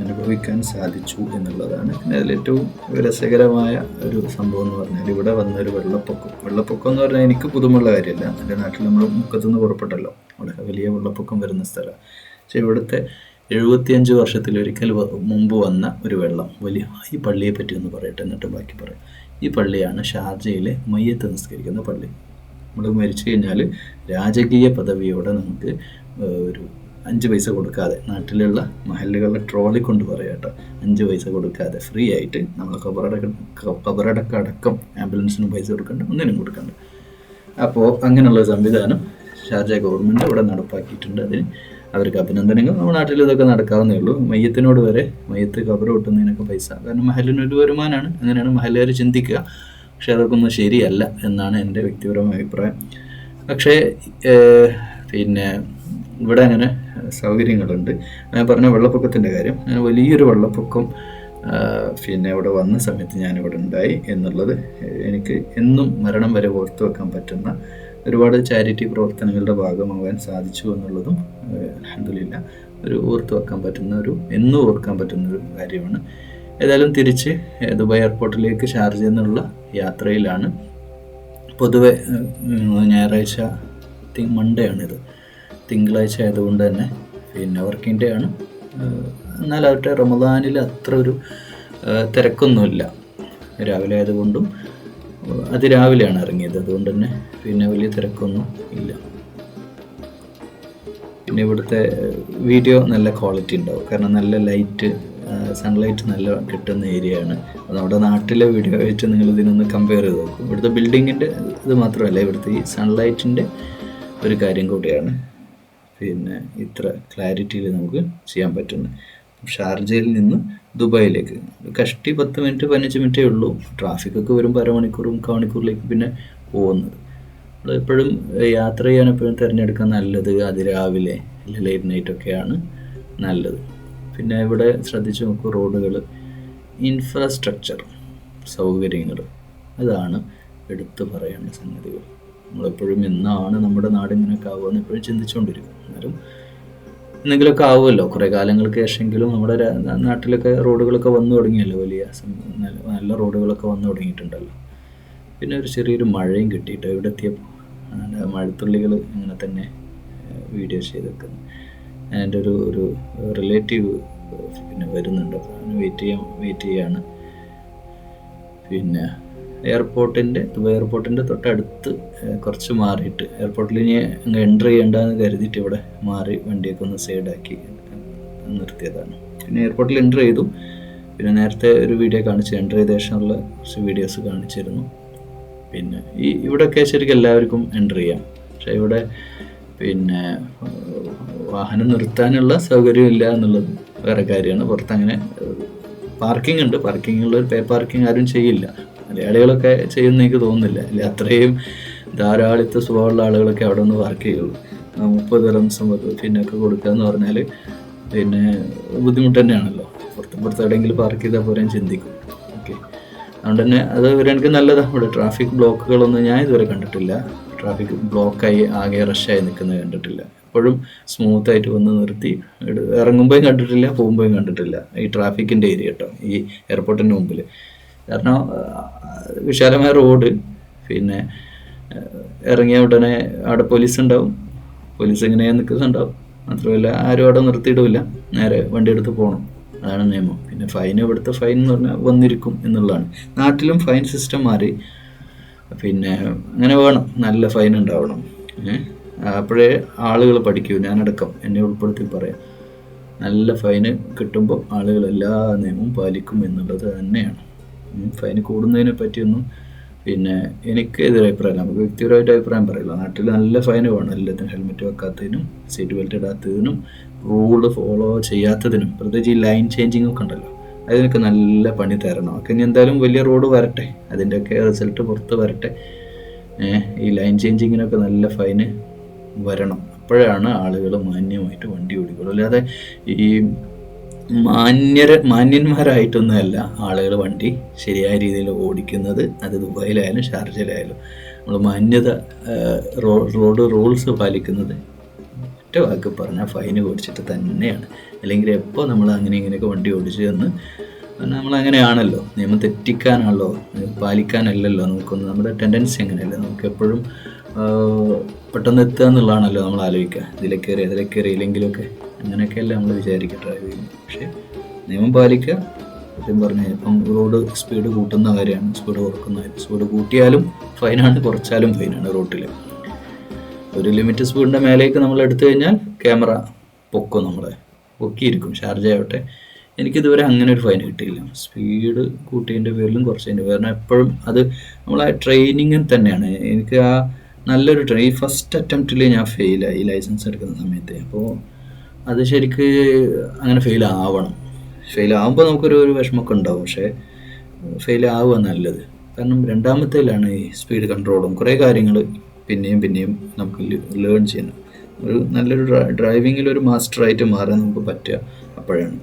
അനുഭവിക്കാൻ സാധിച്ചു എന്നുള്ളതാണ്. പിന്നെ അതിലേറ്റവും രസകരമായ ഒരു സംഭവം എന്ന് പറഞ്ഞാൽ ഇവിടെ വന്നൊരു വെള്ളപ്പൊക്കം എന്ന് പറഞ്ഞാൽ എനിക്ക് പുതുമുള്ള കാര്യമല്ല. എൻ്റെ നാട്ടിൽ നമ്മൾ മുക്കത്തുനിന്ന് പുറപ്പെട്ടല്ലോ, വളരെ വലിയ വെള്ളപ്പൊക്കം വരുന്ന സ്ഥലമാണ്. പക്ഷേ ഇവിടുത്തെ 75 വർഷത്തിലൊരിക്കൽ മുമ്പ് വന്ന ഒരു വെള്ളം വലിയ, ഈ പള്ളിയെ പറ്റി ഒന്ന് പറയട്ടെ എന്നിട്ട് ബാക്കി പറയാം. ഈ പള്ളിയാണ് ഷാർജയിലെ മയ്യത്ത് നിസ്കരിക്കുന്ന പള്ളി. നമ്മൾ മരിച്ചു കഴിഞ്ഞാൽ രാജകീയ പദവിയോടെ നമുക്ക് ഒരു 5 പൈസ കൊടുക്കാതെ, നാട്ടിലുള്ള മഹല്ലുകളുടെ ട്രോളി കൊണ്ട് പറയാം കേട്ടോ, 5 പൈസ കൊടുക്കാതെ ഫ്രീ ആയിട്ട് നമ്മൾ കബറടക്കം ആംബുലൻസിനും പൈസ കൊടുക്കണ്ട, ഒന്നിനും കൊടുക്കണ്ട. അപ്പോൾ അങ്ങനെയുള്ള സംവിധാനം ഷാർജ ഗവൺമെൻറ് ഇവിടെ നടപ്പാക്കിയിട്ടുണ്ട്. അതിന് അവർക്ക് അഭിനന്ദനങ്ങൾ. നമ്മുടെ നാട്ടിൽ ഇതൊക്കെ നടക്കാവുന്നേ ഉള്ളൂ. മയ്യത്തിനോട് വരെ, മയ്യത്ത് കബറ് കിട്ടുന്നതിനൊക്കെ പൈസ, കാരണം മഹലിനൊരു വരുമാനമാണ്. അങ്ങനെയാണ് മഹലുകാർ ചിന്തിക്കുക. പക്ഷേ അതൊക്കെ ഒന്നും ശരിയല്ല എന്നാണ് എൻ്റെ വ്യക്തിപരമായ അഭിപ്രായം. പക്ഷേ പിന്നെ ഇവിടെ അങ്ങനെ സൗകര്യങ്ങളുണ്ട്. ഞാൻ പറഞ്ഞ വെള്ളപ്പൊക്കത്തിൻ്റെ കാര്യം, വലിയൊരു വെള്ളപ്പൊക്കം പിന്നെ ഇവിടെ വന്ന സമയത്ത് ഞാനിവിടെ ഉണ്ടായി എന്നുള്ളത് എനിക്ക് എന്നും മരണം വരെ ഓർത്തു വെക്കാൻ പറ്റുന്ന ഒരുപാട് ചാരിറ്റി പ്രവർത്തനങ്ങളുടെ ഭാഗമാകാൻ സാധിച്ചു എന്നുള്ളതും അൽഹംദുലില്ലാ ഒരു ഓർത്തു വെക്കാൻ പറ്റുന്ന എന്നും ഓർക്കാൻ പറ്റുന്ന ഒരു കാര്യമാണ്. ഏതായാലും തിരിച്ച് ദുബായ് എയർപോർട്ടിലേക്ക് ഷാർജയിൽ നിന്നുള്ള യാത്രയിലാണ്. പൊതുവെ ഞായറാഴ്ച മൺഡേ ആണിത്, തിങ്കളാഴ്ച ആയതുകൊണ്ട് തന്നെ പിന്നെ വർക്കിംഗ് ഡേ ആണ്. എന്നാൽ അവരുടെ റമദാനിൽ അത്ര ഒരു തിരക്കൊന്നുമില്ല. രാവിലെ ആയതുകൊണ്ടും അതിരാവിലെയാണ് ഇറങ്ങിയത്, അതുകൊണ്ട് തന്നെ പിന്നെ വലിയ തിരക്കൊന്നും ഇല്ല. പിന്നെ ഇവിടുത്തെ വീഡിയോ നല്ല ക്വാളിറ്റി ഉണ്ടാവും, കാരണം നല്ല ലൈറ്റ്, സൺലൈറ്റ് നല്ല കിട്ടുന്ന ഏരിയയാണ്. അത് നമ്മുടെ നാട്ടിലെ വീഡിയോ ആയിട്ട് നിങ്ങൾ ഇതിനൊന്ന് കമ്പയർ ചെയ്ത് നോക്കും. ഇവിടുത്തെ ബിൽഡിങ്ങിൻ്റെ ഇത് മാത്രമല്ല, ഇവിടുത്തെ ഈ സൺലൈറ്റിൻ്റെ ഒരു കാര്യം കൂടിയാണ് പിന്നെ ഇത്ര ക്ലാരിറ്റിയിൽ നമുക്ക് ചെയ്യാൻ പറ്റുന്നത്. ഷാർജയിൽ നിന്ന് ദുബായിലേക്ക് കഷ്ടി 10 മിനിറ്റ് 15 മിനിറ്റേ ഉള്ളൂ. ട്രാഫിക്കൊക്കെ വരുമ്പോൾ അരമണിക്കൂറും മണിക്കൂറിലേക്ക് പിന്നെ പോകുന്നത്. നമ്മളെപ്പോഴും യാത്ര ചെയ്യാൻ എപ്പോഴും തിരഞ്ഞെടുക്കാൻ നല്ലത് അതിരാവിലെ അല്ലെങ്കിൽ ലേറ്റ് നൈറ്റൊക്കെയാണ് നല്ലത്. പിന്നെ ഇവിടെ ശ്രദ്ധിച്ച് നോക്കൂ, റോഡുകൾ, ഇൻഫ്രാസ്ട്രക്ചർ, സൗകര്യങ്ങൾ, അതാണ് എടുത്തു പറയേണ്ട സംഗതികൾ. നമ്മളെപ്പോഴും എന്നാണ് നമ്മുടെ നാട് ഇങ്ങനെയൊക്കെ ആവുമെന്ന് എപ്പോഴും ചിന്തിച്ചുകൊണ്ടിരിക്കും. എന്നാലും എന്തെങ്കിലുമൊക്കെ ആവുമല്ലോ, കുറേ കാലങ്ങൾക്ക് ശേഷമെങ്കിലും. നമ്മുടെ നാട്ടിലൊക്കെ റോഡുകളൊക്കെ വന്നു തുടങ്ങിയല്ലോ, വലിയ നല്ല റോഡുകളൊക്കെ വന്നു തുടങ്ങിയിട്ടുണ്ടല്ലോ. പിന്നെ ഒരു ചെറിയൊരു മഴയും കിട്ടിയിട്ട് ഇവിടെ എത്തിയപ്പോൾ മഴത്തുള്ളികൾ ഇങ്ങനെ തന്നെ വീഡിയോ ചെയ്ത് വെക്കുന്നു. എൻ്റെ ഒരു റിലേറ്റീവ് പിന്നെ വരുന്നുണ്ട്, അപ്പോൾ അവന് വെയിറ്റ് ചെയ്യാണ്. പിന്നെ ദുബായ് എയർപോർട്ടിൻ്റെ തൊട്ടടുത്ത് കുറച്ച് മാറിയിട്ട്, എയർപോർട്ടിൽ ഇനി അങ്ങ് എൻ്റർ ചെയ്യേണ്ടെന്ന് കരുതിയിട്ട് ഇവിടെ മാറി വണ്ടിയൊക്കെ ഒന്ന് സൈഡാക്കി നിർത്തിയതാണ്. പിന്നെ എയർപോർട്ടിൽ എൻ്റർ ചെയ്തു. പിന്നെ നേരത്തെ ഒരു വീഡിയോ കാണിച്ചു, എൻ്റർ ചെയ്ത ശേഷമുള്ള കുറച്ച് വീഡിയോസ് കാണിച്ചിരുന്നു. പിന്നെ ഇവിടെയൊക്കെ ശരിക്കും എല്ലാവർക്കും എൻ്റർ ചെയ്യാം, പക്ഷേ ഇവിടെ പിന്നെ വാഹനം നിർത്താനുള്ള സൗകര്യമില്ല എന്നുള്ളത് വേറെ കാര്യമാണ്. പുറത്തങ്ങനെ പാർക്കിംഗ് ഉണ്ട്, പാർക്കിങ്ങുള്ള ഒരു പേ പാർക്കിംഗ് ആരും ചെയ്യില്ല. മലയാളികളൊക്കെ ചെയ്യുന്ന എനിക്ക് തോന്നുന്നില്ല, അല്ലെ അത്രയും ധാരാളിത്ത സ്വഭാവമുള്ള ആളുകളൊക്കെ അവിടെ നിന്ന് പാർക്ക് ചെയ്യുള്ളൂ. 30 ദിർഹംസും പിന്നൊക്കെ കൊടുക്കുക എന്ന് പറഞ്ഞാൽ പിന്നെ ബുദ്ധിമുട്ട് തന്നെയാണല്ലോ. പുറത്ത് എവിടെയെങ്കിലും പാർക്ക് ചെയ്താൽ പോരാൻ ചിന്തിക്കും. ഓക്കെ, അതുകൊണ്ട് തന്നെ അത് എനിക്ക് നല്ലതാണ്. ഇവിടെ ട്രാഫിക് ബ്ലോക്കുകളൊന്നും ഞാൻ ഇതുവരെ കണ്ടിട്ടില്ല. ട്രാഫിക് ബ്ലോക്കായി ആകെ റഷായി നിൽക്കുന്നത് കണ്ടിട്ടില്ല. എപ്പോഴും സ്മൂത്തായിട്ട് വന്ന് നിർത്തി ഇറങ്ങുമ്പോഴും കണ്ടിട്ടില്ല, പോകുമ്പോഴും കണ്ടിട്ടില്ല. ഈ ട്രാഫിക്കിൻ്റെ ഏരിയ കേട്ടോ, ഈ എയർപോർട്ടിൻ്റെ മുമ്പിൽ. കാരണം വിശാലമായ റോഡ്, പിന്നെ ഇറങ്ങിയ ഉടനെ അവിടെ പോലീസ് ഉണ്ടാവും, പോലീസ് ഇങ്ങനെ നിൽക്കുന്നുണ്ടാവും. മാത്രമല്ല ആരും അവിടെ നിർത്തിയിടില്ല, നേരെ വണ്ടി എടുത്ത് പോകണം, അതാണ് നിയമം. പിന്നെ ഇവിടുത്തെ ഫൈൻ എന്ന് പറഞ്ഞാൽ വന്നിരിക്കും എന്നുള്ളതാണ്. നാട്ടിലും ഫൈൻ സിസ്റ്റം മാറി, പിന്നെ അങ്ങനെ വേണം, നല്ല ഫൈൻ ഉണ്ടാവണം. അപ്പോഴേ ആളുകൾ പഠിക്കൂ, ഞാനടക്കം എന്നെ ഉൾപ്പെടുത്തി പറയാം. നല്ല ഫൈന് കിട്ടുമ്പോൾ ആളുകൾ എല്ലാ നിയമവും പാലിക്കും എന്നുള്ളത് തന്നെയാണ്. ഫൈന് കൂടുന്നതിനെ പറ്റിയൊന്നും പിന്നെ എനിക്ക് എതിരെ അഭിപ്രായം, നമുക്ക് വ്യക്തിപരമായിട്ട് അഭിപ്രായം പറയില്ല. നാട്ടിൽ നല്ല ഫൈന് വേണം, എല്ലാത്തിനും ഹെൽമെറ്റ് വെക്കാത്തതിനും സീറ്റ് ബെൽറ്റ് ഇടാത്തതിനും റൂള് ഫോളോ ചെയ്യാത്തതിനും. പ്രത്യേകിച്ച് ഈ ലൈൻ ചേഞ്ചിങ് ഒക്കെ ഉണ്ടല്ലോ, അതിനൊക്കെ നല്ല പണി തരണം. ഒക്കെ ഇനി എന്തായാലും വലിയ റോഡ് വരട്ടെ, അതിൻ്റെയൊക്കെ റിസൾട്ട് പുറത്ത് വരട്ടെ. ഈ ലൈൻ ചേഞ്ചിങ്ങിനൊക്കെ നല്ല ഫൈന് വരണം, അപ്പോഴാണ് ആളുകൾ മാന്യമായിട്ട് വണ്ടി ഓടിക്കുള്ളൂ. അല്ലാതെ ഈ മാന്യന്മാരായിട്ടൊന്നുമല്ല ആളുകൾ വണ്ടി ശരിയായ രീതിയിൽ ഓടിക്കുന്നത്. അത് ദുബായിലായാലും ഷാർജയിലായാലും നമ്മൾ മാന്യത, റോഡ് റൂൾസ് പാലിക്കുന്നത് ഒറ്റ വാക്ക് പറഞ്ഞാൽ ഫൈന് ഓടിച്ചിട്ട് തന്നെയാണ്. അല്ലെങ്കിൽ എപ്പോൾ നമ്മൾ ഇങ്ങനെയൊക്കെ വണ്ടി ഓടിച്ചു എന്ന് നമ്മളങ്ങനെയാണല്ലോ, നിയമം തെറ്റിക്കാനാണല്ലോ, പാലിക്കാനല്ലല്ലോ നമുക്കൊന്ന്. നമ്മുടെ ടെൻഡൻസി അങ്ങനെയല്ല, നമുക്ക് എപ്പോഴും പെട്ടെന്ന് എത്തുക എന്നുള്ളതാണല്ലോ നമ്മൾ ആലോചിക്കുക. ഇതിലെ കയറി ഇല്ലെങ്കിലൊക്കെ അങ്ങനെയൊക്കെയല്ല നമ്മൾ വിചാരിക്കുക ഡ്രൈവ് ചെയ്യുന്നത്. പക്ഷേ നിയമം പാലിക്കുക. സത്യം പറഞ്ഞാൽ ഇപ്പം റോഡ് സ്പീഡ് കൂട്ടുന്ന കാര്യമാണ്, സ്പീഡ് കുറക്കുന്ന കാര്യം. സ്പീഡ് കൂട്ടിയാലും ഫൈനാണ്, കുറച്ചാലും ഫൈനാണ്. റോട്ടിൽ ഒരു ലിമിറ്റ് സ്പീഡിൻ്റെ മേലേക്ക് നമ്മൾ എടുത്തു കഴിഞ്ഞാൽ ക്യാമറ പൊക്കും, നമ്മളെ പൊക്കിയിരിക്കും. ഷാർജ ആവട്ടെ, എനിക്കിതുവരെ അങ്ങനെ ഒരു ഫൈൻ കിട്ടിയില്ല. സ്പീഡ് കൂട്ടിയതിൻ്റെ പേരിലും കുറച്ചതിൻ്റെ പേരിലും എപ്പോഴും അത് നമ്മളെ ട്രെയിനിങ്ങിൽ തന്നെയാണ്. എനിക്ക് ആ നല്ലൊരു ഫസ്റ്റ് അറ്റംപ്റ്റിൽ ഞാൻ ഫെയിലായി ലൈസൻസ് എടുക്കുന്ന സമയത്ത്. അപ്പോൾ അത് ശരിക്ക് അങ്ങനെ ഫെയിലാവുമ്പോൾ നമുക്കൊരു വിഷമമൊക്കെ ഉണ്ടാവും. പക്ഷേ ഫെയിലാവുക നല്ലത്. കാരണം രണ്ടാമത്തേലാണ് ഈ സ്പീഡ് കൺട്രോളും കുറേ കാര്യങ്ങൾ പിന്നെയും നമുക്ക് ലേൺ ചെയ്യണം. നല്ലൊരു ഡ്രൈവിങ്ങിൽ ഒരു മാസ്റ്ററായിട്ട് മാറാൻ നമുക്ക് പറ്റുക അപ്പോഴാണ്.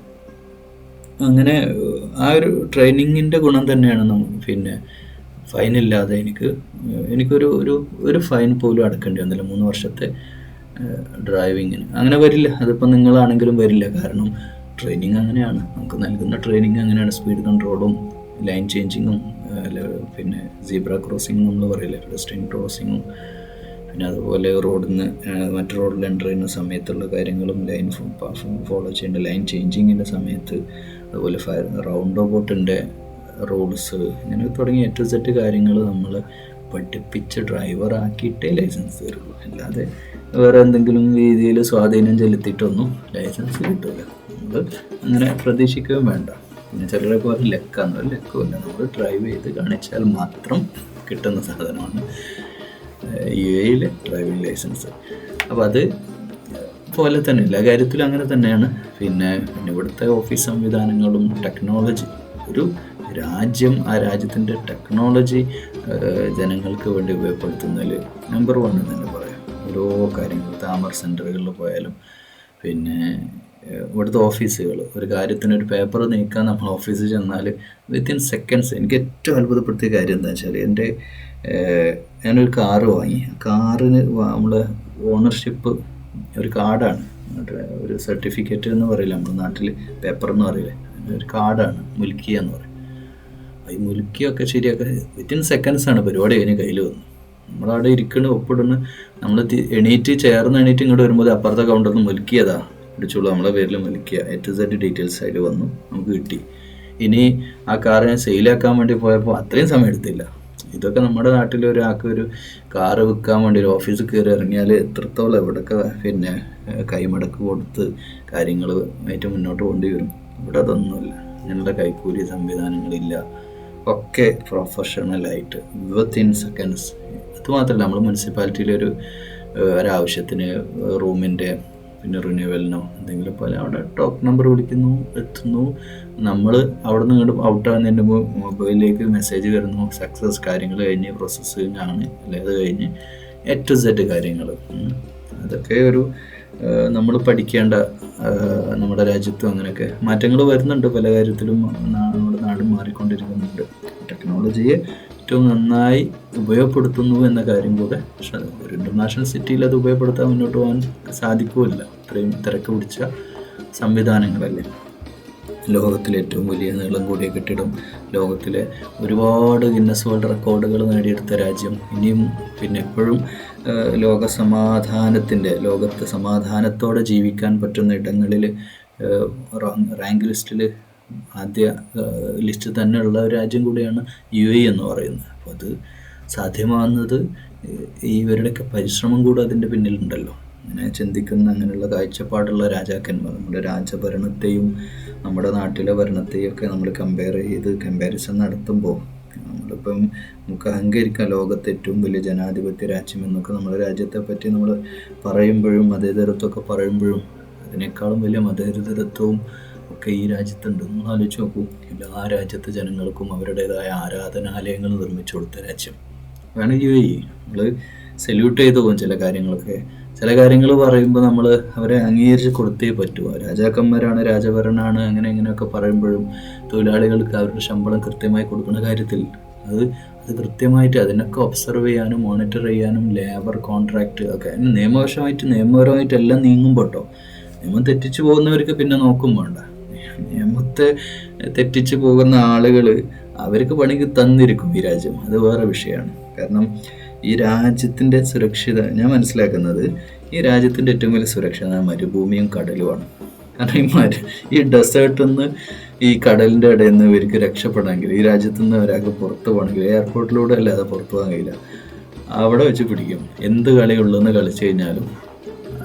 അങ്ങനെ ആ ഒരു ട്രെയിനിങ്ങിൻ്റെ ഗുണം തന്നെയാണ് നമുക്ക്. പിന്നെ ഫൈനില്ലാതെ എനിക്കൊരു ഫൈൻ പോലും അടക്കേണ്ടി വന്നില്ല 3 വർഷത്തെ ഡ്രൈവിങ്ങിന്. അങ്ങനെ വരില്ല, അതിപ്പോൾ നിങ്ങളാണെങ്കിലും വരില്ല. കാരണം ട്രെയിനിങ് അങ്ങനെയാണ്, നമുക്ക് നൽകുന്ന ട്രെയിനിങ് അങ്ങനെയാണ്. സ്പീഡ് കൺട്രോളും ലൈൻ ചേഞ്ചിങ്ങും പിന്നെ സീബ്ര ക്രോസിങ്ങും നമ്മൾ പറയില്ലേ, പെഡസ്ട്രിയൻ ക്രോസിങ്ങും, പിന്നെ അതുപോലെ റോഡിൽ നിന്ന് മറ്റു റോഡിൽ എൻ്റർ ചെയ്യുന്ന സമയത്തുള്ള കാര്യങ്ങളും, ലൈൻ ഫോളോ ചെയ്യേണ്ട ലൈൻ ചേഞ്ചിങ്ങിൻ്റെ സമയത്ത്, അതുപോലെ റൗണ്ട് റോബോട്ടിൻ്റെ റൂൾസ്, ഇങ്ങനെ തുടങ്ങിയ A to Z കാര്യങ്ങൾ നമ്മൾ പഠിപ്പിച്ച് ഡ്രൈവറാക്കിയിട്ടേ ലൈസൻസ് തരുള്ളൂ. അല്ലാതെ വേറെ എന്തെങ്കിലും രീതിയിൽ സ്വാധീനം ചെലുത്തിയിട്ടൊന്നും ലൈസൻസ് കിട്ടില്ല. നമ്മൾ അങ്ങനെ പ്രതീക്ഷിക്കുകയും വേണ്ട. പിന്നെ ചിലരൊക്കെ പറഞ്ഞ് ലക്കാന്ന്, ഒരു ലക്കുമില്ല. നമ്മൾ ഡ്രൈവ് ചെയ്ത് കാണിച്ചാൽ മാത്രം കിട്ടുന്ന സാധനമാണ് UAE ഡ്രൈവിംഗ് ലൈസൻസ്. അപ്പോൾ അത് പോലെ തന്നെ എല്ലാ കാര്യത്തിലും അങ്ങനെ തന്നെയാണ്. പിന്നെ ഇവിടുത്തെ ഓഫീസ് സംവിധാനങ്ങളും ടെക്നോളജി, ഒരു രാജ്യം ആ രാജ്യത്തിൻ്റെ ടെക്നോളജി ജനങ്ങൾക്ക് വേണ്ടി ഉപയോഗപ്പെടുത്തുന്നതിൽ നമ്പർ 1 എന്ന് തന്നെ പറയാം. ഓരോ കാര്യങ്ങൾ, താമർ സെൻറ്ററുകളിൽ പോയാലും പിന്നെ ഇവിടുത്തെ ഓഫീസുകൾ, ഒരു കാര്യത്തിന് ഒരു പേപ്പർ നീക്കാൻ നമ്മൾ ഓഫീസിൽ ചെന്നാൽ വിത്തിൻ സെക്കൻഡ്സ്. എനിക്ക് ഏറ്റവും അത്ഭുതപ്പെടുത്തിയ കാര്യം എന്താ വെച്ചാൽ, ഞാനൊരു കാറ് വാങ്ങി. കാറിന് നമ്മൾ ഓണർഷിപ്പ് ഒരു കാർഡാണ്, ഒരു സർട്ടിഫിക്കറ്റ് എന്ന് പറയില്ല നമ്മുടെ നാട്ടിൽ, പേപ്പർ എന്ന് പറയില്ലേ, ഒരു കാർഡാണ്, മുൽക്കിയ എന്ന് പറയും. ഈ മുൽക്കിയൊക്കെ ശരിയാക്കാൻ വിത്തിൻ സെക്കൻഡ്സാണ് പരിപാടി കഴിഞ്ഞ് കയ്യിൽ വന്നു. നമ്മളവിടെ ഇരിക്കണ്, ഒപ്പിടുന്നു, നമ്മൾ എണീറ്റ് ചേർന്ന് ഇങ്ങോട്ട് വരുമ്പോൾ അപ്പുറത്തെ കൗണ്ടറിൽ നിന്ന് മുൽക്കിയതാ പിടിച്ചോളൂ, നമ്മളെ പേരിൽ മുൽക്കിയ A to Z ഡീറ്റെയിൽസ് അതിൽ വന്നു, നമുക്ക് കിട്ടി. ഇനി ആ കാറിനെ സെയിലാക്കാൻ വേണ്ടി പോയപ്പോൾ അത്രയും സമയം എടുത്തില്ല. ഇതൊക്കെ നമ്മുടെ നാട്ടിൽ ഒരാൾക്ക് ഒരു കാറ് വിൽക്കാൻ വേണ്ടി ഒരു ഓഫീസിൽ കയറി ഇറങ്ങിയാൽ എത്രത്തോളം എവിടെയൊക്കെ പിന്നെ കൈമടക്ക് കൊടുത്ത് കാര്യങ്ങൾ ആയിട്ട് മുന്നോട്ട് കൊണ്ടുവരും. ഇവിടെ അതൊന്നുമില്ല, ഞങ്ങളുടെ കൈക്കൂലി സംവിധാനങ്ങളില്ല, ഒക്കെ പ്രൊഫഷണലായിട്ട് വിത്തിൻ സെക്കൻഡ്സ്. അതുമാത്രമല്ല, നമ്മൾ മുനിസിപ്പാലിറ്റിയിലൊരു ഒരാവശ്യത്തിന് റൂമിൻ്റെ പിന്നെ റിന്യൂവലിനോ എന്തെങ്കിലും പോലെ അവിടെ ടോക്ക് നമ്പർ വിളിക്കുന്നു, എത്തുന്നു, നമ്മൾ അവിടെ നിന്ന് ഇങ്ങോട്ട് ഔട്ടാകുന്നതിൻ്റെ മൊബൈലിലേക്ക് മെസ്സേജ് വരുന്നു, സക്സസ്, കാര്യങ്ങൾ കഴിഞ്ഞ് പ്രോസസ്സിങ് ആണ്, അല്ലെ അത് കഴിഞ്ഞ് A to Z കാര്യങ്ങൾ. അതൊക്കെ ഒരു നമ്മൾ പഠിക്കേണ്ട, നമ്മുടെ രാജ്യത്തും അങ്ങനെയൊക്കെ മാറ്റങ്ങൾ വരുന്നുണ്ട്. പല കാര്യത്തിലും നമ്മുടെ നാട് മാറിക്കൊണ്ടിരിക്കുന്നുണ്ട്. ടെക്നോളജിയെ ഏറ്റവും നന്നായി ഉപയോഗപ്പെടുത്തുന്നു എന്ന കാര്യം കൂടെ ഒരു ഇൻ്റർനാഷണൽ സിറ്റിയിൽ അത് ഉപയോഗപ്പെടുത്താൻ മുന്നോട്ട് പോകാൻ സാധിക്കുമില്ല. ഇത്രയും തിരക്ക് പിടിച്ച സംവിധാനങ്ങളല്ലേ. ലോകത്തിലെ ഏറ്റവും വലിയ നീളം കൂടിയ കെട്ടിടം, ലോകത്തിലെ ഒരുപാട് ഗിന്നസ് വേൾഡ് റെക്കോർഡുകൾ നേടിയെടുത്ത രാജ്യം, ഇനിയും പിന്നെ എപ്പോഴും ലോകത്ത് സമാധാനത്തോടെ ജീവിക്കാൻ പറ്റുന്ന ഇടങ്ങളിൽ റാങ്ക് ലിസ്റ്റിൽ ആദ്യ ലിസ്റ്റ് തന്നെയുള്ള ഒരു രാജ്യം കൂടിയാണ് UAE എന്ന് പറയുന്നത്. അപ്പോൾ അത് സാധ്യമാകുന്നത് ഇവരുടെയൊക്കെ പരിശ്രമം കൂടെ അതിൻ്റെ പിന്നിലുണ്ടല്ലോ. അങ്ങനെ ചിന്തിക്കുന്ന, അങ്ങനെയുള്ള കാഴ്ചപ്പാടുള്ള രാജാക്കന്മാർ. നമ്മുടെ രാജഭരണത്തെയും നമ്മുടെ നാട്ടിലെ ഭരണത്തെയും ഒക്കെ നമ്മൾ കമ്പാരിസൺ നടത്തുമ്പോൾ നമ്മളിപ്പം നമുക്ക് അഹങ്കരിക്കാം, ലോകത്തെ ഏറ്റവും വലിയ ജനാധിപത്യ രാജ്യം എന്നൊക്കെ നമ്മുടെ രാജ്യത്തെ പറ്റി നമ്മൾ പറയുമ്പോഴും മതേതരത്വമൊക്കെ പറയുമ്പോഴും അതിനേക്കാളും വലിയ മതേതരത്വവും ഒക്കെ ഈ രാജ്യത്തുണ്ട്. നമ്മൾ ആലോചിച്ച് നോക്കൂ, എല്ലാ രാജ്യത്തെ ജനങ്ങൾക്കും അവരുടേതായ ആരാധനാലയങ്ങൾ നിർമ്മിച്ചു കൊടുത്ത രാജ്യം വേണം UAE. നമ്മൾ സല്യൂട്ട് ചെയ്തു പോകും ചില കാര്യങ്ങൾ പറയുമ്പോൾ നമ്മൾ അവരെ അംഗീകരിച്ച് കൊടുത്തേ പറ്റൂ. രാജാക്കന്മാരാണ്, രാജഭരണമാണ്, ഇങ്ങനെയൊക്കെ പറയുമ്പോഴും തൊഴിലാളികൾക്ക് അവരുടെ ശമ്പളം കൃത്യമായി കൊടുക്കുന്ന കാര്യത്തിൽ അത് കൃത്യമായിട്ട് അതിനൊക്കെ ഒബ്സർവ് ചെയ്യാനും മോണിറ്റർ ചെയ്യാനും ലേബർ കോൺട്രാക്റ്റ് ഒക്കെ നിയമപരമായിട്ട് എല്ലാം നീങ്ങുമ്പോൾ കേട്ടോ, നിയമം തെറ്റിച്ചു പോകുന്നവർക്ക് പിന്നെ നോക്കും വേണ്ട. നിയമത്തെ തെറ്റിച്ചു പോകുന്ന ആളുകൾ അവർക്ക് പണിക്ക് തന്നിരിക്കും ഈ രാജ്യം, അത് വേറെ വിഷയമാണ്. കാരണം ഈ രാജ്യത്തിൻ്റെ ഞാൻ മനസ്സിലാക്കുന്നത് ഈ രാജ്യത്തിൻ്റെ ഏറ്റവും വലിയ സുരക്ഷ മരുഭൂമിയും കടലുമാണ്. കാരണം ഈ ഡെസേർട്ടിൽ നിന്ന് ഈ കടലിൻ്റെ ഇടയിൽ നിന്ന് ഇവർക്ക് രക്ഷപ്പെടണമെങ്കിൽ, ഈ രാജ്യത്തു നിന്ന് ഒരാൾക്ക് പുറത്ത് പോകണമെങ്കിൽ എയർപോർട്ടിലൂടെ അല്ലാതെ പുറത്ത് പോകാൻ കഴിയില്ല. അവിടെ വെച്ച് പിടിക്കും. എന്ത് കളിയുള്ളെന്ന് കളിച്ചു കഴിഞ്ഞാലും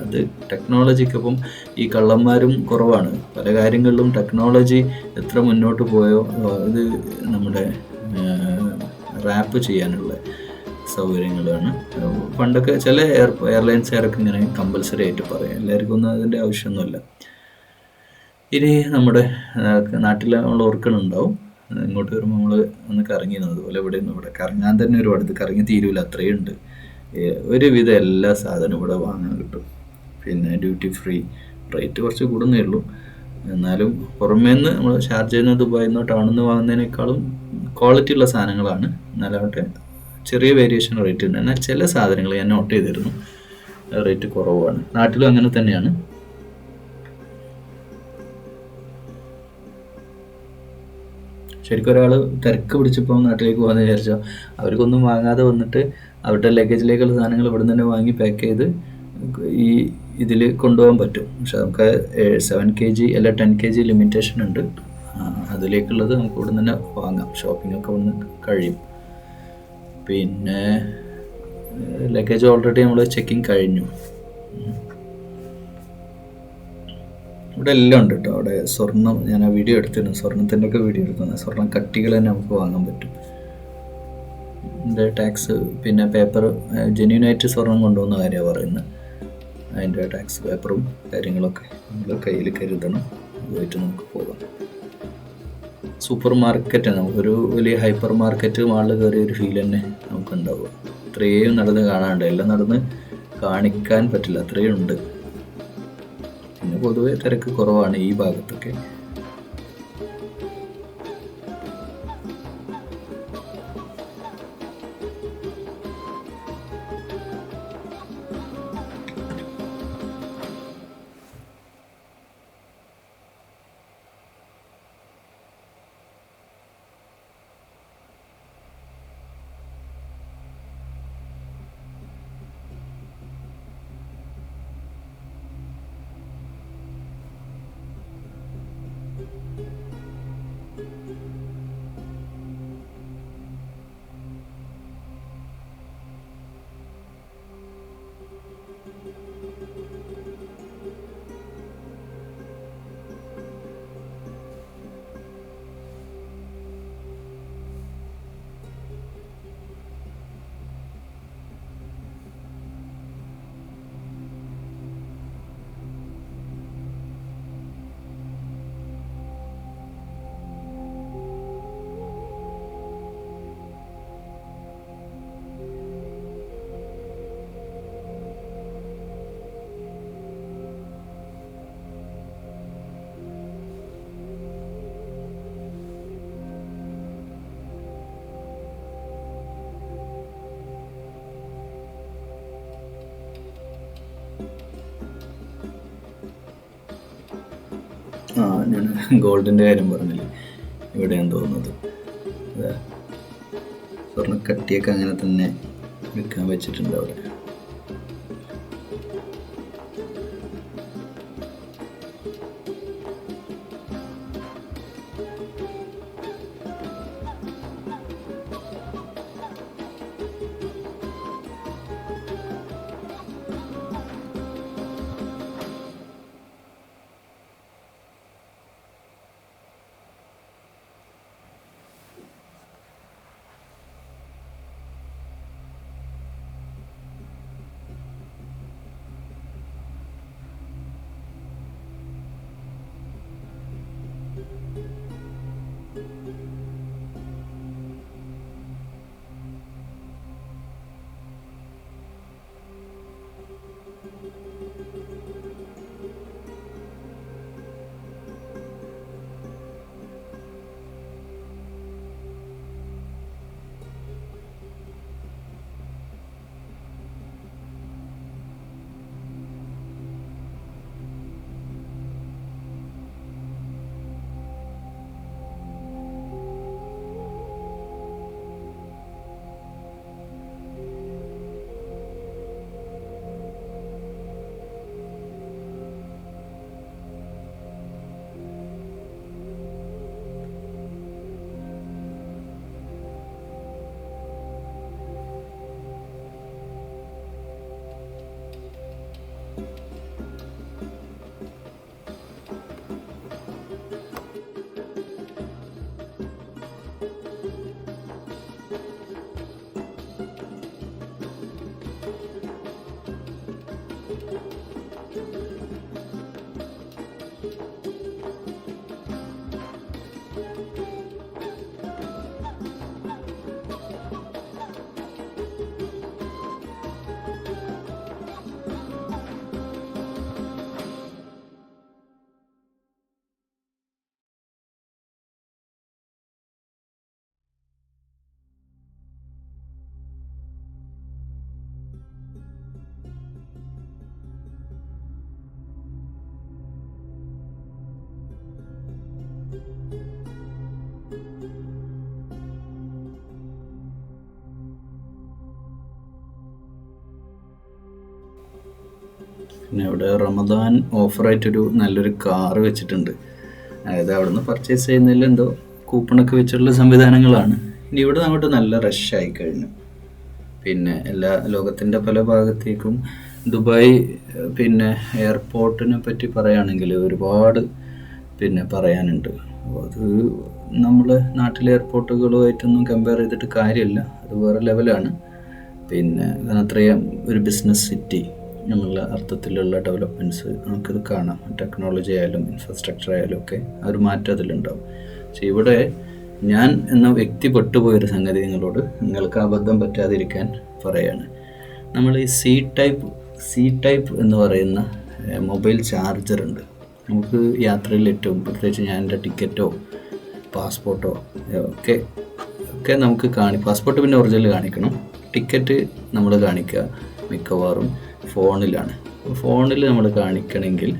അത് ടെക്നോളജിക്കൊപ്പം ഈ കള്ളന്മാരും കുറവാണ്. പല കാര്യങ്ങളിലും ടെക്നോളജി എത്ര മുന്നോട്ട് പോയോ ഇത് നമ്മുടെ റാപ്പ് ചെയ്യാനുള്ള സൗകര്യങ്ങളാണ്. പണ്ടൊക്കെ ചില എയർലൈൻസുകാരൊക്കെ ഇങ്ങനെ കമ്പൽസറി ആയിട്ട് പറയാം, എല്ലാവർക്കും ഒന്നും അതിൻ്റെ ആവശ്യമൊന്നുമില്ല. ഇനി നമ്മുടെ നാട്ടിലുള്ള ഓർക്കണുണ്ടാവും, ഇങ്ങോട്ട് വരുമ്പോൾ നമ്മൾ ഒന്ന് കറങ്ങിയത് അതുപോലെ ഇവിടെ കറങ്ങാൻ തന്നെ ഒരുപാട് കറങ്ങി തീരുമില്ല, അത്രയും ഉണ്ട്. ഒരുവിധം എല്ലാ സാധനവും ഇവിടെ വാങ്ങാൻ കിട്ടും. പിന്നെ ഡ്യൂട്ടി ഫ്രീ, റേറ്റ് കുറച്ച് കൂടുന്നേ ഉള്ളൂ. എന്നാലും പുറമേന്ന് നമ്മൾ ഷാർജയിൽ നിന്ന് ദുബായിൽ നിന്നോ ടൗണിൽ നിന്ന് വാങ്ങുന്നതിനേക്കാളും ക്വാളിറ്റി ഉള്ള സാധനങ്ങളാണ്. എന്നാലാവട്ടെ ചെറിയ വേരിയേഷൻ റേറ്റ് ഉണ്ട്. എന്നാൽ ചില സാധനങ്ങൾ ഞാൻ നോട്ട് ചെയ്തിരുന്നു റേറ്റ് കുറവാണ്. നാട്ടിലും അങ്ങനെ തന്നെയാണ്. ശരിക്കും ഒരാൾ തിരക്ക് പിടിച്ചപ്പോൾ നാട്ടിലേക്ക് പോകാമെന്ന് വിചാരിച്ചാൽ അവർക്കൊന്നും വാങ്ങാതെ വന്നിട്ട് അവരുടെ ലഗേജിലേക്കുള്ള സാധനങ്ങൾ ഇവിടെ തന്നെ വാങ്ങി പാക്ക് ചെയ്ത് ഈ ഇതിൽ കൊണ്ടുപോകാൻ പറ്റും. പക്ഷെ നമുക്ക് 7 kg അല്ല 10 kg ലിമിറ്റേഷൻ ഉണ്ട്. അതിലേക്കുള്ളത് നമുക്ക് ഇവിടെ തന്നെ വാങ്ങാം. ഷോപ്പിംഗ് ഒക്കെ ഒന്ന് കഴിയും. പിന്നെ ലഗേജ് ഓൾറെഡി നമ്മൾ ചെക്കിങ് കഴിഞ്ഞു. ഇവിടെ എല്ലാം ഉണ്ട് കേട്ടോ. അവിടെ സ്വർണം, ഞാൻ ആ വീഡിയോ എടുത്തിരുന്നു, സ്വർണത്തിൻ്റെ ഒക്കെ വീഡിയോ എടുക്കുന്നത്. സ്വർണം കട്ടികൾ തന്നെ നമുക്ക് വാങ്ങാൻ പറ്റും. അതിൻ്റെ ടാക്സ്, പിന്നെ പേപ്പർ, ജെന്യൂനായിട്ട് സ്വർണം കൊണ്ടുപോകുന്ന കാര്യമാണ് പറയുന്നത്. അതിൻ്റെ ടാക്സ് പേപ്പറും കാര്യങ്ങളൊക്കെ നമ്മൾ കയ്യിൽ കരുതണം. അതുമായിട്ട് നമുക്ക് പോകാം. സൂപ്പർ മാർക്കറ്റ്, നമുക്കൊരു വലിയ ഹൈപ്പർ മാർക്കറ്റ് മാളിൽ കയറിയ ഒരു ഫീൽ തന്നെ നമുക്കുണ്ടാവുക. ഇത്രയും നടന്ന് കാണാനുണ്ട്, എല്ലാം നടന്ന് കാണിക്കാൻ പറ്റില്ല, അത്രയും ഉണ്ട്. പിന്നെ പൊതുവെ തിരക്ക് കുറവാണ് ഈ ഭാഗത്തൊക്കെ. ഞാൻ ഗോൾഡിൻ്റെ കാര്യം പറഞ്ഞില്ലേ, ഇവിടെയാണ് തോന്നുന്നത്. സ്വർണ്ണക്കട്ടിയൊക്കെ അങ്ങനെ തന്നെ വിൽക്കാൻ വെച്ചിട്ടുണ്ട് അവിടെ. പിന്നെ ഇവിടെ റമദാൻ ഓഫറായിട്ടൊരു നല്ലൊരു കാറ് വെച്ചിട്ടുണ്ട്. അതായത് അവിടെ നിന്ന് പർച്ചേസ് ചെയ്യുന്നതിൽ എന്തോ കൂപ്പണൊക്കെ വെച്ചിട്ടുള്ള സംവിധാനങ്ങളാണ്. ഇനി ഇവിടെ അങ്ങോട്ട് നല്ല റഷായി കഴിഞ്ഞു. പിന്നെ എല്ലാ ലോകത്തിൻ്റെ പല ഭാഗത്തേക്കും ദുബായ് പിന്നെ എയർപോർട്ടിനെ പറ്റി പറയുകയാണെങ്കിൽ ഒരുപാട് പിന്നെ പറയാനുണ്ട്. അത് നമ്മൾ നാട്ടിലെ എയർപോർട്ടുകളുമായിട്ടൊന്നും കമ്പയർ ചെയ്തിട്ട് കാര്യമില്ല, അത് വേറെ ലെവലാണ്. പിന്നെ അതിനത്രയും ഒരു ബിസിനസ് സിറ്റി എന്നുള്ള അർത്ഥത്തിലുള്ള ഡെവലപ്മെൻറ്റ്സ് നമുക്കത് കാണാം. ടെക്നോളജി ആയാലും ഇൻഫ്രാസ്ട്രക്ചർ ആയാലും ഒക്കെ ആ ഒരു മാറ്റം അതിലുണ്ടാവും. പക്ഷെ ഇവിടെ ഞാൻ എന്ന വ്യക്തി പെട്ടുപോയൊരു സംഗതി നിങ്ങൾക്ക് അബദ്ധം പറ്റാതിരിക്കാൻ പറയാണ്. നമ്മൾ ഈ സി ടൈപ്പ് എന്ന് പറയുന്ന മൊബൈൽ ചാർജറുണ്ട്. നമുക്ക് യാത്രയിൽ ഏറ്റവും പ്രത്യേകിച്ച് ഞാൻ എൻ്റെ ടിക്കറ്റോ പാസ്പോർട്ടോ ഒക്കെ നമുക്ക് പാസ്പോർട്ട് പിന്നെ ഒറിജിനൽ കാണിക്കണം. ടിക്കറ്റ് നമ്മൾ കാണിക്കുക മിക്കവാറും ഫോണിലാണ്. ഫോണിൽ നമ്മൾ കാണിക്കണമെങ്കിൽ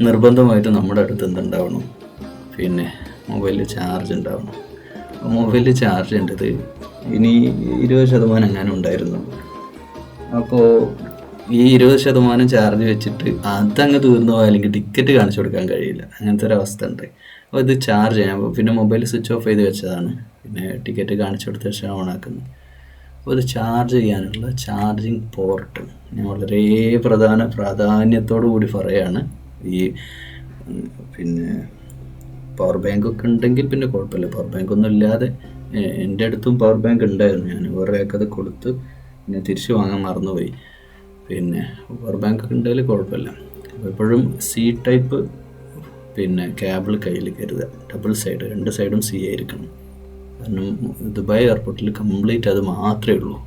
നിർബന്ധമായിട്ട് നമ്മുടെ അടുത്ത് എന്തുണ്ടാവണം, പിന്നെ മൊബൈലിൽ ചാർജ് ഉണ്ടാവണം. മൊബൈലിൽ ചാർജ് ചെയ്യേണ്ടത് ഇനി 20% എങ്ങാനും ഉണ്ടായിരുന്നു. അപ്പോൾ ഈ 20% ചാർജ് വെച്ചിട്ട് അതങ്ങ് തീർന്നു പോയാൽ അല്ലെങ്കിൽ ടിക്കറ്റ് കാണിച്ചു കൊടുക്കാൻ കഴിയില്ല. അങ്ങനത്തെ ഒരു അവസ്ഥ ഉണ്ട്. അപ്പോൾ ഇത് ചാർജ് ചെയ്യാം. പിന്നെ മൊബൈൽ സ്വിച്ച് ഓഫ് ചെയ്ത് വെച്ചതാണ്, പിന്നെ ടിക്കറ്റ് കാണിച്ചു കൊടുത്ത വെച്ചാൽ ഓണാക്കുന്നത്. അപ്പോൾ ഇത് ചാർജ് ചെയ്യാനുള്ള ചാർജിങ് പോർട്ട് ഞാൻ വളരെ പ്രാധാന്യത്തോടു കൂടി പറയുകയാണ്. ഈ പിന്നെ പവർ ബാങ്കൊക്കെ ഉണ്ടെങ്കിൽ പിന്നെ കുഴപ്പമില്ല. പവർ ബാങ്കൊന്നും ഇല്ലാതെ എൻ്റെ അടുത്തും പവർ ബാങ്ക് ഉണ്ടായിരുന്നു. ഞാൻ ഒരാൾക്കത് കൊടുത്ത് പിന്നെ തിരിച്ചു വാങ്ങാൻ മറന്നുപോയി. പിന്നെ പവർ ബാങ്കൊക്കെ ഉണ്ടെങ്കിൽ കുഴപ്പമില്ല. അപ്പോൾ എപ്പോഴും സി ടൈപ്പ് പിന്നെ കേബിൾ കയ്യിൽ കരുതുക. ഡബിൾ സൈഡ്, 2 സൈഡും സി ആയിരിക്കണം. കാരണം ദുബായ് എയർപോർട്ടിൽ കംപ്ലീറ്റ് അത് മാത്രമേ ഉള്ളൂ,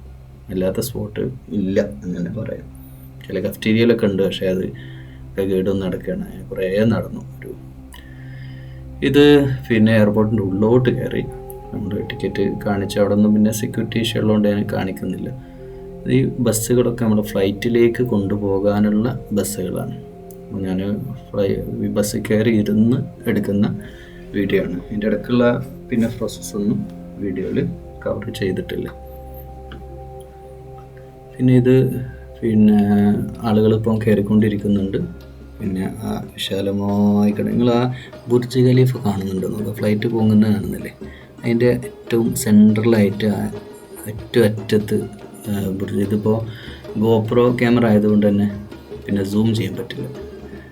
അല്ലാത്ത സ്പോട്ട് ഇല്ല അങ്ങനെ പറയാം. ചില കഫ്റ്റീരിയയിലൊക്കെ ഉണ്ട്, പക്ഷേ അത് കേടൊന്നും നടക്കുകയാണ്. കുറേ നടന്നു. ഇത് പിന്നെ എയർപോർട്ടിൻ്റെ ഉള്ളോട്ട് കയറി നമ്മൾ ടിക്കറ്റ് കാണിച്ച അവിടെ ഒന്നും പിന്നെ സെക്യൂരിറ്റി ഇഷ്യൂ ഉള്ളതുകൊണ്ട് ഞാൻ കാണിക്കുന്നില്ല. ഈ ബസ്സുകളൊക്കെ നമ്മൾ ഫ്ലൈറ്റിലേക്ക് കൊണ്ടുപോകാനുള്ള ബസ്സുകളാണ്. ഞാൻ ബസ്സിൽ കയറി ഇരുന്ന് എടുക്കുന്ന വീഡിയോ ആണ്. ഇതിൻ്റെ ഇടയ്ക്കുള്ള പിന്നെ പ്രോസസ്സൊന്നും വീഡിയോയിൽ കവർ ചെയ്തിട്ടില്ല. പിന്നെ ഇത് പിന്നെ ആളുകളിപ്പം കയറിക്കൊണ്ടിരിക്കുന്നുണ്ട്. പിന്നെ ആ വിശാലമായി നിങ്ങൾ ആ ബുർജ് ഖലീഫ കാണുന്നുണ്ടോ? നമുക്ക് ഫ്ലൈറ്റ് പോകുന്നത് കാണുന്നില്ലേ? അതിൻ്റെ ഏറ്റവും സെൻട്രലായിട്ട് ഏറ്റവും അറ്റത്ത് ബുർജ്. ഇതിപ്പോൾ ഗോപ്രോ ക്യാമറ ആയതുകൊണ്ട് തന്നെ പിന്നെ സൂം ചെയ്യാൻ പറ്റില്ല,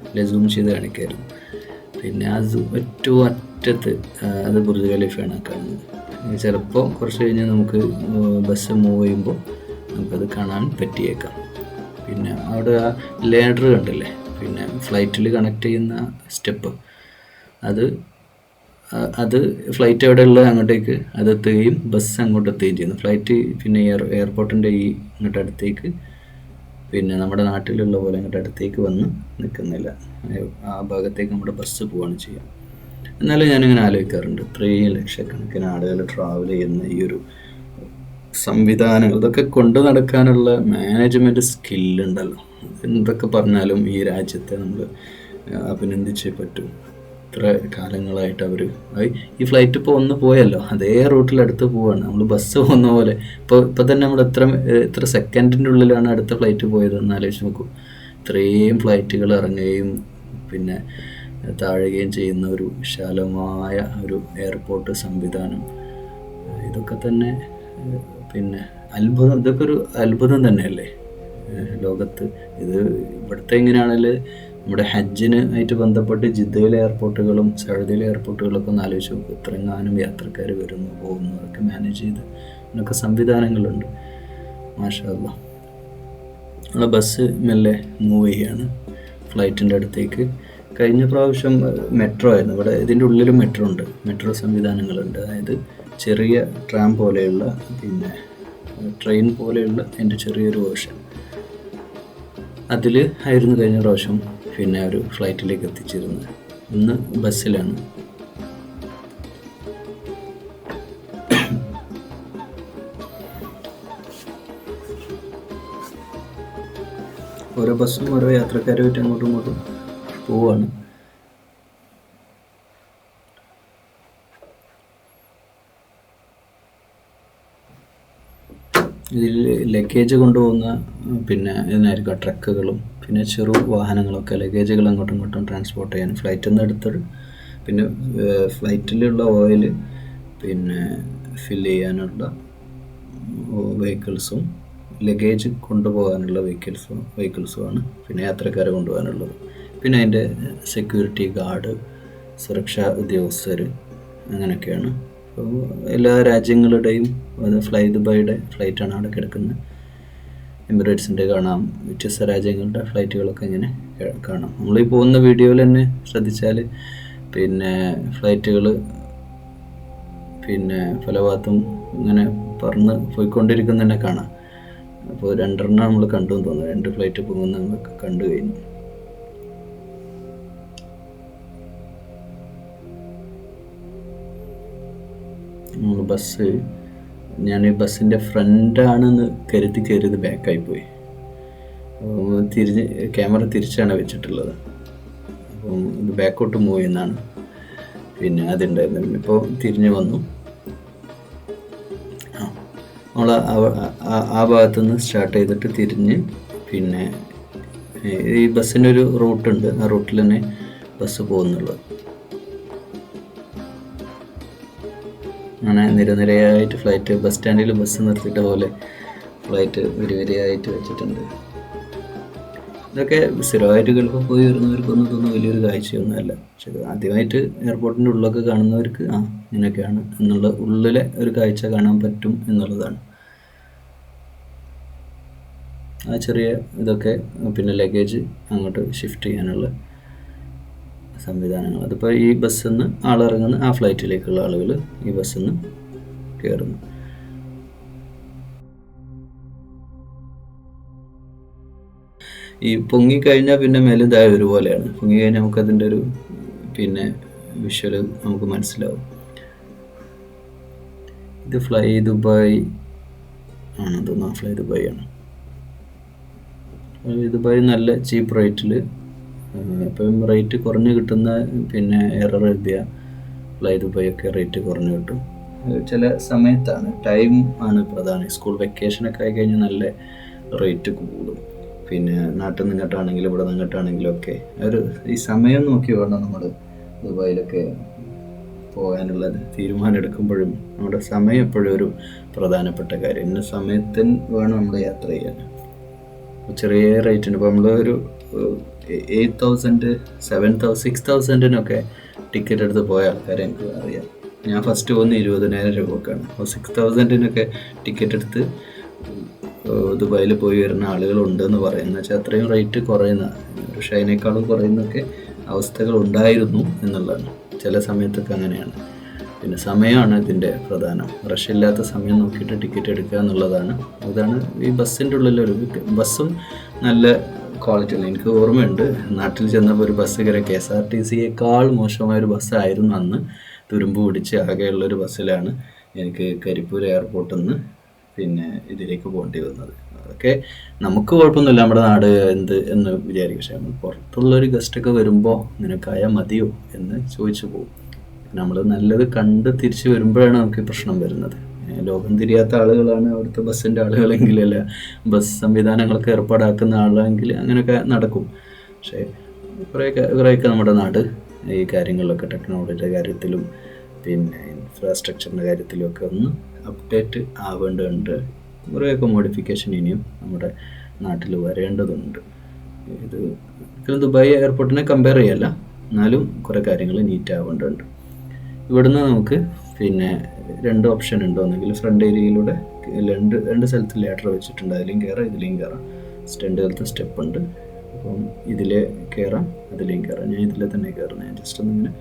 അല്ലെ സൂം ചെയ്ത് കാണിക്കായിരുന്നു. പിന്നെ ആ ഏറ്റവും അറ്റത്ത് അത് ബുർജ് ഖലീഫയാണ് കാണുന്നത്. ചിലപ്പോൾ കുറച്ച് കഴിഞ്ഞ് നമുക്ക് ബസ് മൂവ് ചെയ്യുമ്പോൾ നമുക്കത് കാണാൻ പറ്റിയേക്കാം. പിന്നെ അവിടെ ആ ലാഡർ കണ്ടില്ലേ, പിന്നെ ഫ്ലൈറ്റിൽ കണക്ട് ചെയ്യുന്ന സ്റ്റെപ്പ്, അത് ഫ്ലൈറ്റ് എവിടെയുള്ള അങ്ങോട്ടേക്ക് അതെത്തുകയും ബസ് അങ്ങോട്ട് എത്തുകയും ചെയ്യുന്നു. ഫ്ലൈറ്റ് പിന്നെ എയർപോർട്ടിൻ്റെ ഈ ഇങ്ങോട്ട് അടുത്തേക്ക് പിന്നെ നമ്മുടെ നാട്ടിലുള്ള പോലെ അങ്ങോട്ട് അടുത്തേക്ക് വന്ന് നിൽക്കുന്നില്ല. ആ ഭാഗത്തേക്ക് നമ്മുടെ ബസ് പോവുകയാണ് ചെയ്യുക. എന്നാലും ഞാനിങ്ങനെ ആലോചിക്കാറുണ്ട്, ഇത്രയും ലക്ഷക്കണക്കിന് ആളുകൾ ട്രാവൽ ചെയ്യുന്ന ഈ ഒരു സംവിധാനങ്ങൾ, ഇതൊക്കെ കൊണ്ടു നടക്കാനുള്ള മാനേജ്മെൻറ്റ് സ്കില്ലുണ്ടല്ലോ. എന്തൊക്കെ പറഞ്ഞാലും ഈ രാജ്യത്തെ നമ്മൾ അഭിനന്ദിച്ചേ പറ്റും. ഇത്ര കാലങ്ങളായിട്ട് അവർ ഈ ഫ്ലൈറ്റ് ഇപ്പോൾ ഒന്ന് പോയല്ലോ, അതേ റൂട്ടിലടുത്ത് പോവാണ്. നമ്മൾ ബസ് പോകുന്ന പോലെ ഇപ്പോൾ തന്നെ നമ്മൾ എത്ര സെക്കൻഡിൻ്റെ ഉള്ളിലാണ് അടുത്ത ഫ്ലൈറ്റ് പോയതെന്ന് ആലോചിച്ച് നോക്കൂ. ഇത്രയും ഫ്ലൈറ്റുകൾ ഇറങ്ങുകയും പിന്നെ താഴുകയും ചെയ്യുന്ന ഒരു വിശാലമായ ഒരു എയർപോർട്ട് സംവിധാനം, ഇതൊക്കെ തന്നെ പിന്നെ അത്ഭുതം. ഇതൊക്കെ ഒരു അത്ഭുതം തന്നെയല്ലേ ലോകത്ത്. ഇത് ഇവിടുത്തെ എങ്ങനെയാണെങ്കിൽ നമ്മുടെ ഹജ്ജിന് ആയിട്ട് ബന്ധപ്പെട്ട് ജിദ്ദയിലെ എയർപോർട്ടുകളും സൗദിയിലെ എയർപോർട്ടുകളൊക്കെ ഒന്ന് ആലോചിച്ച് നോക്കും. ഇത്രയെങ്ങാനും യാത്രക്കാർ വരുന്നു പോകുന്നു, അതൊക്കെ മാനേജ് ചെയ്ത് ഇതിനൊക്കെ സംവിധാനങ്ങളുണ്ട്. മാഷാ അല്ലാ. നമ്മളെ ബസ് മെല്ലെ മൂവ് ചെയ്യാണ് ഫ്ലൈറ്റിൻ്റെ അടുത്തേക്ക്. കഴിഞ്ഞ പ്രാവശ്യം മെട്രോ ആയിരുന്നു. ഇവിടെ ഇതിൻ്റെ ഉള്ളിലും മെട്രോ ഉണ്ട്, മെട്രോ സംവിധാനങ്ങളുണ്ട്. അതായത് ചെറിയ ട്രാം പോലെയുള്ള പിന്നെ ട്രെയിൻ പോലെയുള്ള എൻ്റെ ചെറിയൊരു വേർഷൻ, അതിൽ ആയിരുന്നു കഴിഞ്ഞ പ്രാവശ്യം പിന്നെ ഒരു ഫ്ലൈറ്റിലേക്ക് എത്തിച്ചിരുന്നത്. ഇന്ന് ബസ്സിലാണ്. ഓരോ ബസ്സും ഓരോ യാത്രക്കാരുമായിട്ട് അങ്ങോട്ടും ഇങ്ങോട്ടും പോവാണ്. ഇതിൽ ലഗേജ് കൊണ്ടുപോകുന്ന പിന്നെ ഇതിനായിരിക്കും ട്രക്കുകളും പിന്നെ ചെറു വാഹനങ്ങളൊക്കെ ലഗേജുകൾ അങ്ങോട്ടും ഇങ്ങോട്ടും ട്രാൻസ്പോർട്ട് ചെയ്യാൻ ഫ്ലൈറ്റിൽ നിന്ന് എടുത്തിട്ട് പിന്നെ ഫ്ലൈറ്റിലുള്ള ഓയിൽ പിന്നെ ഫില്ല് ചെയ്യാനുള്ള വെഹിക്കിൾസും ലഗേജ് കൊണ്ടുപോകാനുള്ള വെഹിക്കിൾസുമാണ് പിന്നെ യാത്രക്കാരെ കൊണ്ടുപോകാനുള്ളത്. പിന്നെ അതിൻ്റെ സെക്യൂരിറ്റി ഗാർഡ്, സുരക്ഷാ ഉദ്യോഗസ്ഥർ, അങ്ങനെയൊക്കെയാണ്. അപ്പോൾ എല്ലാ രാജ്യങ്ങളുടെയും ഫ്ലൈ ദുബായിയുടെ ഫ്ലൈറ്റാണ് അവിടെ കിടക്കുന്നത്. എമിറേറ്റ്സിൻ്റെ കാണാം, വ്യത്യസ്ത രാജ്യങ്ങളുടെ ഫ്ലൈറ്റുകളൊക്കെ ഇങ്ങനെ കാണാം. നമ്മളീ പോകുന്ന വീഡിയോയിൽ തന്നെ ശ്രദ്ധിച്ചാൽ പിന്നെ ഫ്ലൈറ്റുകൾ പിന്നെ പല ഭാഗത്തും ഇങ്ങനെ പറന്ന് പോയിക്കൊണ്ടിരിക്കുന്ന തന്നെ കാണാം. അപ്പോൾ 2 നമ്മൾ കണ്ടു എന്ന് തോന്നുന്നു. 2 ഫ്ലൈറ്റ് പോകുന്ന നമ്മൾ കണ്ടു കഴിഞ്ഞു. ഞാൻ ഈ ബസ്സിൻ്റെ ഫ്രണ്ടാണെന്ന് കരുതി ബാക്കായി പോയി. ക്യാമറ തിരിച്ചാണ് വെച്ചിട്ടുള്ളത്. അപ്പം ഇത് ബാക്കോട്ട് മൂവ് ചെയ്യുന്നതാണ് പിന്നെ അതുണ്ടായിരുന്നു. പിന്നെ ഇപ്പോൾ തിരിഞ്ഞ് വന്നു. നമ്മൾ ആ ഭാഗത്തുനിന്ന് സ്റ്റാർട്ട് ചെയ്തിട്ട് തിരിഞ്ഞ് പിന്നെ ഈ ബസ്സിനൊരു റൂട്ടുണ്ട്. ആ റൂട്ടിൽ തന്നെ ബസ് പോകുന്നുള്ളൂ. അങ്ങനെ നിരനിരയായിട്ട് ഫ്ലൈറ്റ് ബസ് സ്റ്റാൻഡിൽ ബസ് നിർത്തിയിട്ട പോലെ ഫ്ലൈറ്റ് വരിയായിട്ട് വെച്ചിട്ടുണ്ട്. ഇതൊക്കെ സ്ഥിരമായിട്ട് ഗൾഫിൽ പോയി വരുന്നവർക്കൊന്നും ഇതൊന്നും വലിയൊരു കാഴ്ചയൊന്നുമല്ല. പക്ഷെ ആദ്യമായിട്ട് എയർപോർട്ടിൻ്റെ ഉള്ളിലൊക്കെ കാണുന്നവർക്ക് ഇങ്ങനെയൊക്കെയാണ് എന്നുള്ള ഉള്ളിലെ ഒരു കാഴ്ച കാണാൻ പറ്റും എന്നുള്ളതാണ്. ആ ചെറിയ ഇതൊക്കെ പിന്നെ ലഗേജ് അങ്ങോട്ട് ഷിഫ്റ്റ് ചെയ്യാനുള്ള സംവിധാനങ്ങൾ. അതിപ്പോൾ ഈ ബസ്സിൽ നിന്ന് ആളിറങ്ങുന്ന ആ ഫ്ലൈറ്റിലേക്കുള്ള ആളുകൾ ഈ ബസ്സിൽ നിന്ന് കയറുന്നു. ഈ പൊങ്ങിക്കഴിഞ്ഞാൽ പിന്നെ മേലും താഴെ ഒരുപോലെയാണ്. പൊങ്ങിക്കഴിഞ്ഞാൽ നമുക്കതിൻ്റെ ഒരു പിന്നെ വിഷ്വൽ നമുക്ക് മനസ്സിലാവും. ഇത് ഫ്ലൈ ദുബായ് ആണ് തോന്നുന്നു. ഫ്ലൈ ദുബായ് ആണ്. ദുബായ് നല്ല ചീപ്പ് റേറ്റിൽ ഇപ്പം റേറ്റ് കുറഞ്ഞ് കിട്ടുന്ന പിന്നെ എയർ അറേബ്യ, ഫ്ലൈ ദുബായ് ഒക്കെ റേറ്റ് കുറഞ്ഞ് കിട്ടും. ചില സമയത്താണ്, ടൈം ആണ് പ്രധാനം. സ്കൂൾ വെക്കേഷനൊക്കെ ആയി കഴിഞ്ഞാൽ നല്ല റേറ്റ് കൂടും. പിന്നെ നാട്ടിൽ നിന്ന് ഇങ്ങോട്ടാണെങ്കിലും ഇവിടെ നിന്ന് ഇങ്ങോട്ടാണെങ്കിലും ഒക്കെ ഈ സമയം നോക്കി വേണം നമ്മൾ ദുബായിലൊക്കെ പോകാനുള്ളത് തീരുമാനം എടുക്കുമ്പോഴും. നമ്മുടെ സമയം എപ്പോഴും ഒരു പ്രധാനപ്പെട്ട കാര്യം. ഇന്ന സമയത്തിന് വേണം നമ്മൾ യാത്ര ചെയ്യാൻ. ചെറിയ റേറ്റിന് ഇപ്പോൾ നമ്മൾ ഒരു 8,000, 7,000, 6,000 ടിക്കറ്റ് എടുത്ത് പോയ ആൾക്കാരെ എനിക്ക് അറിയാം. ഞാൻ ഫസ്റ്റ് പോകുന്ന 20,000 രൂപക്കാണ്. അപ്പോൾ 6,000 ടിക്കറ്റ് എടുത്ത് ദുബായിൽ പോയി വരുന്ന ആളുകളുണ്ടെന്ന് പറയുന്നത് വെച്ചാൽ അത്രയും റേറ്റ് കുറയുന്ന, പക്ഷേ അതിനേക്കാളും കുറയുന്നൊക്കെ അവസ്ഥകൾ ഉണ്ടായിരുന്നു എന്നുള്ളതാണ്. ചില സമയത്തൊക്കെ അങ്ങനെയാണ്. പിന്നെ സമയമാണ് ഇതിൻ്റെ പ്രധാനം. റഷില്ലാത്ത സമയം നോക്കിയിട്ട് ടിക്കറ്റ് എടുക്കുക എന്നുള്ളതാണ്. അതാണ് ഈ ബസ്സിൻ്റെ ഉള്ളിലൊരു ബസ്സും നല്ല ക്വാളിറ്റി ഉണ്ട്. എനിക്ക് ഓർമ്മയുണ്ട്, നാട്ടിൽ ചെന്നപ്പോൾ ഒരു ബസ് കയറി KSRTCയേക്കാൾ മോശമായൊരു ബസ്സായിരുന്നു അന്ന്. തുരുമ്പ് പിടിച്ച് ആകെയുള്ളൊരു ബസ്സിലാണ് എനിക്ക് കരിപ്പൂർ എയർപോർട്ടിൽ നിന്ന് പിന്നെ ഇതിലേക്ക് പോകേണ്ടി വന്നത്. അതൊക്കെ നമുക്ക് കുഴപ്പമൊന്നുമില്ല, നമ്മുടെ നാട് എന്ന് വിചാരിക്കും. പക്ഷേ നമ്മൾ പുറത്തുള്ളൊരു ഗസ്റ്റൊക്കെ വരുമ്പോൾ നിനക്കായാൽ മതിയോ എന്ന് ചോദിച്ചു പോകും. നമ്മൾ നല്ലത് കണ്ട് തിരിച്ച് വരുമ്പോഴാണ് നമുക്ക് പ്രശ്നം വരുന്നത്. ലോകം തിരിയാത്ത ആളുകളാണ് അവിടുത്തെ ബസ്സിൻ്റെ ആളുകളെങ്കിൽ, അല്ല ബസ് സംവിധാനങ്ങളൊക്കെ ഏർപ്പാടാക്കുന്ന ആളെങ്കിൽ അങ്ങനെയൊക്കെ നടക്കും. പക്ഷേ കുറേയൊക്കെ നമ്മുടെ നാട് ഈ കാര്യങ്ങളിലൊക്കെ ടെക്നോളജിയുടെ കാര്യത്തിലും പിന്നെ ഇൻഫ്രാസ്ട്രക്ചറിൻ്റെ കാര്യത്തിലുമൊക്കെ ഒന്ന് അപ്ഡേറ്റ് ആവേണ്ടതുണ്ട്. കുറേയൊക്കെ മോഡിഫിക്കേഷൻ ഇനിയും നമ്മുടെ നാട്ടിൽ വരേണ്ടതുണ്ട്. ഇത് ദുബായ് എയർപോർട്ടിനെ കമ്പയർ ചെയ്യല്ല, എന്നാലും കുറേ കാര്യങ്ങൾ നീറ്റ് ആവേണ്ടതുണ്ട്. ഇവിടുന്ന് നമുക്ക് പിന്നെ 2 ഓപ്ഷൻ ഉണ്ട്. ഒന്നെങ്കിൽ ഫ്രണ്ട് ഏരിയയിലൂടെ രണ്ട് സ്ഥലത്ത് ലാഡർ വെച്ചിട്ടുണ്ട്, അതിലേയും കയറാം ഇതിലേയും കയറാം. രണ്ട് സ്ഥലത്ത് സ്റ്റെപ്പ് ഉണ്ട്. അപ്പം ഇതിലെ കയറാം അതിലേയും കയറാം. ഞാൻ ഇതിലെ തന്നെ കയറുന്നത്. ഞാൻ ജസ്റ്റ് ഒന്നിങ്ങനെ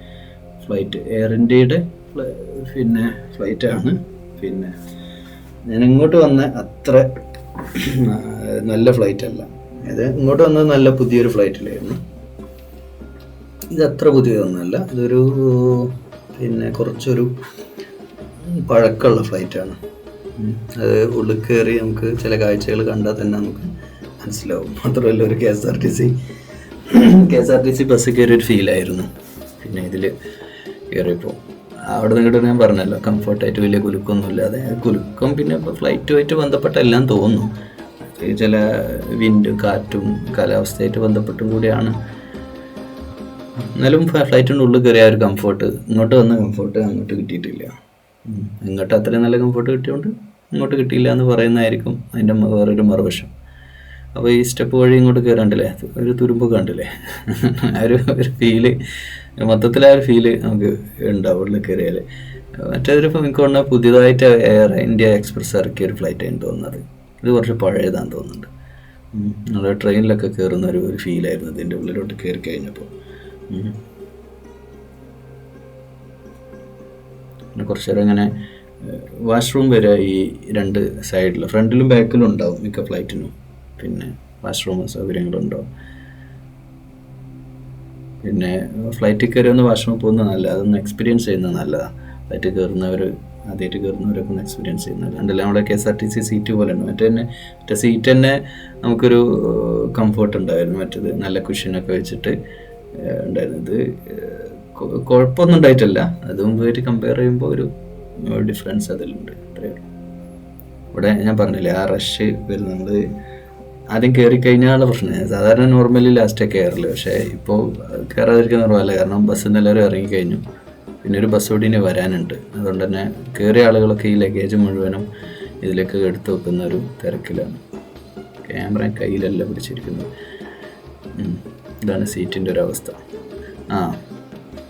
ഫ്ലൈറ്റ് എയർ ഇന്ത്യയുടെ പിന്നെ ഫ്ലൈറ്റാണ്. പിന്നെ ഞാൻ ഇങ്ങോട്ട് വന്ന അത്ര നല്ല ഫ്ലൈറ്റ് അല്ല. ഇത് ഇങ്ങോട്ട് വന്നത് നല്ല പുതിയൊരു ഫ്ലൈറ്റിലായിരുന്നു. ഇത് അത്ര പുതിയതൊന്നുമല്ല. ഇതൊരു പിന്നെ കുറച്ചൊരു പഴക്കമുള്ള ഫ്ലൈറ്റാണ്. അത് ഉള്ളിൽ കയറി നമുക്ക് ചില കാഴ്ചകൾ കണ്ടാൽ തന്നെ നമുക്ക് മനസ്സിലാവും. മാത്രമല്ല ഒരു KSRTC ബസ് കയറിയൊരു ഫീലായിരുന്നു. പിന്നെ ഇതിൽ കയറിയപ്പോൾ അവിടെ നിന്നിട്ട് ഞാൻ പറഞ്ഞല്ലോ, കംഫർട്ടായിട്ട് വലിയ കുലുക്കൊന്നുമില്ലാതെ. കുലുക്കം പിന്നെ ഫ്ലൈറ്റുമായിട്ട് ബന്ധപ്പെട്ടെല്ലാം തോന്നുന്നു. ചില വിൻഡ്, കാറ്റും കാലാവസ്ഥയായിട്ട് ബന്ധപ്പെട്ടും കൂടിയാണ്. എന്നാലും ഫ്ലൈറ്റിൻ്റെ ഉള്ളിൽ കയറിയ ഒരു കംഫർട്ട്, ഇങ്ങോട്ട് വന്ന കംഫർട്ട് അങ്ങോട്ട് കിട്ടിയിട്ടില്ല. ഇങ്ങോട്ട് അത്രയും നല്ല കംഫർട്ട് കിട്ടിയോണ്ട് ഇങ്ങോട്ട് കിട്ടിയില്ല എന്ന് പറയുന്നതായിരിക്കും അതിൻ്റെ വേറൊരു മറുവശം. അപ്പോൾ ഈ സ്റ്റെപ്പ് വഴി ഇങ്ങോട്ട് കയറാണ്ടില്ലേ, ഒരു തുരുമ്പ് കണ്ടില്ലേ, ഒരു ഫീല്, മൊത്തത്തിൽ ആ ഒരു ഫീല് നമുക്ക് ഉണ്ടാവും ഉള്ളിൽ കയറിയാൽ. മറ്റേതിപ്പോൾ എനിക്ക് തോന്നുന്നത് പുതിയതായിട്ട് എയർ ഇന്ത്യ എക്സ്പ്രസ് ഇറക്കിയ ഒരു ഫ്ലൈറ്റായിരുന്നു തോന്നുന്നത്. ഇത് കുറച്ച് പഴയതാണെന്ന് തോന്നുന്നുണ്ട്. നമ്മുടെ ട്രെയിനിലൊക്കെ കയറുന്ന ഒരു ഫീലായിരുന്നു ഇതിൻ്റെ ഉള്ളിലോട്ട് കയറി കഴിഞ്ഞപ്പോൾ. പിന്നെ കുറച്ച് നേരം ഇങ്ങനെ വാഷ്റൂം വരെ ഈ രണ്ട് സൈഡിൽ, ഫ്രണ്ടിലും ബാക്കിലും ഉണ്ടാവും മിക്ക ഫ്ലൈറ്റിനും. പിന്നെ വാഷ്റൂം സൗകര്യങ്ങളുണ്ടാവും. പിന്നെ ഫ്ലൈറ്റിൽ കയറി ഒന്ന് വാഷ്റൂമിൽ പോകുന്നത് നല്ലത്, അതൊന്ന് എക്സ്പീരിയൻസ് ചെയ്യുന്നത് നല്ലതാണ്. ഫ്ലൈറ്റ് കയറുന്നവർ, ആദ്യമായിട്ട് കയറുന്നവരൊക്കെ ഒന്ന് എക്സ്പീരിയൻസ് ചെയ്യുന്നത് ഉണ്ടല്ലോ. നമ്മുടെ KSRTC സീറ്റ് പോലെ ഉണ്ട്. മറ്റേ സീറ്റ് തന്നെ നമുക്കൊരു കംഫർട്ട് ഉണ്ടായിരുന്നു. മറ്റേത് നല്ല കുഷ്യനൊക്കെ വെച്ചിട്ട് ഉണ്ടായിരുന്നു. ഇത് കുഴപ്പമൊന്നും ഉണ്ടായിട്ടില്ല. അത് മുമ്പായിട്ട് കമ്പയർ ചെയ്യുമ്പോൾ ഒരു ഡിഫറൻസ് അതിലുണ്ട്. അത്രയേ ഉള്ളൂ. ഇവിടെ ഞാൻ പറഞ്ഞില്ലേ ആ റഷ് വരുന്നത്, നമ്മൾ ആദ്യം കയറി കഴിഞ്ഞാലുള്ള പ്രശ്നം. സാധാരണ നോർമലി ലാസ്റ്റൊക്കെ കയറില്ല, പക്ഷേ ഇപ്പോൾ കയറാതിരിക്കുന്ന കുറവല്ല. കാരണം ബസ്സിൽ നിന്ന് എല്ലാവരും ഇറങ്ങിക്കഴിഞ്ഞു. പിന്നെ ഒരു ബസ് ഓടിന് വരാനുണ്ട്. അതുകൊണ്ട് തന്നെ കയറിയ ആളുകളൊക്കെ ഈ ലഗേജ് മുഴുവനും ഇതിലേക്ക് എടുത്ത് വെക്കുന്ന ഒരു തിരക്കിലാണ്. ക്യാമറ കയ്യിലല്ല പിടിച്ചിരിക്കുന്നത്. ഇതാണ് സീറ്റിൻ്റെ ഒരു അവസ്ഥ.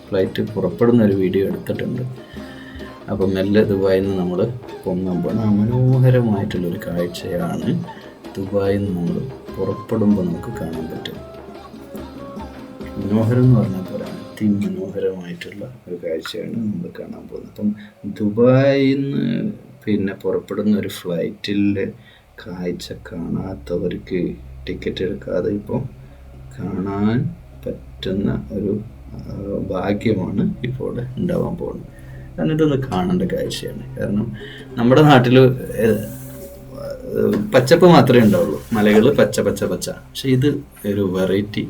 ഫ്ലൈറ്റ് പുറപ്പെടുന്ന ഒരു വീഡിയോ എടുത്തിട്ടുണ്ട്. അപ്പം മെല്ലെ ദുബായിൽ നിന്ന് നമ്മൾ പൊങ്ങുമ്പോൾ മനോഹരമായിട്ടുള്ളൊരു കാഴ്ചയാണ് ദുബായിൽ നിന്ന് നമ്മൾ പുറപ്പെടുമ്പോൾ നമുക്ക് കാണാൻ പറ്റും. മനോഹരം എന്ന് പറഞ്ഞാൽ പോലെ അതിമനോഹരമായിട്ടുള്ള ഒരു കാഴ്ചയാണ് നമ്മൾ കാണാൻ പോകുന്നത്. അപ്പം ദുബായിൽ നിന്ന് പിന്നെ പുറപ്പെടുന്ന ഒരു ഫ്ലൈറ്റിൻ്റെ കാഴ്ച കാണാത്തവർക്ക് ടിക്കറ്റ് എടുക്കാതെ ഇപ്പോൾ കാണാൻ പറ്റുന്ന ഒരു ഭാഗ്യമാണ് ഇപ്പോൾ ഉണ്ടാവാൻ പോകുന്നത്. കാരണം ഇതൊന്ന് കാണേണ്ട കാഴ്ചയാണ്. കാരണം നമ്മുടെ നാട്ടിൽ പച്ചപ്പ് മാത്രമേ ഉണ്ടാവുള്ളൂ, മലകൾ പച്ച. പക്ഷെ ഇത് ഒരു വെറൈറ്റി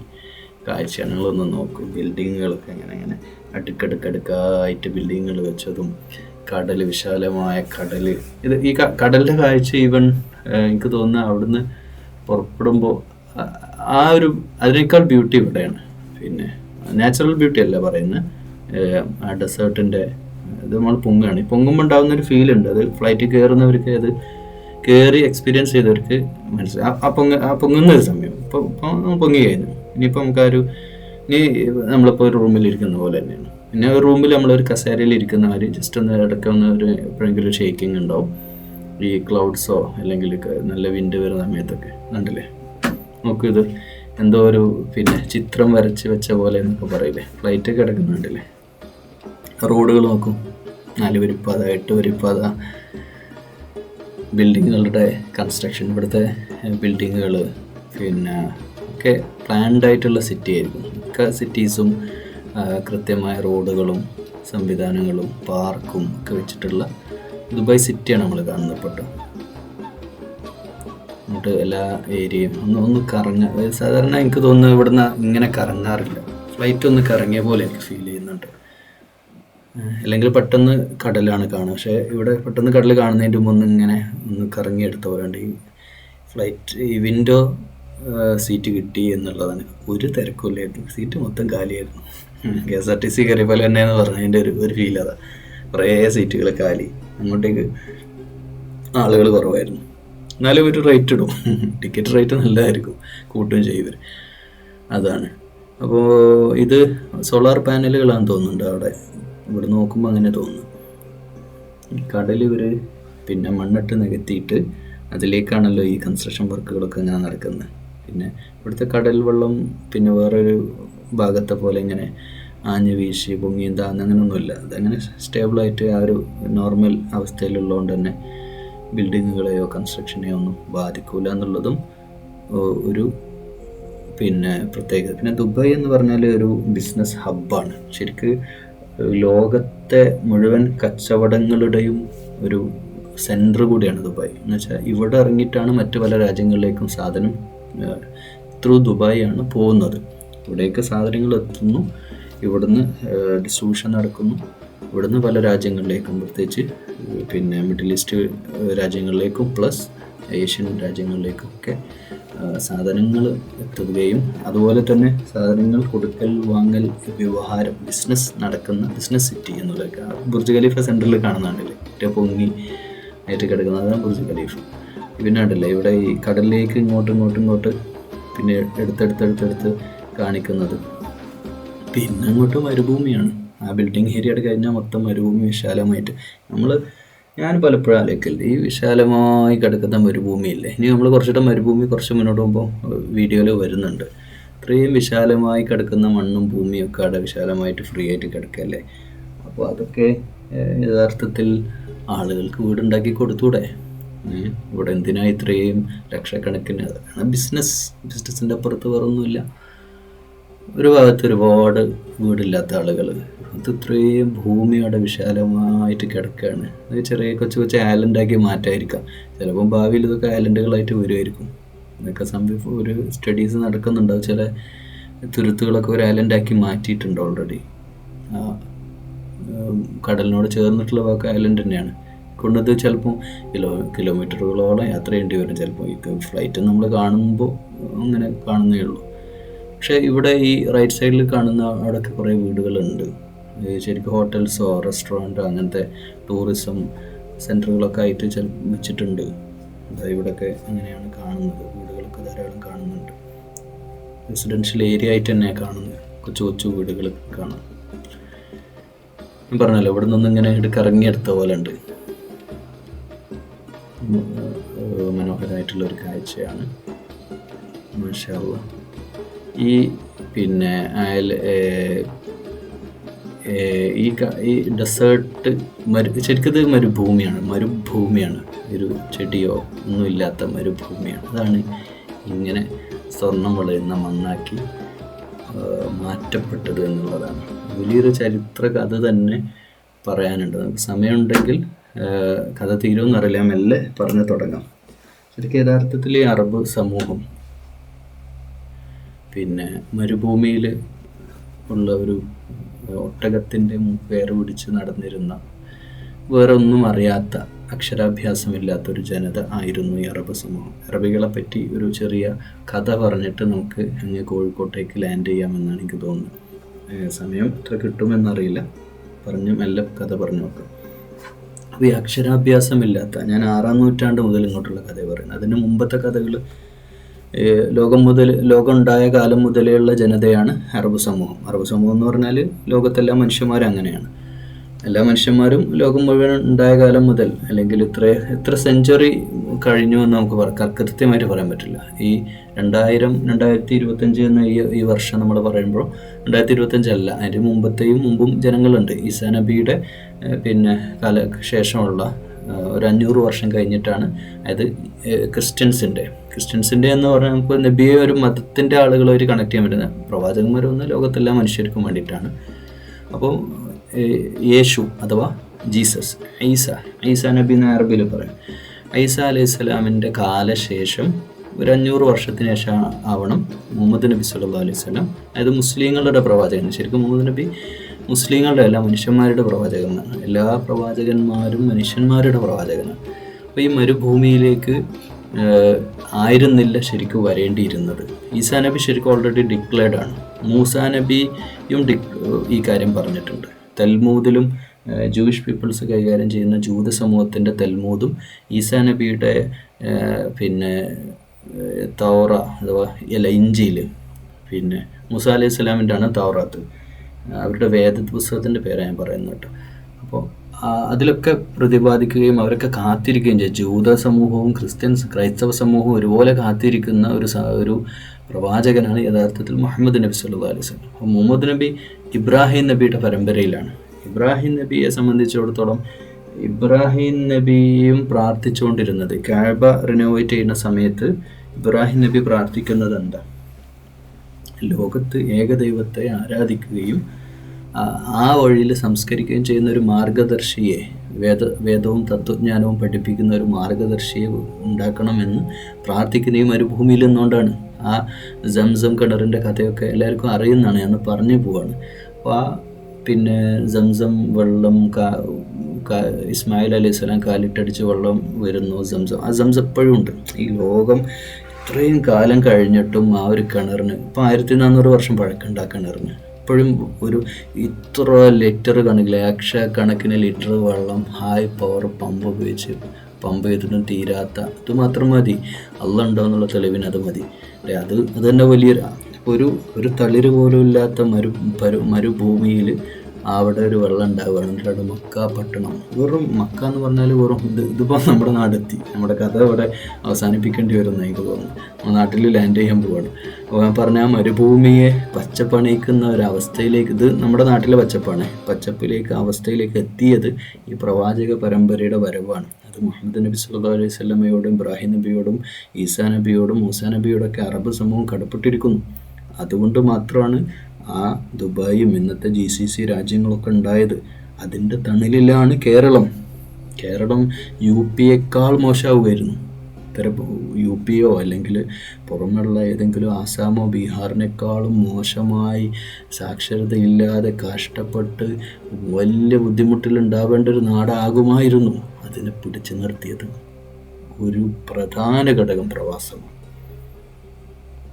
കാഴ്ചയാണ്. നിങ്ങളൊന്ന് നോക്കും, ബിൽഡിങ്ങുകളൊക്കെ അങ്ങനെ അടുക്കടുക്കടുക്കായിട്ട് ബിൽഡിങ്ങുകൾ വെച്ചതും, കടൽ, വിശാലമായ കടൽ. ഇത് ഈ കടലിൻ്റെ കാഴ്ച ഈവൻ എനിക്ക് തോന്നുന്നത് അവിടുന്ന് പുറപ്പെടുമ്പോൾ ആ ഒരു അതിനേക്കാൾ ബ്യൂട്ടി ഇവിടെയാണ്. പിന്നെ നാച്ചുറൽ ബ്യൂട്ടി അല്ല പറയുന്നത്, ആ ഡെസേർട്ടിൻ്റെ ഇത് നമ്മൾ പൊങ്ങുകയാണ്. പൊങ്ങുമ്പോൾ ഉണ്ടാകുന്നൊരു ഫീലുണ്ട്. അത് ഫ്ലൈറ്റിൽ കയറുന്നവർക്ക്, അത് കയറി എക്സ്പീരിയൻസ് ചെയ്തവർക്ക് മനസ്സിലായി. ആ പൊങ്ങുന്ന ഒരു സമയം ഇപ്പോൾ പൊങ്ങി കഴിഞ്ഞു. ഇനിയിപ്പോൾ ഇനി നമ്മളിപ്പോൾ ഒരു റൂമിലിരിക്കുന്ന പോലെ തന്നെയാണ്. പിന്നെ ഒരു റൂമിൽ നമ്മളൊരു കസേരയിൽ ഇരിക്കുന്നവർ ജസ്റ്റ് ഒന്ന് ഇടയ്ക്കൊന്ന് എപ്പോഴെങ്കിലും ഷേക്കിംഗ് ഉണ്ടാവും. ഈ ക്ലൗഡ്സോ അല്ലെങ്കിൽ നല്ല വിൻഡ് വരുന്ന സമയത്തൊക്കെ കണ്ടില്ലേ. നോക്കൂ, ഇത് എന്തോ ഒരു പിന്നെ ചിത്രം വരച്ച് വെച്ച പോലെ എന്നൊക്കെ പറയില്ലേ. ഫ്ലൈറ്റ് കിടക്കുന്നുണ്ടല്ലേ. റോഡുകൾ നോക്കും, 4 വരിപ്പാത 8 വരിപ്പാത ബിൽഡിങ്ങുകളുടെ കൺസ്ട്രക്ഷൻ. ഇവിടുത്തെ ബിൽഡിങ്ങുകൾ പിന്നെ ഒക്കെ പ്ലാൻഡ് ആയിട്ടുള്ള സിറ്റി ആയിരിക്കും. മിക്ക സിറ്റീസും കൃത്യമായ റോഡുകളും സംവിധാനങ്ങളും പാർക്കും ഒക്കെ വെച്ചിട്ടുള്ള ദുബായ് സിറ്റിയാണ് നമ്മൾ കാണുന്നത്. പെട്ടോ എന്നിട്ട് എല്ലാ ഏരിയയും ഒന്ന് കറങ്ങ. സാധാരണ എനിക്ക് തോന്നുന്നത് ഇവിടുന്ന് ഇങ്ങനെ കറങ്ങാറില്ല. ഫ്ലൈറ്റ് ഒന്ന് കറങ്ങിയ പോലെ എനിക്ക് ഫീൽ ചെയ്യുന്നുണ്ട്. അല്ലെങ്കിൽ പെട്ടെന്ന് കടലാണ് കാണുക. പക്ഷേ ഇവിടെ പെട്ടെന്ന് കടൽ കാണുന്നതിൻ്റെ മുമ്പ് ഒന്ന് കറങ്ങിയെടുത്ത പോലെ. ഈ ഫ്ലൈറ്റ് ഈ വിൻഡോ സീറ്റ് കിട്ടി എന്നുള്ളതാണ്. ഒരു തിരക്കില്ലായിരുന്നു, സീറ്റ് മൊത്തം കാലിയായിരുന്നു. KSRTC കയറിയ പോലെ തന്നെ എന്ന് പറഞ്ഞതിൻ്റെ ഒരു ഫീൽ അതാ. കുറേ സീറ്റുകൾ കാലി, അങ്ങോട്ടേക്ക് ആളുകൾ കുറവായിരുന്നു. എന്നാലും ഒരു റേറ്റ് ഇടും, ടിക്കറ്റ് റേറ്റ് നല്ലതായിരിക്കും, കൂട്ടുകയും ചെയ്യും. അതാണ്. അപ്പോൾ ഇത് സോളാർ പാനലുകളാണെന്ന് തോന്നുന്നുണ്ട് അവിടെ. ഇവിടെ നോക്കുമ്പോൾ അങ്ങനെ തോന്നുന്നു. കടൽ ഇവർ പിന്നെ മണ്ണിട്ട് നികത്തിയിട്ട് അതിലേക്കാണല്ലോ ഈ കൺസ്ട്രക്ഷൻ വർക്കുകളൊക്കെ അങ്ങനെ നടക്കുന്നത്. പിന്നെ ഇവിടുത്തെ കടൽ വെള്ളം പിന്നെ വേറൊരു ഭാഗത്തെ പോലെ ഇങ്ങനെ ആഞ്ഞു വീശി പൊങ്ങിയും താന്ന് അങ്ങനെയൊന്നുമില്ല. അതങ്ങനെ സ്റ്റേബിളായിട്ട് ആ ഒരു നോർമൽ അവസ്ഥയിലുള്ളതുകൊണ്ട് തന്നെ ബിൽഡിങ്ങുകളെയോ കൺസ്ട്രക്ഷനെയോ ഒന്നും ബാധിക്കില്ല എന്നുള്ളതും ഒരു പിന്നെ പ്രത്യേകത. പിന്നെ ദുബായ് എന്ന് പറഞ്ഞാൽ ഒരു ബിസിനസ് ഹബ്ബാണ്. ശരിക്ക് ലോകത്തെ മുഴുവൻ കച്ചവടങ്ങളുടെയും ഒരു സെൻറ്റർ കൂടിയാണ് ദുബായ്. എന്ന് വെച്ചാൽ ഇവിടെ ഇറങ്ങിയിട്ടാണ് മറ്റു പല രാജ്യങ്ങളിലേക്കും സാധനം ത്രൂ ദുബായ് ആണ് പോകുന്നത്. ഇവിടേക്ക് സാധനങ്ങൾ എത്തുന്നു, ഇവിടുന്ന് ഡിസ്ട്രിബ്യൂഷൻ നടക്കുന്നു, ഇവിടുന്ന് പല രാജ്യങ്ങളിലേക്കും, പ്രത്യേകിച്ച് പിന്നെ മിഡിൽ ഈസ്റ്റ് രാജ്യങ്ങളിലേക്കും പ്ലസ് ഏഷ്യൻ രാജ്യങ്ങളിലേക്കും ഒക്കെ സാധനങ്ങൾ എത്തുകയും അതുപോലെ തന്നെ സാധനങ്ങൾ കൊടുക്കൽ വാങ്ങൽ വ്യവഹാരം ബിസിനസ് നടക്കുന്ന ബിസിനസ് സിറ്റി എന്നുള്ളതൊക്കെ ബുർജ് ഖലീഫ സെൻറ്ററിൽ കാണുന്നുണ്ടല്ലേ. ഏറ്റവും പൊങ്ങി ആയിട്ട് കിടക്കുന്നത്. അതാണ് ബുർജ് ഖലീഫ. പിന്നെ ഉണ്ടല്ലേ ഇവിടെ ഈ കടലിലേക്ക് ഇങ്ങോട്ട് പിന്നെ എടുത്തെടുത്ത് കാണിക്കുന്നത്. പിന്നെ അങ്ങോട്ട് മരുഭൂമിയാണ്. ആ ബിൽഡിംഗ് ഏരിയയുടെ കഴിഞ്ഞാൽ മൊത്തം മരുഭൂമി വിശാലമായിട്ട്. ഞാൻ പലപ്പോഴും ആലോചിക്കല്ലേ, ഈ വിശാലമായി കിടക്കുന്ന മരുഭൂമിയില്ലേ, ഇനി നമ്മൾ കുറച്ചുകൂടെ മരുഭൂമി കുറച്ച് മുന്നോട്ട് പോകുമ്പോൾ വീഡിയോയിൽ വരുന്നുണ്ട്. ഇത്രയും വിശാലമായി കിടക്കുന്ന മണ്ണും ഭൂമിയും ഒക്കെ അവിടെ വിശാലമായിട്ട് ഫ്രീ ആയിട്ട് കിടക്കല്ലേ. അപ്പോൾ അതൊക്കെ യഥാർത്ഥത്തിൽ ആളുകൾക്ക് വീടുണ്ടാക്കി കൊടുത്തൂടെ? ഇവിടെ എന്തിനാ ഇത്രയും ലക്ഷക്കണക്കിന്? അതാണ് ബിസിനസ്സിൻ്റെ അപ്പുറത്ത് വേറൊന്നുമില്ല. ഒരു ഭാഗത്ത് ഒരുപാട് വീടില്ലാത്ത ആളുകൾ, അത് ഇത്രയും ഭൂമിയുടെ വിശാലമായിട്ട് കിടക്കുകയാണ്. അത് ചെറിയ കൊച്ചു ഐലൻഡാക്കി മാറ്റായിരിക്കാം. ചിലപ്പം ഭാവിയിൽ ഇതൊക്കെ ഐലൻഡുകളായിട്ട് വരുമായിരിക്കും. ഇതൊക്കെ ഒരു സ്റ്റഡീസ് നടക്കുന്നുണ്ടാവും. ചില തുരുത്തുകളൊക്കെ ഒരു ഐലൻഡാക്കി മാറ്റിയിട്ടുണ്ട് ഓൾറെഡി. കടലിനോട് ചേർന്നിട്ടുള്ള വാക്ക് ഐലൻഡ് തന്നെയാണ്. കൊണ്ടത് ചിലപ്പം കിലോമീറ്ററുകളോളം യാത്ര ചെയ്യേണ്ടി വരും. ചിലപ്പോൾ ഈ ഫ്ലൈറ്റ് നമ്മൾ കാണുമ്പോൾ അങ്ങനെ കാണുന്നേ ഉള്ളൂ. പക്ഷേ ഇവിടെ ഈ റൈറ്റ് സൈഡിൽ കാണുന്ന അവിടെയൊക്കെ കുറേ വീടുകളുണ്ട്. ശരിക്കും ഹോട്ടൽസോ റെസ്റ്റോറൻറ്റോ അങ്ങനത്തെ ടൂറിസം സെൻറ്ററുകളൊക്കെ ആയിട്ട് വെച്ചിട്ടുണ്ട്. ഇവിടെയൊക്കെ അങ്ങനെയാണ് കാണുന്നത്. വീടുകളൊക്കെ ധാരാളം കാണുന്നുണ്ട്. റെസിഡൻഷ്യൽ ഏരിയ ആയിട്ട് തന്നെയാണ് കാണുന്നത്. കൊച്ചു വീടുകൾ കാണാം. ഞാൻ പറഞ്ഞല്ലോ, ഇവിടെ നിന്നൊന്നും ഇങ്ങനെ കറങ്ങിയെടുത്ത പോലെ ഉണ്ട്. മനോഹരമായിട്ടുള്ളൊരു കാഴ്ചയാണ്. മാഷാ അല്ലാഹ്. ഈ പിന്നെ ഈ ഡെസേർട്ട് ശരിക്കും ഇത് മരുഭൂമിയാണ്. ഒരു ചെടിയോ ഒന്നുമില്ലാത്ത മരുഭൂമിയാണ്. അതാണ് ഇങ്ങനെ സ്വർണം വിളയുന്ന മണ്ണാക്കി മാറ്റപ്പെട്ടത് എന്നുള്ളതാണ്. വലിയൊരു ചരിത്ര കഥ തന്നെ പറയാനുണ്ട്. നമുക്ക് സമയമുണ്ടെങ്കിൽ കഥ തീരുമെന്നറിയില്ല, മെല്ലെ പറഞ്ഞു തുടങ്ങാം. ശരിക്കും യഥാർത്ഥത്തിൽ ഈ അറബ് സമൂഹം പിന്നെ മരുഭൂമിയിൽ ഉള്ള ഒരു ഒട്ടകത്തിൻ്റെ വേറെ പിടിച്ച് നടന്നിരുന്ന, വേറെ ഒന്നും അറിയാത്ത, അക്ഷരാഭ്യാസമില്ലാത്തൊരു ജനത ആയിരുന്നു ഈ അറബ് സമൂഹം. അറബികളെ പറ്റി ഒരു ചെറിയ കഥ പറഞ്ഞിട്ട് നമുക്ക് അങ്ങ് കോഴിക്കോട്ടേക്ക് ലാൻഡ് ചെയ്യാമെന്നാണ് എനിക്ക് തോന്നുന്നത്. സമയം എത്ര കിട്ടുമെന്നറിയില്ല, മെല്ലെ കഥ പറഞ്ഞു നോക്കാം. അപ്പോൾ ഈ അക്ഷരാഭ്യാസമില്ലാത്ത, ഞാൻ 6-ാം നൂറ്റാണ്ട് മുതൽ ഇങ്ങോട്ടുള്ള കഥ പറയുന്നത്. അതിന് മുമ്പത്തെ കഥകൾ ലോകം ഉണ്ടായ കാലം മുതലേയുള്ള ജനതയാണ് അറബ് സമൂഹം. അറബ് സമൂഹം എന്ന് പറഞ്ഞാൽ ലോകത്തെല്ലാ മനുഷ്യന്മാരും അങ്ങനെയാണ്. എല്ലാ മനുഷ്യന്മാരും ലോകം മുഴുവൻ ഉണ്ടായ കാലം മുതൽ, അല്ലെങ്കിൽ എത്ര സെഞ്ചുറി കഴിഞ്ഞു എന്ന് നമുക്ക് കൃത്യമായിട്ട് പറയാൻ പറ്റില്ല. ഈ 2025 എന്ന ഈ വർഷം നമ്മൾ പറയുമ്പോൾ 2025 അല്ല, അതിന് മുമ്പും ജനങ്ങളുണ്ട്. ഈസാ നബിയുടെ പിന്നെ ശേഷമുള്ള ഒരു 500 വർഷം കഴിഞ്ഞിട്ടാണ്. അതായത് ക്രിസ്ത്യൻസിൻ്റെ എന്ന് പറഞ്ഞാൽ നമുക്ക് നബിയെ ഒരു മതത്തിൻ്റെ ആളുകളായിട്ട് കണക്ട് ചെയ്യാൻ പറ്റുന്ന, പ്രവാചകന്മാരൊന്നും ലോകത്തെല്ലാ മനുഷ്യർക്കും വേണ്ടിയിട്ടാണ്. അപ്പോൾ യേശു അഥവാ ജീസസ്, ഈസാ നബി എന്ന് അറബിയിൽ പറയും. ഈസാ അലൈഹി സ്വലാമിൻ്റെ കാലശേഷം ഒരു 500 വർഷത്തിന് ശേഷം ആവണം മുഹമ്മദ് നബി സല്ലല്ലാഹു അലൈഹി വസല്ലം, അതായത് മുസ്ലിങ്ങളുടെ പ്രവാചകൻ. ശരിക്കും മുഹമ്മദ് നബി മുസ്ലിങ്ങളുടെ അല്ല, മനുഷ്യന്മാരുടെ പ്രവാചകനാണ്. എല്ലാ പ്രവാചകന്മാരും മനുഷ്യന്മാരുടെ പ്രവാചകനാണ്. അപ്പോൾ ഈ മരുഭൂമിയിലേക്ക് ആയിരുന്നില്ല ശരിക്കും വരേണ്ടിയിരുന്നത്. ഈസാ നബി ശരിക്കും ഓൾറെഡി ഡിക്ലെയർഡ് ആണ്. മൂസാ നബിയും ഈ കാര്യം പറഞ്ഞിട്ടുണ്ട്. തൽമൂദിലും ജൂയിഷ് പീപ്പിൾസ് കൈകാര്യം ചെയ്യുന്ന ജൂത സമൂഹത്തിൻ്റെ തൽമൂദും ഈസാ നബിയുടെ പിന്നെ തൗറ അഥവാ ഇഞ്ചീൽ, പിന്നെ മൂസാ അലൈഹി സ്വലാമിൻ്റെ ആണ് തൗറാത്ത്. അവരുടെ പുസ്തകത്തിൻ്റെ പേരാണ് ഞാൻ പറയുന്നത് കേട്ടോ. അപ്പോൾ അതിലൊക്കെ പ്രതിപാദിക്കുകയും അവരൊക്കെ കാത്തിരിക്കുകയും ചെയ്യും. ജൂത സമൂഹവും ക്രൈസ്തവ സമൂഹവും ഒരുപോലെ കാത്തിരിക്കുന്ന ഒരു പ്രവാചകനാണ് യഥാർത്ഥത്തിൽ മുഹമ്മദ് നബി സല്ലല്ലാഹു അലൈഹി വസല്ലം. അപ്പോൾ മുഹമ്മദ് നബി ഇബ്രാഹിം നബിയുടെ പരമ്പരയിലാണ്. ഇബ്രാഹിം നബിയെ സംബന്ധിച്ചിടത്തോളം ഇബ്രാഹിം നബിയും പ്രാർത്ഥിച്ചുകൊണ്ടിരുന്നത്, കഅബ റിനോവേറ്റ് ചെയ്യുന്ന സമയത്ത് ഇബ്രാഹിം നബി പ്രാർത്ഥിക്കുന്നത് എന്താ? ലോകത്ത് ഏകദൈവത്തെ ആരാധിക്കുകയും ആ വഴിയിൽ സംസ്കരിക്കുകയും ചെയ്യുന്ന ഒരു മാർഗദർശിയെ, വേദവും തത്വജ്ഞാനവും പഠിപ്പിക്കുന്ന ഒരു മാർഗദർശിയെ ഉണ്ടാക്കണമെന്ന് പ്രാർത്ഥിക്കുന്ന ഈ മരുഭൂമിയിൽ നിന്നുകൊണ്ടാണ്. ആ സംസം കിണറിൻ്റെ കഥയൊക്കെ എല്ലാവർക്കും അറിയുന്നതാണ്, ഞാൻ പറഞ്ഞു പോവാണ്. അപ്പോൾ പിന്നെ സംസം വെള്ളം ഇസ്മായിൽ അലൈഹി സ്വലാം കാലിട്ടടിച്ച് വെള്ളം വരുന്നു. ആ സംസം എപ്പോഴും ഉണ്ട്. ഈ ലോകം ഇത്രയും കാലം കഴിഞ്ഞിട്ടും ആ ഒരു കിണറിന് ഇപ്പോൾ 1400 വർഷം പഴക്കമുണ്ട്. ആ കിണറിന് ഇപ്പോഴും ഇത്ര ലിറ്റർ കണക്കിന് ലക്ഷക്കണക്കിന് ലിറ്റർ വെള്ളം ഹൈ പവർ പമ്പ് ഉപയോഗിച്ച് പമ്പ് ചെയ്തിട്ടും തീരാത്ത, ഇത് മാത്രം മതി, അള്ള ഉണ്ടോ എന്നുള്ള തെളിവിന് അത് മതി അല്ലേ. അത് തന്നെ വലിയൊരു ഒരു തളിര് പോലും ഇല്ലാത്ത മരുഭൂമിയിൽ അവിടെ ഒരു വെള്ളം ഉണ്ടാവുകയാണ്. എന്നിട്ട് അവിടെ മക്ക പട്ടണം, വെറും മക്ക എന്ന് പറഞ്ഞാൽ വെറും ഇതിപ്പോൾ നമ്മുടെ നാടെത്തി, നമ്മുടെ കഥ ഇവിടെ അവസാനിപ്പിക്കേണ്ടി വരുന്ന എനിക്ക് തോന്നുന്നു. നമ്മുടെ നാട്ടിൽ ലാൻഡ് ചെയ്യാൻ പോവാണ്. അപ്പോൾ ഞാൻ പറഞ്ഞ ആ മരുഭൂമിയെ പച്ചപ്പണിയിക്കുന്ന ഒരവസ്ഥയിലേക്ക്, ഇത് നമ്മുടെ നാട്ടിലെ പച്ചപ്പിലേക്ക് അവസ്ഥയിലേക്ക് എത്തിയത് ഈ പ്രവാചക പരമ്പരയുടെ വരവാണ്. അത് മുഹമ്മദ് നബി സല്ലല്ലാഹു അലൈഹി വസല്ലമയോടും ഇബ്രാഹിം നബിയോടും ഈസാ നബിയോടും മൂസാ നബിയോടൊക്കെ അറബ് സമൂഹം കടപ്പെട്ടിരിക്കുന്നു. അതുകൊണ്ട് മാത്രമാണ് ആ ദുബായും ഇന്നത്തെ GCC രാജ്യങ്ങളൊക്കെ ഉണ്ടായത്. അതിൻ്റെ തണലിലാണ് കേരളം UP-യേക്കാൾ മോശമാവുമായിരുന്നു. UP-യോ അല്ലെങ്കിൽ പുറമെയുള്ള ഏതെങ്കിലും ആസാമോ ബീഹാറിനേക്കാളും മോശമായി സാക്ഷരതയില്ലാതെ കഷ്ടപ്പെട്ട് വലിയ ബുദ്ധിമുട്ടിലുണ്ടാവേണ്ട ഒരു നാടാകുമായിരുന്നു. അതിനെ പിടിച്ചു നിർത്തിയത് ഒരു പ്രധാന ഘടകം പ്രവാസമാണ്.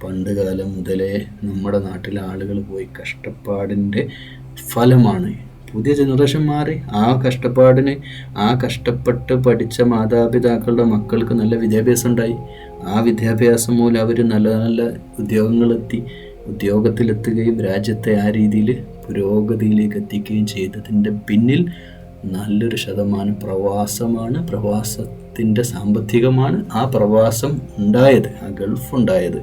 പണ്ട് കാലം മുതലേ നമ്മുടെ നാട്ടിലെ ആളുകൾ പോയി കഷ്ടപ്പാടിൻ്റെ ഫലമാണ്. പുതിയ ജനറേഷൻ മാറി ആ കഷ്ടപ്പെട്ട് പഠിച്ച മാതാപിതാക്കളുടെ മക്കൾക്ക് നല്ല വിദ്യാഭ്യാസം ഉണ്ടായി. ആ വിദ്യാഭ്യാസം മൂലം അവർ നല്ല നല്ല ഉദ്യോഗത്തിലെത്തുകയും രാജ്യത്തെ ആ രീതിയിൽ പുരോഗതിയിലേക്ക് എത്തിക്കുകയും ചെയ്തതിൻ്റെ പിന്നിൽ നല്ലൊരു ശതമാനം പ്രവാസമാണ്. പ്രവാസത്തിൻ്റെ സാമ്പത്തികമാണ് ആ പ്രവാസം ഉണ്ടായത്, ആ ഗൾഫ് ഉണ്ടായത്.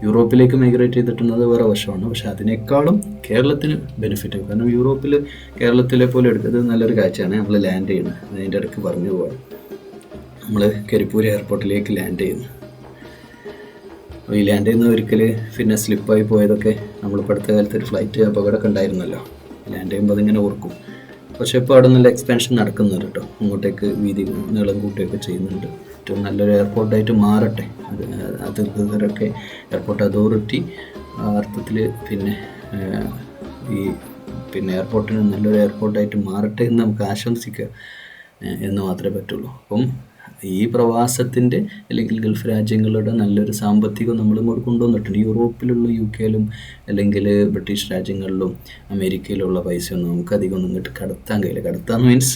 യൂറോപ്പിലേക്ക് മൈഗ്രേറ്റ് ചെയ്തിട്ടുള്ളത് വേറെ വശമാണ്. പക്ഷെ അതിനേക്കാളും കേരളത്തിന് ബെനിഫിറ്റ്, കാരണം യൂറോപ്പിൽ കേരളത്തിലെ പോലെ എടുക്കുന്നത് നല്ലൊരു കാഴ്ചയാണ്. നമ്മൾ ലാൻഡ് ചെയ്യുന്നത്, അതിൻ്റെ ഇടയ്ക്ക് പറഞ്ഞു പോകാം. നമ്മൾ കരിപ്പൂർ എയർപോർട്ടിലേക്ക് ലാൻഡ് ചെയ്യുന്നു. അപ്പോൾ ഈ ലാൻഡ് ചെയ്യുന്ന ഒരിക്കൽ പിന്നെ സ്ലിപ്പായി പോയതൊക്കെ നമ്മളിപ്പോൾ അടുത്ത കാലത്ത് ഒരു ഫ്ലൈറ്റ് അപകടമൊക്കെ ഉണ്ടായിരുന്നല്ലോ. ലാൻഡ് ചെയ്യുമ്പോൾ അതിങ്ങനെ ഓർക്കും. പക്ഷേ ഇപ്പോൾ അവിടെ നല്ല എക്സ്പാൻഷൻ നടക്കുന്നുണ്ട് കേട്ടോ. അങ്ങോട്ടേക്ക് വീതി നീളം കൂട്ടുകയൊക്കെ ചെയ്യുന്നുണ്ട്. ഏറ്റവും നല്ലൊരു എയർപോർട്ടായിട്ട് മാറട്ടെ. അധികൃതരൊക്കെ എയർപോർട്ട് അതോറിറ്റി അർത്ഥത്തിൽ പിന്നെ എയർപോർട്ടിന് നല്ലൊരു എയർപോർട്ടായിട്ട് മാറട്ടെ എന്ന് നമുക്ക് ആശംസിക്കുക എന്ന് മാത്രമേ പറ്റുള്ളൂ. അപ്പം ഈ പ്രവാസത്തിൻ്റെ അല്ലെങ്കിൽ ഗൾഫ് രാജ്യങ്ങളുടെ നല്ലൊരു സാമ്പത്തികം നമ്മൾ ഇങ്ങോട്ട് കൊണ്ടുവന്നിട്ടുണ്ട്. യൂറോപ്പിലുള്ള UK-യിലും അല്ലെങ്കിൽ ബ്രിട്ടീഷ് രാജ്യങ്ങളിലും അമേരിക്കയിലുള്ള പൈസയൊന്നും നമുക്ക് അധികം ഒന്നും ഇങ്ങോട്ട് കടത്താൻ കഴിയില്ല. കടത്താൻ മീൻസ്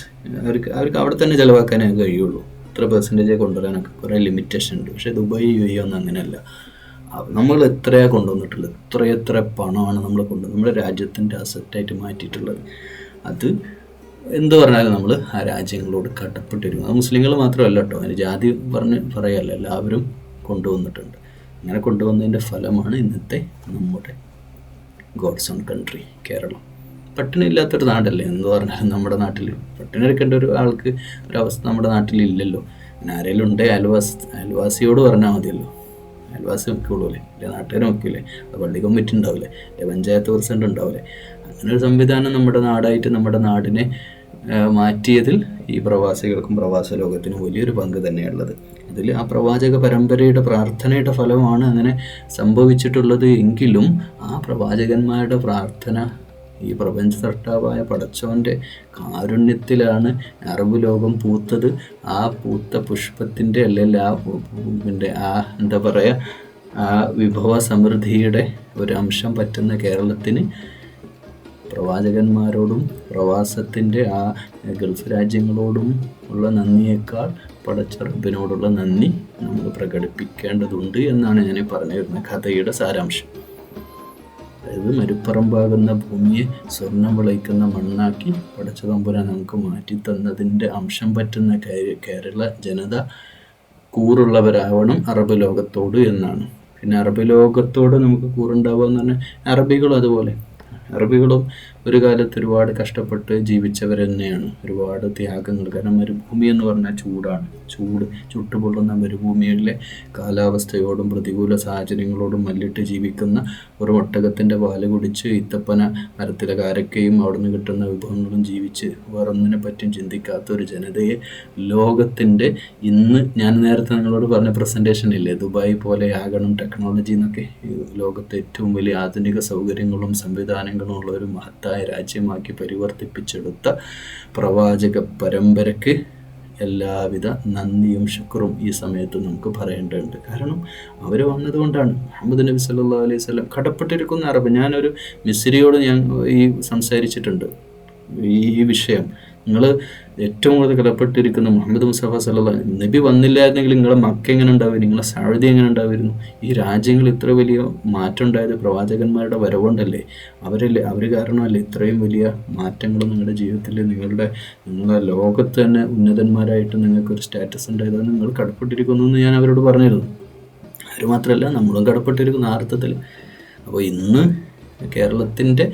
അവർക്ക് അവിടെ തന്നെ ചിലവാക്കാനേ കഴിയുള്ളൂ. ഇത്ര പെർസെൻറ്റേജ് കൊണ്ടുവരാനൊക്കെ കുറേ ലിമിറ്റേഷൻ ഉണ്ട്. പക്ഷേ ദുബായ് UAE ഒന്നും അങ്ങനെയല്ല. നമ്മൾ എത്രയാണ് കൊണ്ടുവന്നിട്ടുള്ളത്, എത്ര പണമാണ് നമ്മൾ നമ്മുടെ രാജ്യത്തിൻ്റെ അസറ്റായിട്ട് മാറ്റിയിട്ടുള്ളത്. അത് എന്ത് പറഞ്ഞാലും നമ്മൾ ആ രാജ്യങ്ങളോട് കടപ്പെട്ടിരിക്കും. അത് മുസ്ലിങ്ങൾ മാത്രമല്ല കേട്ടോ, അതിന് ജാതി പറയല്ല, എല്ലാവരും കൊണ്ടുവന്നിട്ടുണ്ട്. അങ്ങനെ കൊണ്ടുവന്നതിൻ്റെ ഫലമാണ് ഇന്നത്തെ നമ്മുടെ ഗോഡ്സ് ഓൺ കൺട്രി കേരളം. പട്ടിണി ഇല്ലാത്തൊരു നാടല്ലേ എന്ന് പറഞ്ഞാലും നമ്മുടെ നാട്ടിൽ പട്ടിണി എടുക്കേണ്ട ഒരു ആൾക്ക് ഒരവസ്ഥ നമ്മുടെ നാട്ടിലില്ലല്ലോ. പിന്നെ ആരെങ്കിലും ഉണ്ടേ അയൽവാസിയോട് പറഞ്ഞാൽ മതിയല്ലോ. അയൽവാസി നോക്കിക്കോളൂല്ലേ, അല്ലെ നാട്ടുകാർ നോക്കില്ലേ, പള്ളി കമ്മിറ്റി ഉണ്ടാവില്ലേ, അല്ലെ പഞ്ചായത്ത് പ്രസിഡന്റ് ഉണ്ടാവില്ലേ. അങ്ങനെ ഒരു സംവിധാനം നമ്മുടെ നാടായിട്ട് നമ്മുടെ നാടിനെ മാറ്റിയതിൽ ഈ പ്രവാസികൾക്കും പ്രവാസ ലോകത്തിനും വലിയൊരു പങ്ക് തന്നെയുള്ളത്. അതിൽ ആ പ്രവാചക പരമ്പരയുടെ പ്രാർത്ഥനയുടെ ഫലമാണ് അങ്ങനെ സംഭവിച്ചിട്ടുള്ളത്. എങ്കിലും ആ പ്രവാചകന്മാരുടെ പ്രാർത്ഥന ഈ പ്രപഞ്ച സൃഷ്ടാവായ പടച്ചവൻ്റെ കാരുണ്യത്തിലാണ് അറബ് ലോകം പൂത്തത്. ആ പൂത്ത പുഷ്പത്തിൻ്റെ അല്ലെങ്കിൽ ആ എന്താ പറയുക, ആ വിഭവ സമൃദ്ധിയുടെ ഒരു അംശം പറ്റുന്ന കേരളത്തിന് പ്രവാചകന്മാരോടും പ്രവാസത്തിൻ്റെ ആ ഗൾഫ് രാജ്യങ്ങളോടും ഉള്ള നന്ദിയേക്കാൾ പടച്ച റബ്ബിനോടുള്ള നന്ദി നമ്മൾ പ്രകടിപ്പിക്കേണ്ടതുണ്ട് എന്നാണ് ഞാൻ പറഞ്ഞു വരുന്ന കഥയുടെ സാരാംശം. അതായത് മരുപ്പറമ്പാകുന്ന ഭൂമിയെ സ്വർണം വിളയിക്കുന്ന മണ്ണാക്കി പടച്ച തമ്പുരാൻ നമുക്ക് മാറ്റി തന്നതിൻ്റെ അംശം പറ്റുന്ന കേരള ജനത കൂറുള്ളവരാവണം അറബ് ലോകത്തോട് എന്നാണ്. പിന്നെ അറബ് ലോകത്തോട് നമുക്ക് കൂറുണ്ടാവുക എന്ന് പറഞ്ഞാൽ അറബികളും അതുപോലെ. അറബികളും ഒരു കാലത്ത് ഒരുപാട് കഷ്ടപ്പെട്ട് ജീവിച്ചവർ തന്നെയാണ്. ഒരുപാട് ത്യാഗങ്ങൾ. കാരണം മരുഭൂമി എന്ന് പറഞ്ഞാൽ ചൂടാണ്. ചുട്ടുപൊള്ളുന്ന മരുഭൂമിയിലെ കാലാവസ്ഥയോടും പ്രതികൂല സാഹചര്യങ്ങളോടും മല്ലിട്ട് ജീവിക്കുന്ന ഒരു ഒട്ടകത്തിൻ്റെ പാല് കുടിച്ച് ഈത്തപ്പന മരത്തിലെ കാരക്കയും അവിടെ നിന്ന് കിട്ടുന്ന വിഭവങ്ങളും ജീവിച്ച് വേറൊന്നിനെ പറ്റിയും ചിന്തിക്കാത്ത ഒരു ജനതയെ ലോകത്തിൻ്റെ ഇന്ന് ഞാൻ നേരത്തെ നിങ്ങളോട് പറഞ്ഞ പ്രസൻറ്റേഷൻ ഇല്ലേ, ദുബായ് പോലെ ആകണം ടെക്നോളജി എന്നൊക്കെ, ലോകത്തെ ഏറ്റവും വലിയ ആധുനിക സൗകര്യങ്ങളും സംവിധാനങ്ങളും ഉള്ള ഒരു മഹത്തായ രാജ്യമാക്കി പരിവർത്തിപ്പിച്ചെടുത്ത പ്രവാചക പരമ്പരയ്ക്ക് എല്ലാവിധ നന്ദിയും ശുക്രും ഈ സമയത്ത് നമുക്ക് പറയേണ്ടതുണ്ട്. കാരണം അവർ വന്നതുകൊണ്ടാണ്. മുഹമ്മദ് നബി സല്ലല്ലാഹു അലൈഹി വസല്ലം കടപ്പെട്ടിരിക്കുന്ന അറബ്. ഞാനൊരു മിസ്രിയോട് ഞാൻ സംസാരിച്ചിട്ടുണ്ട് ഈ വിഷയം. നിങ്ങൾ ഏറ്റവും കൂടുതൽ കടപ്പെട്ടിരിക്കുന്ന മുഹമ്മദ് മുസ്തഫ സല്ലല്ലാഹു അലൈഹി നബി വന്നില്ലായിരുന്നെങ്കിൽ നിങ്ങളെ മക്ക എങ്ങനെ ഉണ്ടാവുമായിരുന്നു, നിങ്ങളെ സൗദി എങ്ങനെ ഉണ്ടാവുമായിരുന്നു? ഈ രാജ്യങ്ങൾ ഇത്ര വലിയ മാറ്റം ഉണ്ടായത് പ്രവാചകന്മാരുടെ വരവുകൊണ്ടല്ലേ. അവർ കാരണമല്ലേ ഇത്രയും വലിയ മാറ്റങ്ങൾ നിങ്ങളുടെ ജീവിതത്തിൽ, നിങ്ങളുടെ ലോകത്ത് തന്നെ ഉന്നതന്മാരായിട്ട് നിങ്ങൾക്കൊരു സ്റ്റാറ്റസ് ഉണ്ടായത് നിങ്ങൾ കടപ്പെട്ടിരിക്കുന്നു എന്ന് ഞാൻ അവരോട് പറഞ്ഞിരുന്നു. അവർ മാത്രമല്ല നമ്മളും കടപ്പെട്ടിരിക്കുന്നു ആ അർത്ഥത്തിൽ. അപ്പോൾ ഇന്ന് കേരളത്തിൻ്റെ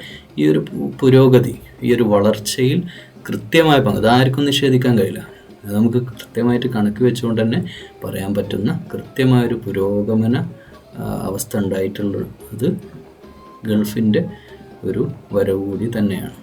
ഈ ഒരു പുരോഗതി, ഈ ഒരു വളർച്ചയിൽ കൃത്യമായ പങ്ക് അതാർക്കും നിഷേധിക്കാൻ കഴിയില്ല. അത് നമുക്ക് കൃത്യമായിട്ട് കണക്ക് വെച്ചുകൊണ്ട് തന്നെ പറയാൻ പറ്റുന്ന കൃത്യമായൊരു പുരോഗമന അവസ്ഥ ഉണ്ടായിട്ടുള്ളത് ഗൾഫിൻ്റെ ഒരു വരവ് കൂടി തന്നെയാണ്.